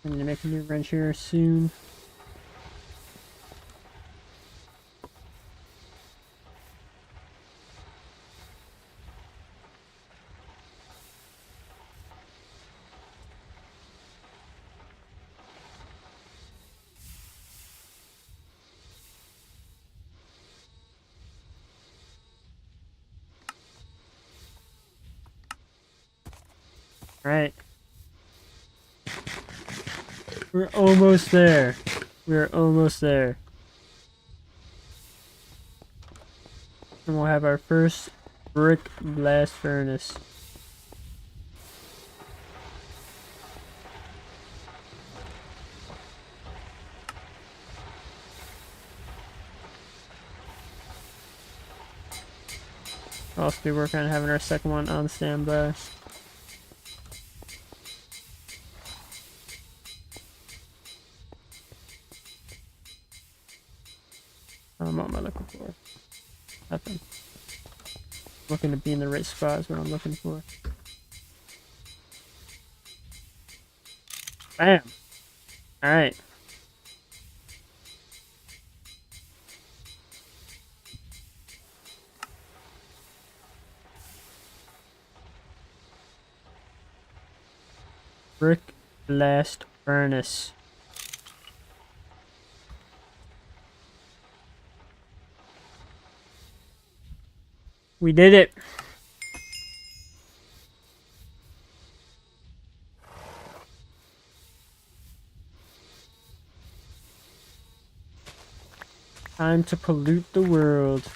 I'm gonna make a new wrench here soon. Alright. We're almost there. We're almost there. And we'll have our first brick blast furnace. We'll also be working on having our second one on standby. What am I looking for? Nothing. Looking to be in the right spot is what I'm looking for. Bam! Alright. Brick blast furnace. We did it! Time to pollute the world.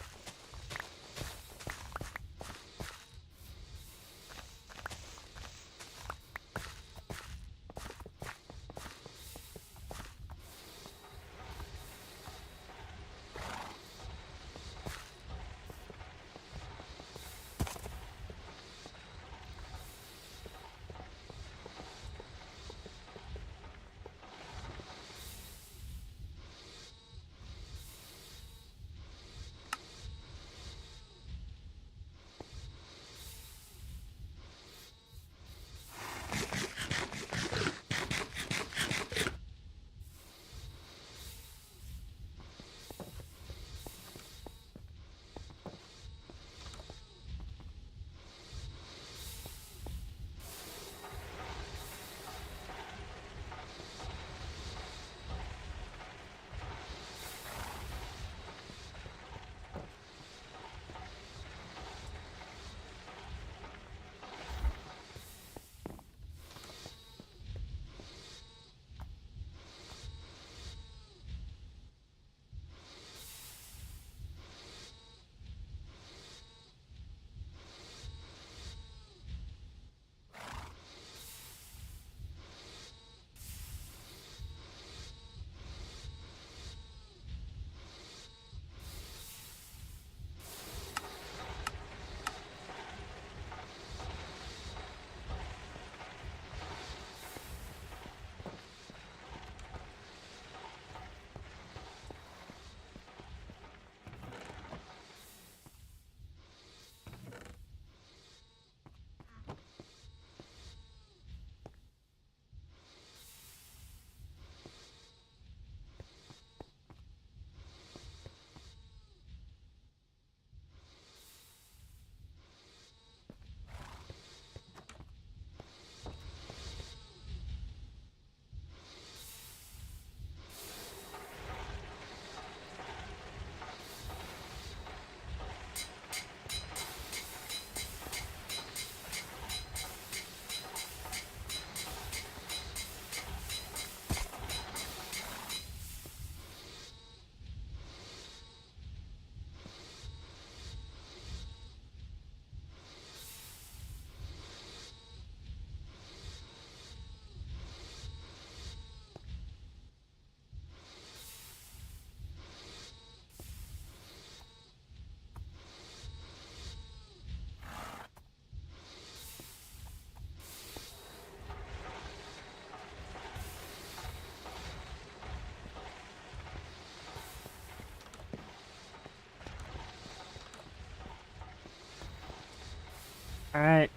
Alright.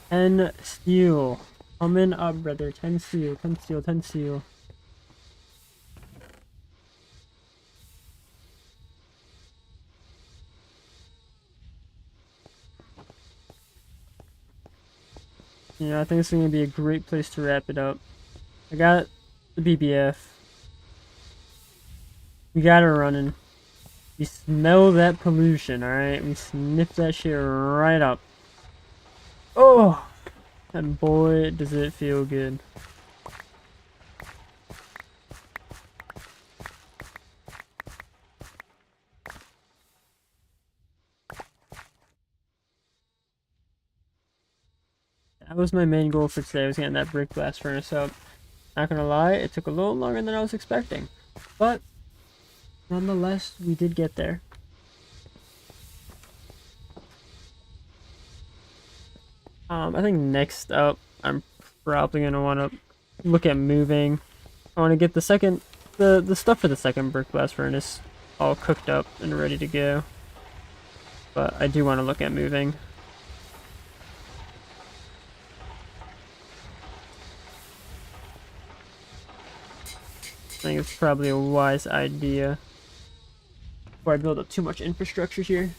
10 steel. Coming up, brother. 10 steel, 10 steel, 10 steel. Yeah, I think this is going to be a great place to wrap it up. I got the BBF. We got her running. We smell that pollution, alright? We sniff that shit right up. Oh! And boy, does it feel good. That was my main goal for today, was getting that brick blast furnace up. Not gonna lie, it took a little longer than I was expecting. But, nonetheless, we did get there. I think next up, I'm probably gonna want to look at moving. I want to get the stuff for the second brick blast furnace all cooked up and ready to go. But I do want to look at moving. I think it's probably a wise idea before I build up too much infrastructure here.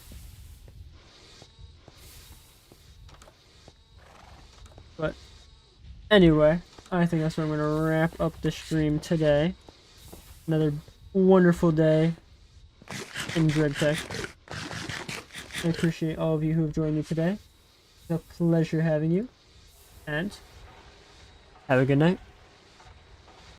But anyway, I think that's where I'm going to wrap up the stream today. Another wonderful day in DreadTech. I appreciate all of you who have joined me today. It's a pleasure having you. And have a good night.